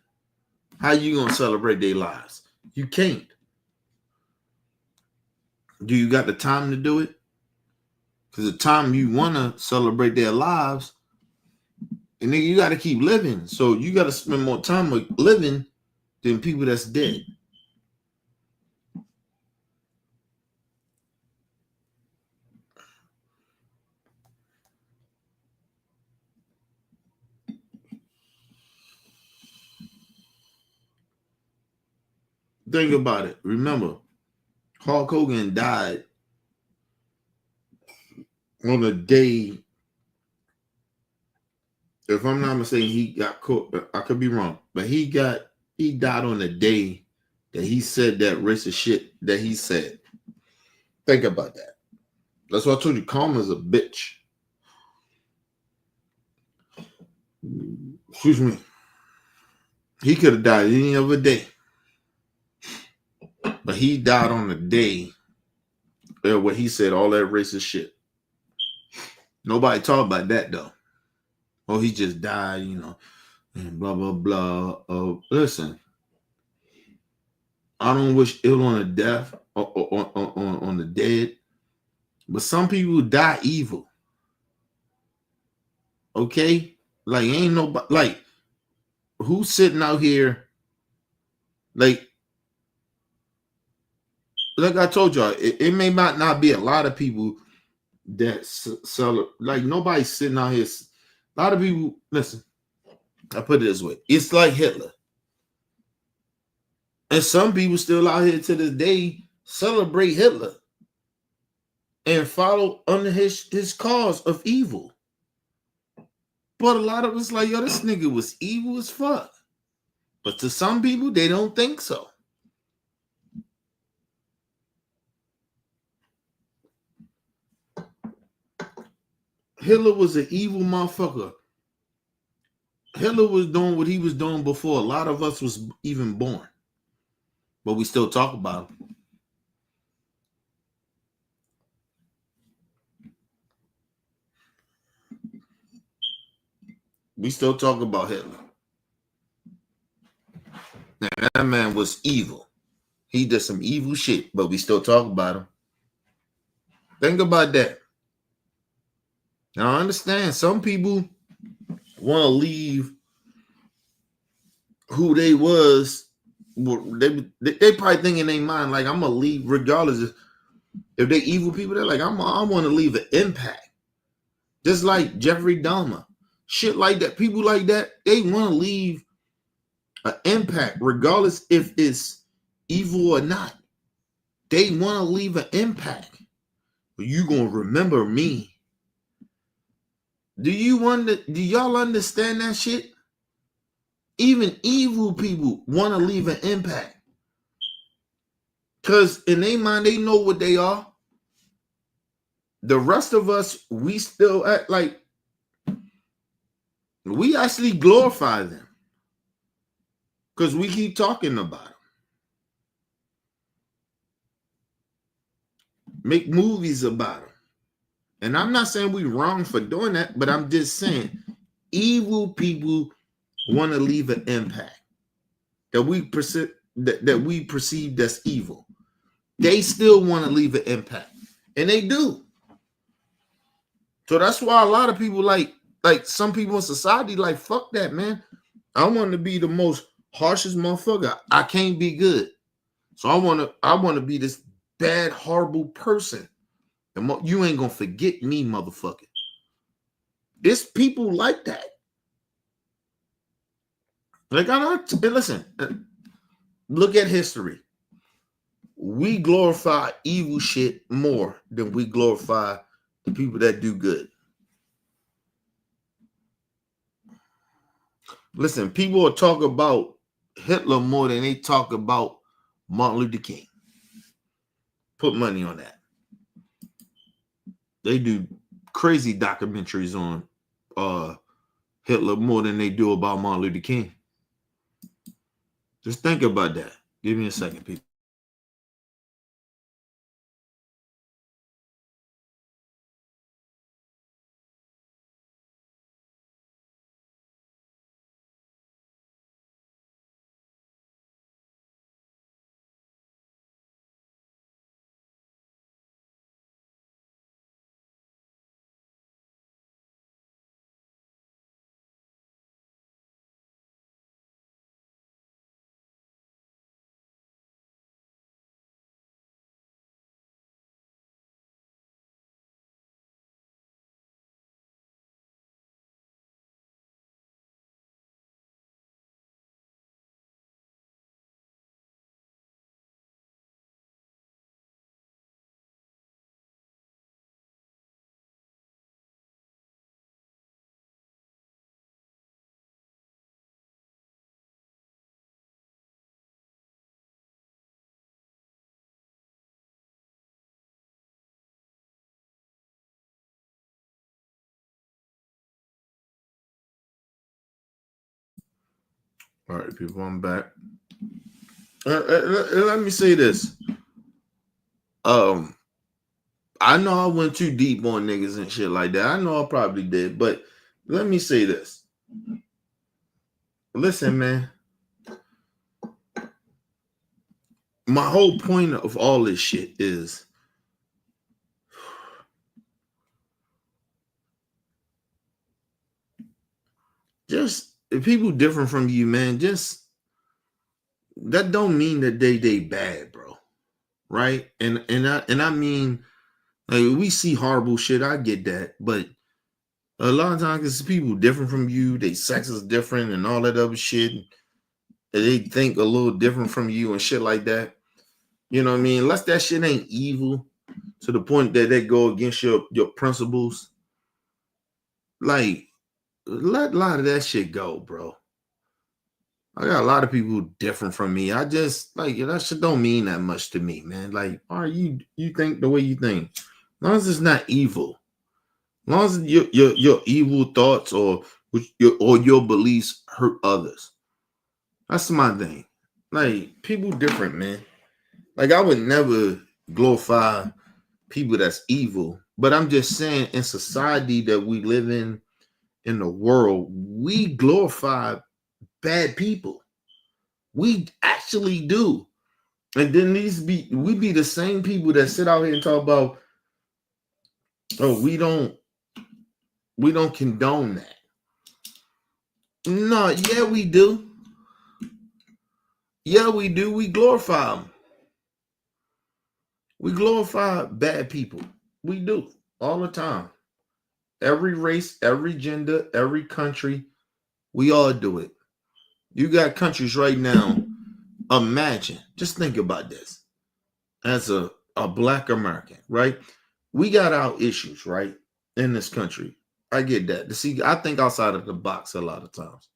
B: How you gonna celebrate their lives? You can't. Do you got the time to do it? Because the time you wanna celebrate their lives, and then you gotta keep living. So you gotta spend more time living than people that's dead. Think about it. Remember, Hulk Hogan died on the day, if I'm not mistaken, he got caught. I could be wrong, but he died on the day that he said that racist shit that he said. Think about that. That's why I told you, karma's a bitch. Excuse me. He could have died any other day, but he died on the day where he said all that racist shit. Nobody talked about that though. Oh, he just died, you know, and blah blah blah. Listen, I don't wish ill on the death or on the dead, but some people die evil. Okay, like ain't nobody like who's sitting out here like I told y'all, it may not be a lot of people that sell like nobody's sitting out here. A lot of people listen. I put it this way: it's like Hitler, and some people still out here to this day celebrate Hitler and follow under his cause of evil. But a lot of us like, yo, this nigga was evil as fuck. But to some people, they don't think so. Hitler was an evil motherfucker. Hitler was doing what he was doing before a lot of us was even born. But we still talk about him. We still talk about Hitler. Now, that man was evil. He did some evil shit, but we still talk about him. Think about that. Now, I understand some people want to leave who they was. They probably think in their mind, like, I'm going to leave regardless if they evil people. They're like, I want to leave an impact. Just like Jeffrey Dahmer. Shit like that. People like that, they want to leave an impact regardless if it's evil or not. They want to leave an impact. You gonna remember me. Do y'all understand that shit? Even evil people want to leave an impact. Because in their mind, they know what they are. The rest of us, we still act like we actually glorify them. Because we keep talking about them. Make movies about them. And I'm not saying we're wrong for doing that, but I'm just saying evil people want to leave an impact that we perceive as evil. They still want to leave an impact, and they do. So that's why a lot of people like some people in society like, fuck that, man. I want to be the most harshest motherfucker. I can't be good, so I want to be this bad, horrible person. You ain't gonna forget me, motherfucker. There's people like that. Like, listen, look at history. We glorify evil shit more than we glorify the people that do good. Listen, people will talk about Hitler more than they talk about Martin Luther King. Put money on that. They do crazy documentaries on Hitler more than they do about Martin Luther King. Just think about that. Give me a second, people. All right, people, I'm back. Let me say this. I know I went too deep on niggas and shit like that. I know I probably did, but let me say this. Listen, man. My whole point of all this shit is just if people different from you, man, just that don't mean that they bad, bro. Right? And I mean, like, we see horrible shit. I get that, but a lot of times it's people different from you. They sex is different and all that other shit. They think a little different from you and shit like that. You know what I mean? Unless that shit ain't evil to the point that they go against your principles. Like, let a lot of that shit go, bro. I got a lot of people different from me. I just, like, that shit don't mean that much to me, man. Like, all right, you think the way you think. As long as it's not evil. long as your evil thoughts or your beliefs hurt others. That's my thing. Like, people different, man. Like, I would never glorify people that's evil, but I'm just saying, in society that we live in the world, we glorify bad people. We actually do. And then we be the same people that sit out here and talk about, oh, we don't condone that. No, yeah, we do. Yeah, we do. We glorify them. We glorify bad people. We do all the time. Every race, every gender, every country, we all do it. You got countries right now. Imagine, just think about this. As a Black American, right? We got our issues, right? In this country. I get that. See, I think outside of the box a lot of times.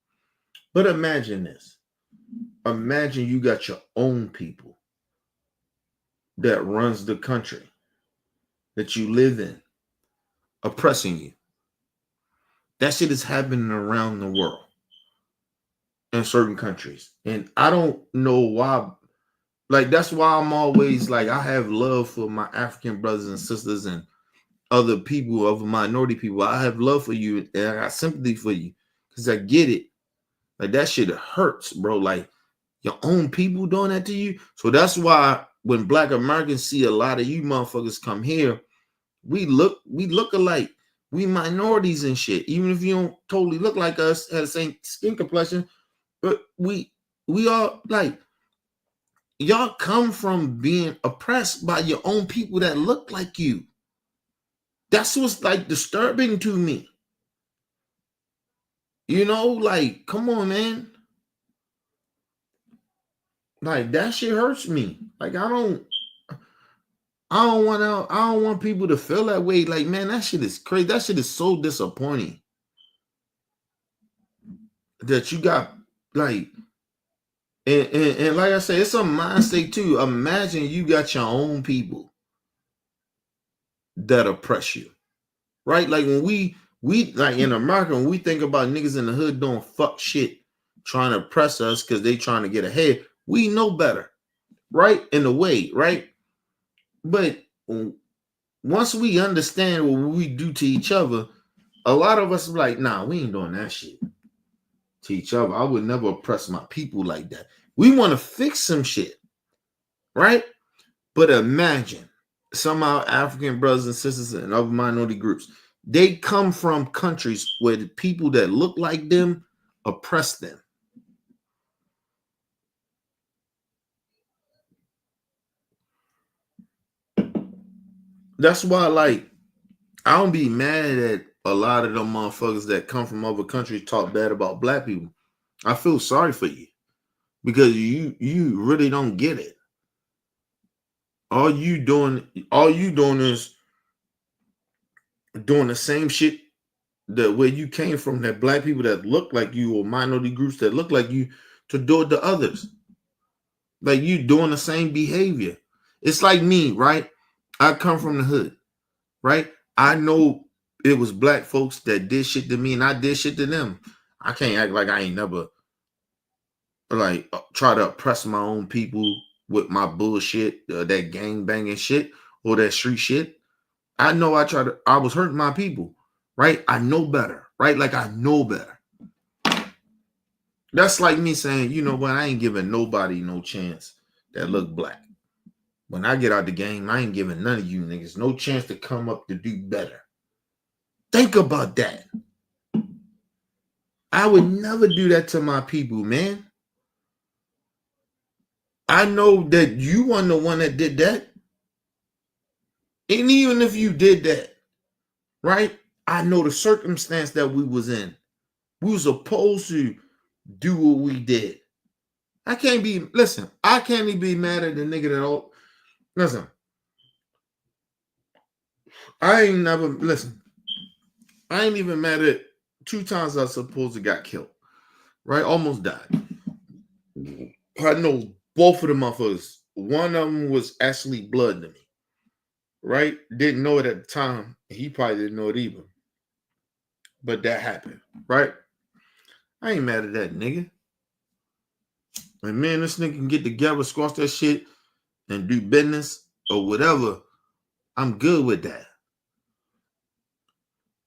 B: But imagine this. Imagine you got your own people that runs the country that you live in, oppressing you. That shit is happening around the world in certain countries. And I don't know why. Like, that's why I'm always like, I have love for my African brothers and sisters and other people, other minority people. I have love for you and I got sympathy for you because I get it. Like, that shit hurts, bro. Like, your own people doing that to you. So that's why when Black Americans see a lot of you motherfuckers come here, we look alike. We minorities and shit. Even if you don't totally look like us, have the same skin complexion, but we are like, y'all come from being oppressed by your own people that look like you. That's what's like disturbing to me. You know, like, come on, man. Like, that shit hurts me. Like, I don't want people to feel that way. Like, man, that shit is crazy. That shit is so disappointing. That you got, like, and like I said, it's a mind state too. Imagine you got your own people that oppress you. Right? Like, when we like in America, when we think about niggas in the hood doing fuck shit, trying to oppress us because they trying to get ahead, we know better. Right? In a way, right? But once we understand what we do to each other, a lot of us are like, nah, we ain't doing that shit to each other. I would never oppress my people like that. We want to fix some shit, right? But imagine some of our African brothers and sisters and other minority groups, they come from countries where the people that look like them oppress them. That's why, like, I don't be mad at a lot of them motherfuckers that come from other countries talk bad about Black people. I feel sorry for you because you really don't get it. All you doing is doing the same shit that where you came from, that Black people that look like you or minority groups that look like you, to do it to others. Like, you doing the same behavior. It's like me, right? I come from the hood, right? I know it was Black folks that did shit to me and I did shit to them. I can't act like I ain't never like try to oppress my own people with my bullshit, that gang banging shit or that street shit. I know I was hurting my people, right? I know better, right? Like, I know better. That's like me saying, you know what, I ain't giving nobody no chance that look Black. When I get out the game, I ain't giving none of you niggas no chance to come up to do better. Think about that. I would never do that to my people, man. I know that you weren't the one that did that. And even if you did that, right? I know the circumstance that we was in. We was supposed to do what we did. I can't even be mad at the nigga that all. Listen, I ain't even mad at 2 times I supposed to got killed. Right? Almost died. I know both of the motherfuckers. One of them was actually blood to me. Right? Didn't know it at the time. He probably didn't know it either. But that happened, right? I ain't mad at that nigga. And man, this nigga can get together, squash that shit, and do business or whatever. I'm good with that.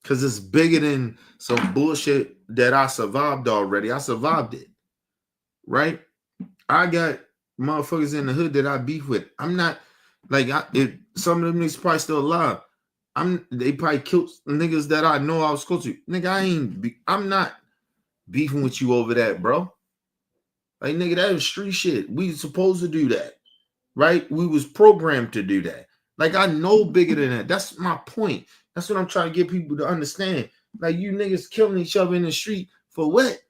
B: Because it's bigger than some bullshit that I survived already. I survived it, right? I got motherfuckers in the hood that I beef with. I'm not like some of them niggas probably still alive. They probably killed niggas that I know I was close to. Nigga, I'm not beefing with you over that, bro. Like, nigga, that was street shit. We supposed to do that, right? We was programmed to do that. Like, I know bigger than that. That's my point. That's what I'm trying to get people to understand. Like, you niggas killing each other in the street for what?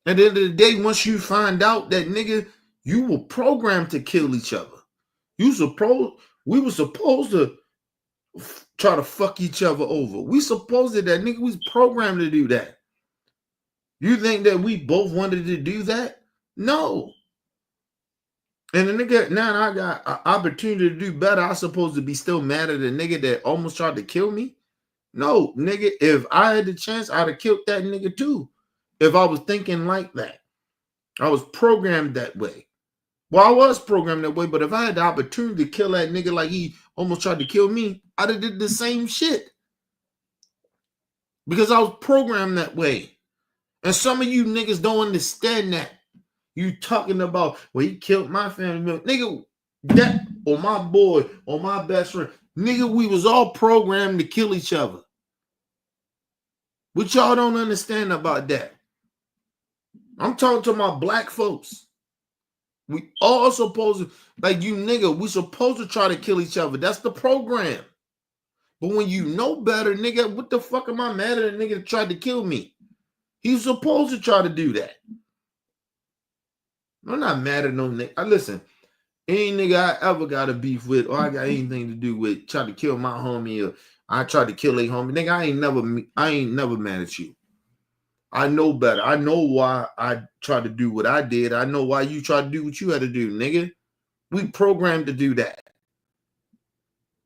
B: At the end of the day, once you find out that, nigga, you were programmed to kill each other. We were supposed to try to fuck each other over. We supposed to that, nigga. We was programmed to do that. You think that we both wanted to do that? No. And the nigga, now I got an opportunity to do better. I supposed to be still mad at the nigga that almost tried to kill me? No, nigga, if I had the chance, I'd have killed that nigga too. If I was thinking like that. I was programmed that way. Well, I was programmed that way, but if I had the opportunity to kill that nigga like he almost tried to kill me, I'd have did the same shit. Because I was programmed that way. And some of you niggas don't understand that. You talking about, well, he killed my family member. Nigga, that or my boy or my best friend. Nigga, we was all programmed to kill each other. What y'all don't understand about that? I'm talking to my black folks. We all supposed to, like you nigga, we supposed to try to kill each other. That's the program. But when you know better, nigga, what the fuck am I mad at a nigga that tried to kill me? He's supposed to try to do that. I'm not mad at no nigga. Listen, any nigga I ever got a beef with or I got anything to do with try to kill my homie or I tried to kill a homie, nigga, I ain't never mad at you. I know better. I know why I tried to do what I did. I know why you tried to do what you had to do, nigga. We programmed to do that.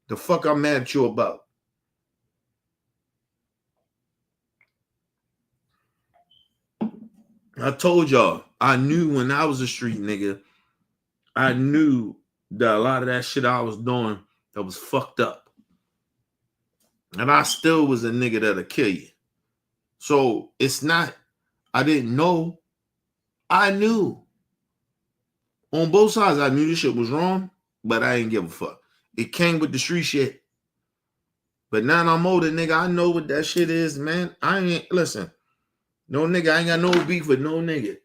B: The fuck I'm mad at you about? I told y'all, I knew when I was a street nigga, I knew that a lot of that shit I was doing that was fucked up. And I still was a nigga that'll kill you. So it's not, I didn't know. I knew. On both sides, I knew this shit was wrong, but I ain't give a fuck. It came with the street shit. But now I'm older, nigga. I know what that shit is, man. I ain't, listen. No nigga, I ain't got no beef with no nigga.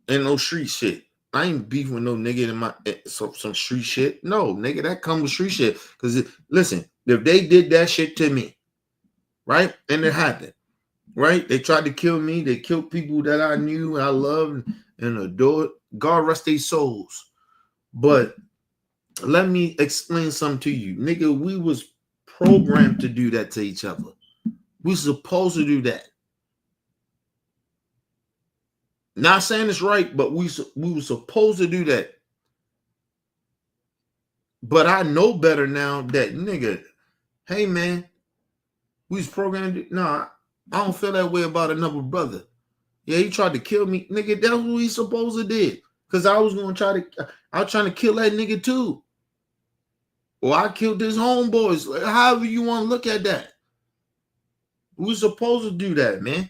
B: And no street shit. I ain't beef with no nigga in my some street shit. No, nigga, that come with street shit. Because, listen, if they did that shit to me, right, and it happened, right, they tried to kill me. They killed people that I knew, I loved, and adored. God rest their souls. But let me explain something to you. Nigga, we was programmed to do that to each other. We supposed to do that. Not saying it's right, but we were supposed to do that. But I know better now that, nigga, hey, man, we was programmed to, nah, I don't feel that way about another brother. Yeah, he tried to kill me. Nigga, that's what he supposed to did. Because I was trying to kill that nigga too. Or I killed his homeboys. Like, however you want to look at that. We supposed to do that, man.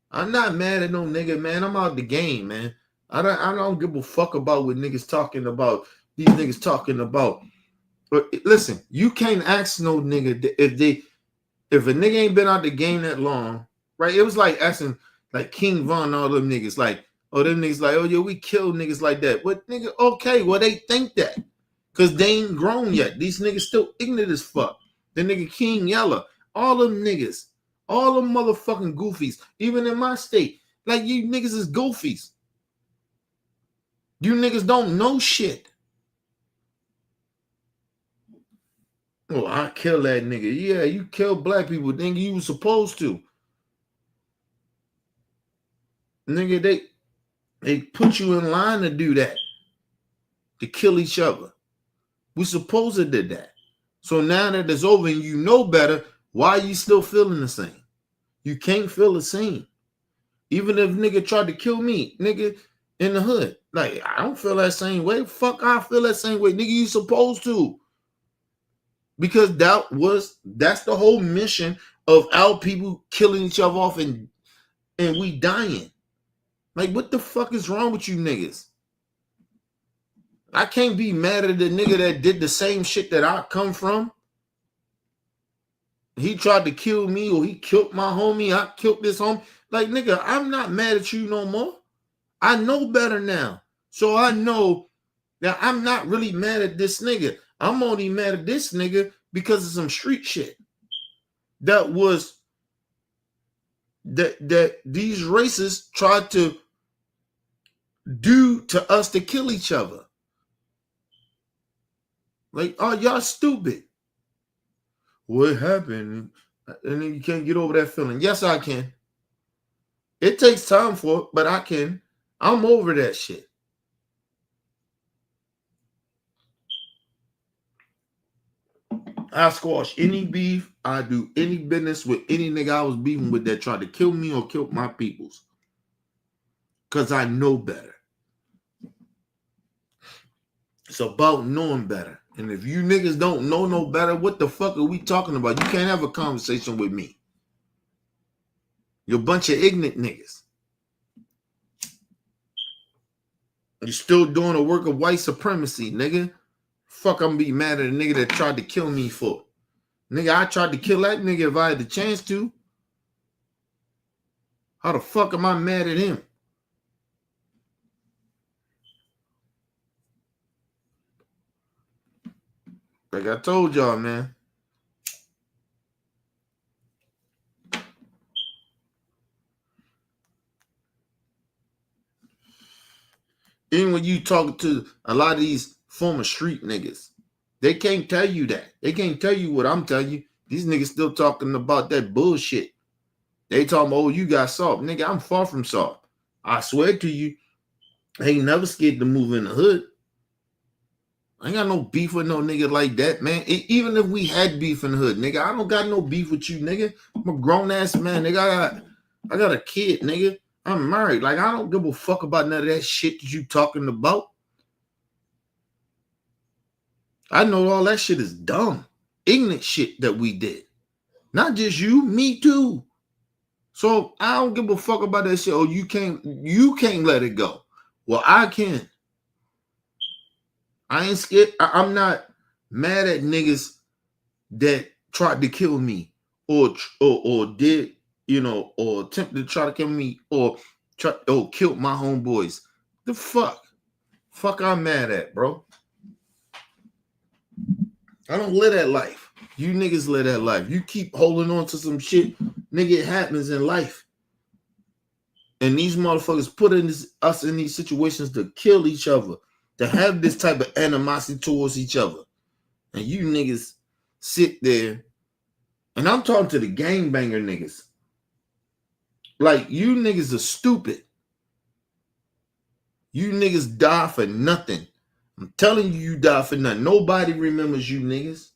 B: I'm not mad at no nigga, man. I'm out the game, man. I don't give a fuck about what niggas talking about. These niggas talking about. But listen, you can't ask no nigga if a nigga ain't been out the game that long, right? It was like asking like King Von, all them niggas, like, oh, them niggas like, oh yeah, we kill niggas like that. What nigga? Okay, well they think that because they ain't grown yet. These niggas still ignorant as fuck. The nigga King Yella, all them niggas. All them motherfucking goofies, even in my state, like you niggas is goofies. You niggas don't know shit. Oh, I kill that nigga. Yeah, you kill black people. Nigga, you was supposed to. Nigga, they put you in line to do that. To kill each other. We supposed to did that. So now that it's over and you know better, Why are you still feeling the same? You can't feel the same. Even if nigga tried to kill me, nigga, in the hood. Like, I don't feel that same way. Fuck, I feel that same way. Nigga, you supposed to. Because that's the whole mission of our people killing each other off and we dying. Like, what the fuck is wrong with you niggas? I can't be mad at the nigga that did the same shit that I come from. He tried to kill me or he killed my homie. I killed this homie. Like, nigga, I'm not mad at you no more. I know better now. So I know that I'm not really mad at this nigga. I'm only mad at this nigga because of some street shit that these racists tried to do to us to kill each other. Like, oh, y'all stupid. What happened? And then you can't get over that feeling. Yes, I can. It takes time for it, but I can. I'm over that shit. I squash any beef. I do any business with any nigga I was beefing with that tried to kill me or kill my peoples. Because I know better. It's about knowing better. And if you niggas don't know no better, what the fuck are we talking about? You can't have a conversation with me. You're a bunch of ignorant niggas. You're still doing the work of white supremacy, nigga. Fuck, I'm gonna be mad at a nigga that tried to kill me for. Nigga, I tried to kill that nigga if I had the chance to. How the fuck am I mad at him? Like I told y'all, man. Even when you talk to a lot of these former street niggas, they can't tell you that. They can't tell you what I'm telling you. These niggas still talking about that bullshit. They talking about, oh, you got soft. Nigga, I'm far from soft. I swear to you, I ain't never scared to move in the hood. I ain't got no beef with no nigga like that, man. Even if we had beef in the hood, nigga, I don't got no beef with you, nigga. I'm a grown-ass man, nigga. I got a kid, nigga. I'm married. Like, I don't give a fuck about none of that shit that you talking about. I know all that shit is dumb, ignorant shit that we did. Not just you, me too. So I don't give a fuck about that shit. Oh, you can't let it go. Well, I can. I ain't scared. I'm not mad at niggas that tried to kill me or did, or attempted to try to kill me or killed my homeboys. The fuck? Fuck I'm mad at, bro. I don't live that life. You niggas live that life. You keep holding on to some shit, nigga, it happens in life. And these motherfuckers put us in these situations to kill each other, to have this type of animosity towards each other. And you niggas sit there, and I'm talking to the gangbanger niggas. Like, you niggas are stupid. You niggas die for nothing. I'm telling you, you die for nothing. Nobody remembers you niggas.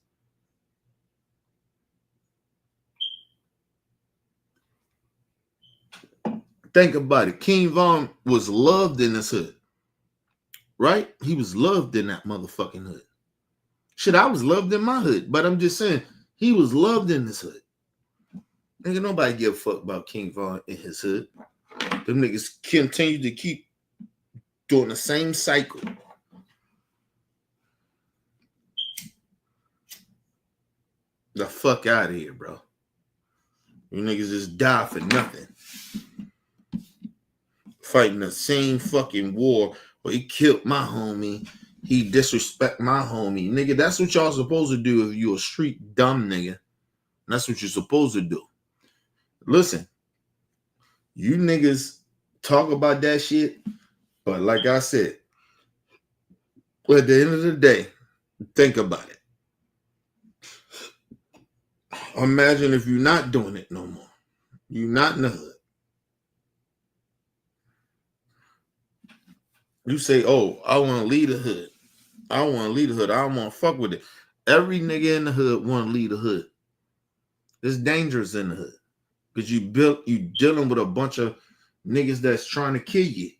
B: Think about it. King Von was loved in this hood. Right? He was loved in that motherfucking hood. Shit, I was loved in my hood. But I'm just saying, he was loved in this hood. Nigga, nobody give a fuck about King Von in his hood. Them niggas continue to keep doing the same cycle. The fuck out of here, bro. You niggas just die for nothing. Fighting the same fucking war where he killed my homie. He disrespect my homie. Nigga, that's what y'all supposed to do if you a street dumb nigga. That's what you're supposed to do. Listen, you niggas talk about that shit, but like I said, at the end of the day, think about it. Imagine if you're not doing it no more. You're not in the hood. You say, oh, I want to leave the hood. I want to leave the hood. I don't want to fuck with it. Every nigga in the hood want to leave the hood. It's dangerous in the hood because you dealing with a bunch of niggas that's trying to kill you.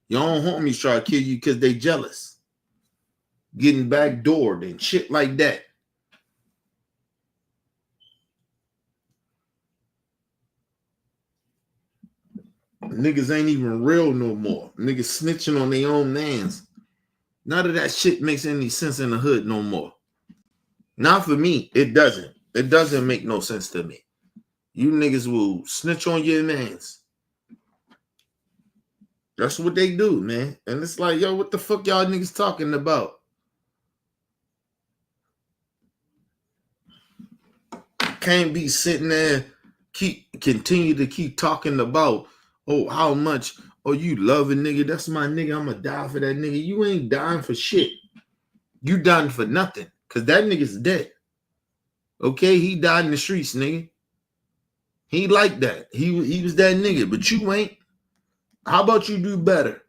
B: Your own homies try to kill you because they jealous, getting backdoored and shit like that. Niggas ain't even real no more. Niggas snitching on their own mans. None of that shit makes any sense in the hood no more. Not for me. It doesn't. It doesn't make no sense to me. You niggas will snitch on your mans. That's what they do, man. And it's like, yo, what the fuck y'all niggas talking about? Can't be sitting there, continue to keep talking about, oh, how much, oh, you love a nigga. That's my nigga. I'ma die for that nigga. You ain't dying for shit. You dying for nothing. Cause that nigga's dead. Okay, he died in the streets, nigga. He like that. He was that nigga, but you ain't. How about you do better?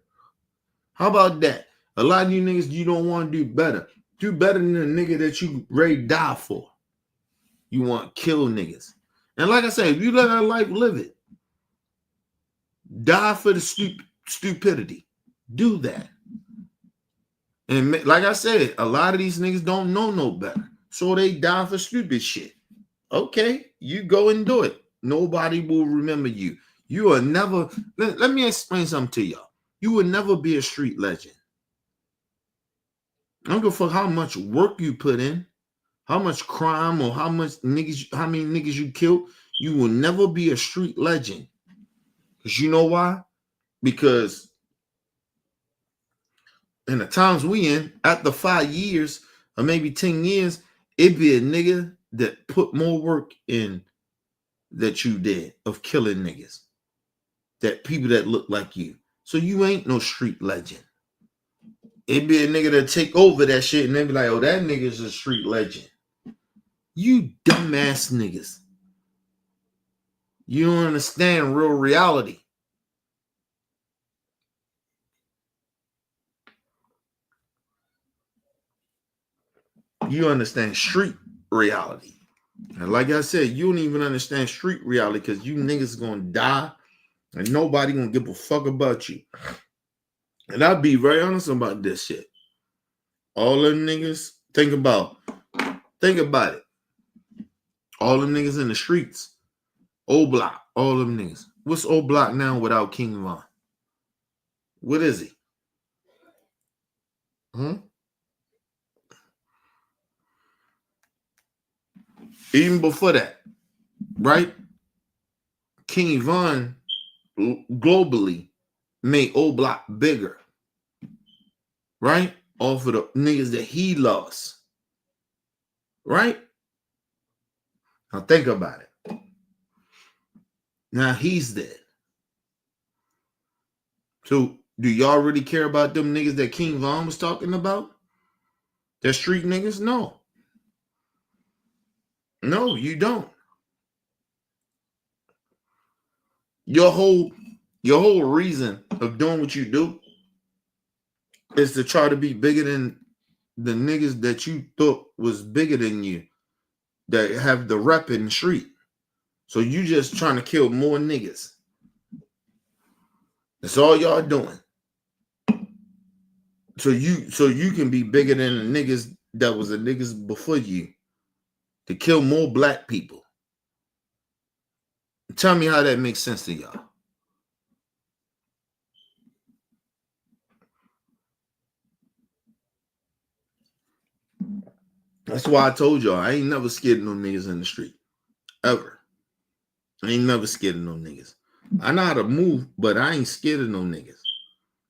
B: How about that? A lot of you niggas, you don't want to do better. Do better than the nigga that you ready to die for. You want to kill niggas. And like I said, if you live that life, live it. Die for the stupidity. Do that. And like I said, a lot of these niggas don't know no better. So they die for stupid shit. Okay, you go and do it. Nobody will remember you. You are never, let me explain something to y'all. You will never be a street legend. I don't give a fuck how much work you put in, how much crime or how many niggas you killed. You will never be a street legend. Because you know why? Because in the times we in, after 5 years or maybe 10 years, it'd be a nigga that put more work in that you did of killing niggas. That people that look like you. So you ain't no street legend. It'd be a nigga that take over that shit and they be like, oh, that nigga's a street legend. You dumbass niggas. You don't understand real reality. You understand street reality. And like I said, you don't even understand street reality because you niggas gonna die and nobody gonna give a fuck about you. And I'll be very honest about this shit. All them niggas, think about it. All them niggas in the streets. Old Block, all them niggas. What's Old Block now without King Von? What is he? Even before that, right? King Von globally made Old Block bigger, right? Off of the niggas that he lost, right? Now think about it. Now he's dead. So do y'all really care about them niggas that King Von was talking about? They're street niggas? No. No, you don't. Your whole reason of doing what you do is to try to be bigger than the niggas that you thought was bigger than you that have the rep in the street. So you just trying to kill more niggas. That's all y'all doing. So you can be bigger than the niggas that was the niggas before you to kill more black people. Tell me how that makes sense to y'all. That's why I told y'all I ain't never scared of no niggas in the street. Ever. I ain't never scared of no niggas. I know how to move, but I ain't scared of no niggas.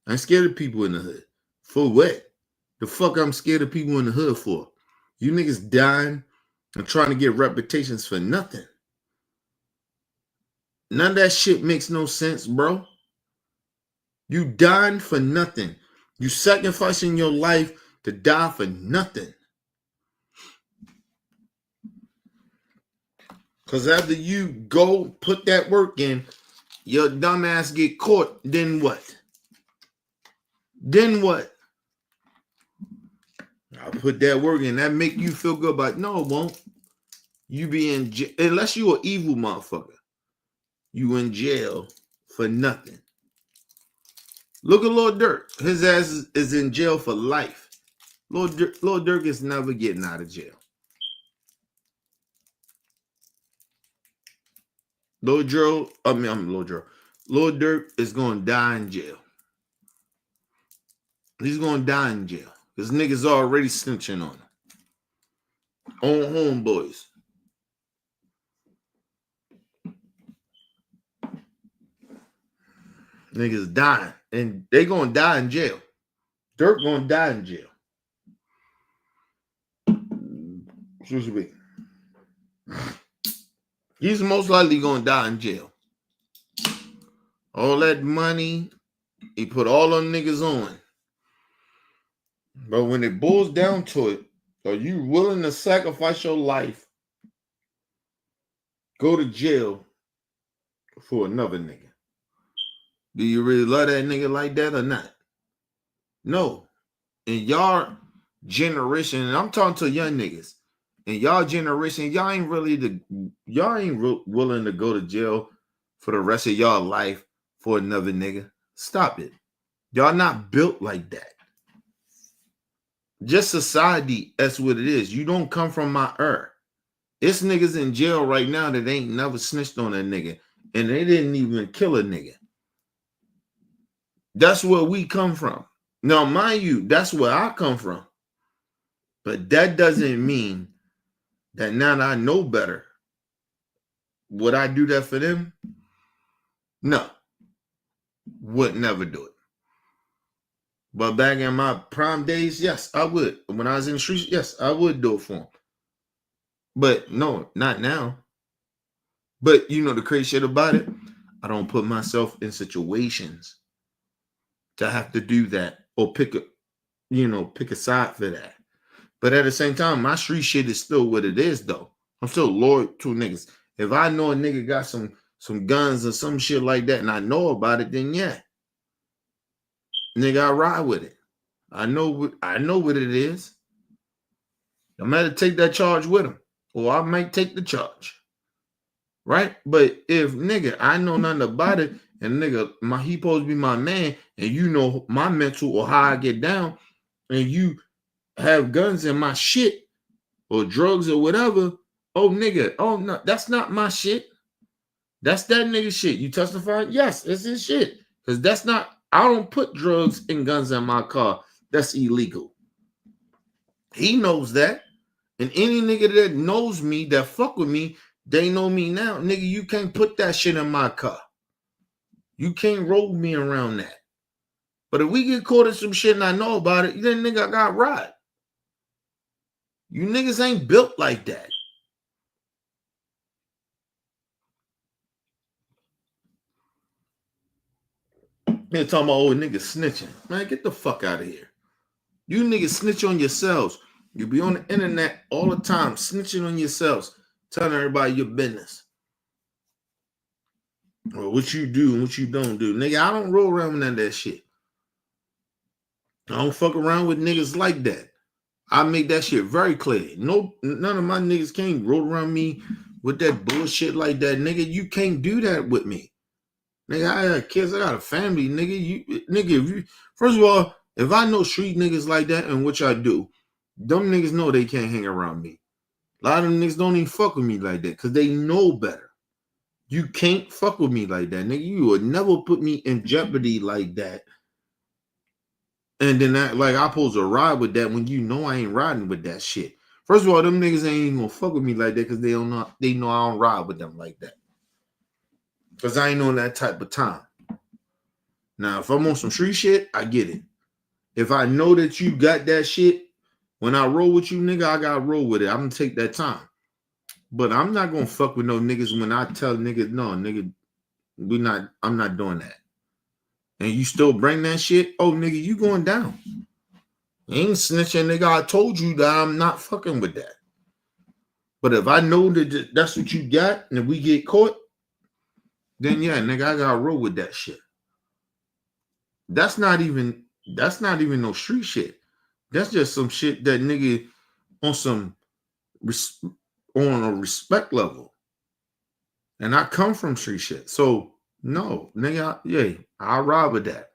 B: I ain't scared of people in the hood. For what? The fuck I'm scared of people in the hood for? You niggas dying and trying to get reputations for nothing. None of that shit makes no sense, bro. You dying for nothing. You sacrificing your life to die for nothing. Because after you go put that work in, your dumb ass get caught, then what? Then what? I put that work in. That make you feel good about it. No, it won't. You be in jail unless you an evil motherfucker. You in jail for nothing. Look at Lil Durk. His ass is in jail for life. Lil Durk is never getting out of jail. Lil Durk is going to die in jail. He's going to die in jail. Because niggas already snitching on him. On homeboys. Niggas dying. And they going to die in jail. Durk going to die in jail. Excuse me. He's most likely going to die in jail. All that money, he put all them niggas on. But when it boils down to it, are you willing to sacrifice your life, go to jail for another nigga? Do you really love that nigga like that or not? No. In y'all generation, and I'm talking to young niggas, in y'all generation, y'all ain't willing to go to jail for the rest of y'all life for another nigga. Stop it. Y'all not built like that. Just society, that's what it is. You don't come from my era. It's niggas in jail right now that ain't never snitched on a nigga, and they didn't even kill a nigga. That's where we come from. Now, mind you, that's where I come from. But that doesn't mean that now that I know better, would I do that for them? No. Would never do it. But back in my prime days, yes, I would. When I was in the streets, yes, I would do it for them. But no, not now. But you know the crazy shit about it? I don't put myself in situations to have to do that or pick a side for that. But at the same time, my street shit is still what it is, though. I'm still loyal to niggas. If I know a nigga got some guns or some shit like that and I know about it, then yeah. Nigga, I ride with it. I know what it is. I might take that charge with him. Or I might take the charge. Right? But if nigga, I know nothing about it, and nigga, he supposed to be my man, and you know my mental or how I get down, and you have guns in my shit or drugs or whatever, oh nigga, oh no, that's not my shit. That's that nigga shit. You testify? Yes, it's his shit. Because that's not, I don't put drugs and guns in my car. That's illegal. He knows that. And any nigga that knows me, that fuck with me, they know me now. Nigga, you can't put that shit in my car. You can't roll me around that. But if we get caught in some shit and I know about it, then nigga, I got right. You niggas ain't built like that. They're talking about old niggas snitching. Man, get the fuck out of here. You niggas snitch on yourselves. You be on the internet all the time, snitching on yourselves, telling everybody your business. Or what you do and what you don't do. Nigga, I don't roll around with none of that shit. I don't fuck around with niggas like that. I make that shit very clear. No, none of my niggas can't roll around me with that bullshit like that. Nigga, you can't do that with me. Nigga, I got kids, I got a family, nigga. First of all, if I know street niggas like that and which I do, them niggas know they can't hang around me. A lot of them niggas don't even fuck with me like that because they know better. You can't fuck with me like that, nigga. You would never put me in jeopardy like that. And then I'm supposed to ride with that when you know I ain't riding with that shit. First of all, them niggas ain't even gonna fuck with me like that because they know I don't ride with them like that. Because I ain't on that type of time. Now, if I'm on some street shit, I get it. If I know that you got that shit, when I roll with you, nigga, I gotta roll with it. I'm gonna take that time. But I'm not gonna fuck with no niggas when I tell niggas, no, nigga, I'm not doing that. And you still bring that shit, oh, nigga, you going down. You ain't snitching, nigga. I told you that I'm not fucking with that. But if I know that that's what you got, and if we get caught, then yeah, nigga, I gotta roll with that shit. That's not even no street shit. That's just some shit that nigga on on a respect level. And I come from street shit. So, no, nigga, I'll ride with that.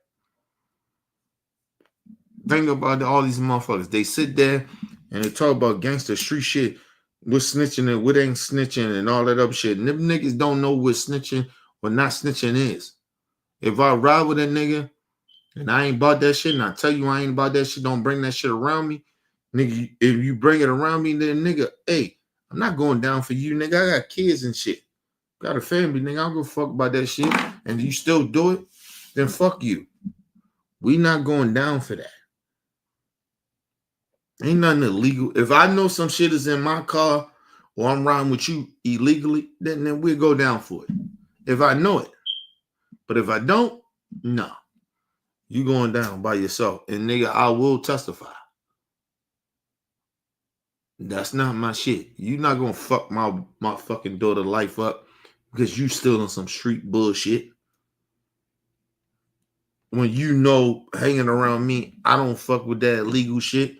B: Think about all these motherfuckers. They sit there and they talk about gangster street shit. We're snitching and what ain't snitching and all that other shit. And them niggas don't know what snitching or not snitching is. If I ride with a nigga and I ain't about that shit, and I tell you I ain't about that shit, don't bring that shit around me. Nigga, if you bring it around me, then nigga, hey, I'm not going down for you, nigga. I got kids and shit. Got a family, nigga. I don't give a fuck about that shit. And you still do it, then fuck you. We not going down for that. Ain't nothing illegal. If I know some shit is in my car or I'm riding with you illegally, then we'll go down for it. If I know it. But if I don't, no. You going down by yourself. And nigga, I will testify. That's not my shit. You not gonna fuck my fucking daughter life up because you still on some street bullshit. When you know hanging around me, I don't fuck with that illegal shit.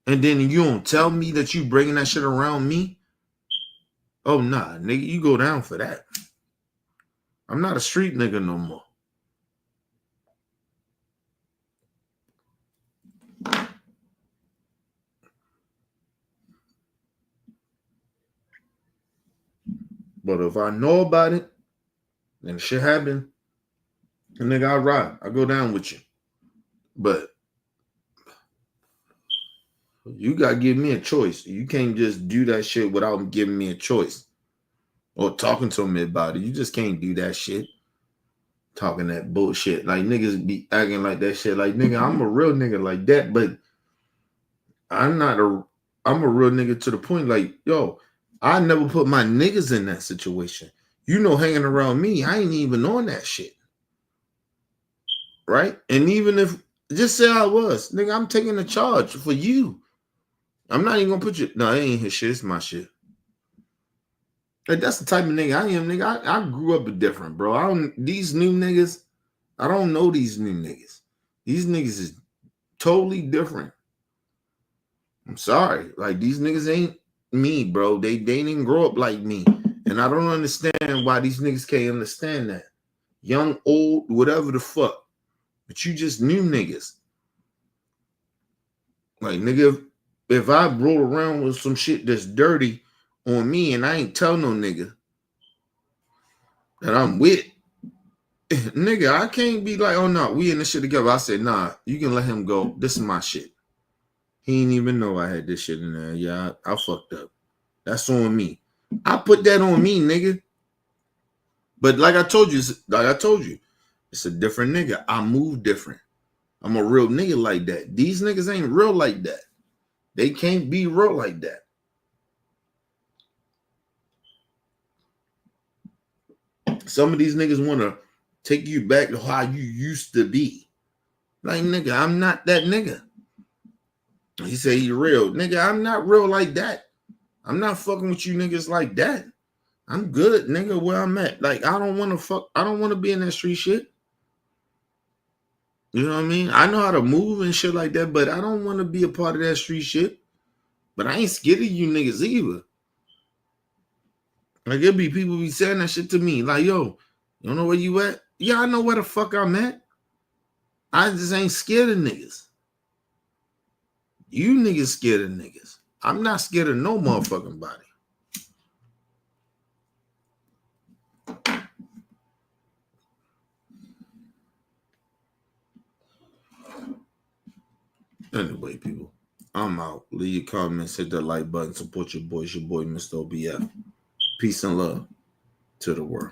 B: And then you don't tell me that you bringing that shit around me. Oh, nah, nigga, you go down for that. I'm not a street nigga no more. But if I know about it, and shit happen, and nigga, I ride. I go down with you. But you gotta give me a choice. You can't just do that shit without giving me a choice. Or talking to me about it. You just can't do that shit. Talking that bullshit. Like niggas be acting like that shit. Like nigga, I'm a real nigga like that, but I'm a real nigga to the point like, yo, I never put my niggas in that situation. You know, hanging around me, I ain't even on that shit. Right? And even if, just say I was, nigga, I'm taking the charge for you. I'm not even gonna put you, no, it ain't his shit, it's my shit. Like, that's the type of nigga I am, nigga. I grew up different, bro. These new niggas, I don't know these new niggas. These niggas is totally different. I'm sorry. Like, these niggas ain't me, bro. They didn't grow up like me. And I don't understand why these niggas can't understand that. Young, old, whatever the fuck. But you just new niggas. Like, nigga, if I roll around with some shit that's dirty on me and I ain't tell no nigga that I'm with, nigga, I can't be like, oh no, we in this shit together. I said, nah, you can let him go. This is my shit. He didn't even know I had this shit in there. Yeah, I fucked up. That's on me. I put that on me, nigga. But like I told you, it's a different nigga. I move different. I'm a real nigga like that. These niggas ain't real like that. They can't be real like that. Some of these niggas want to take you back to how you used to be. Like, nigga, I'm not that nigga. He say he real. Nigga, I'm not real like that. I'm not fucking with you niggas like that. I'm good, nigga, where I'm at. Like, I don't want to be in that street shit. You know what I mean? I know how to move and shit like that, but I don't want to be a part of that street shit. But I ain't scared of you niggas either. Like, it'll be people be saying that shit to me. Like, yo, you don't know where you at? Yeah, I know where the fuck I'm at. I just ain't scared of niggas. You niggas scared of niggas. I'm not scared of no motherfucking body. Anyway, people, I'm out. Leave your comments, hit that like button, support your boys, your boy, Mr. OBF. Peace and love to the world.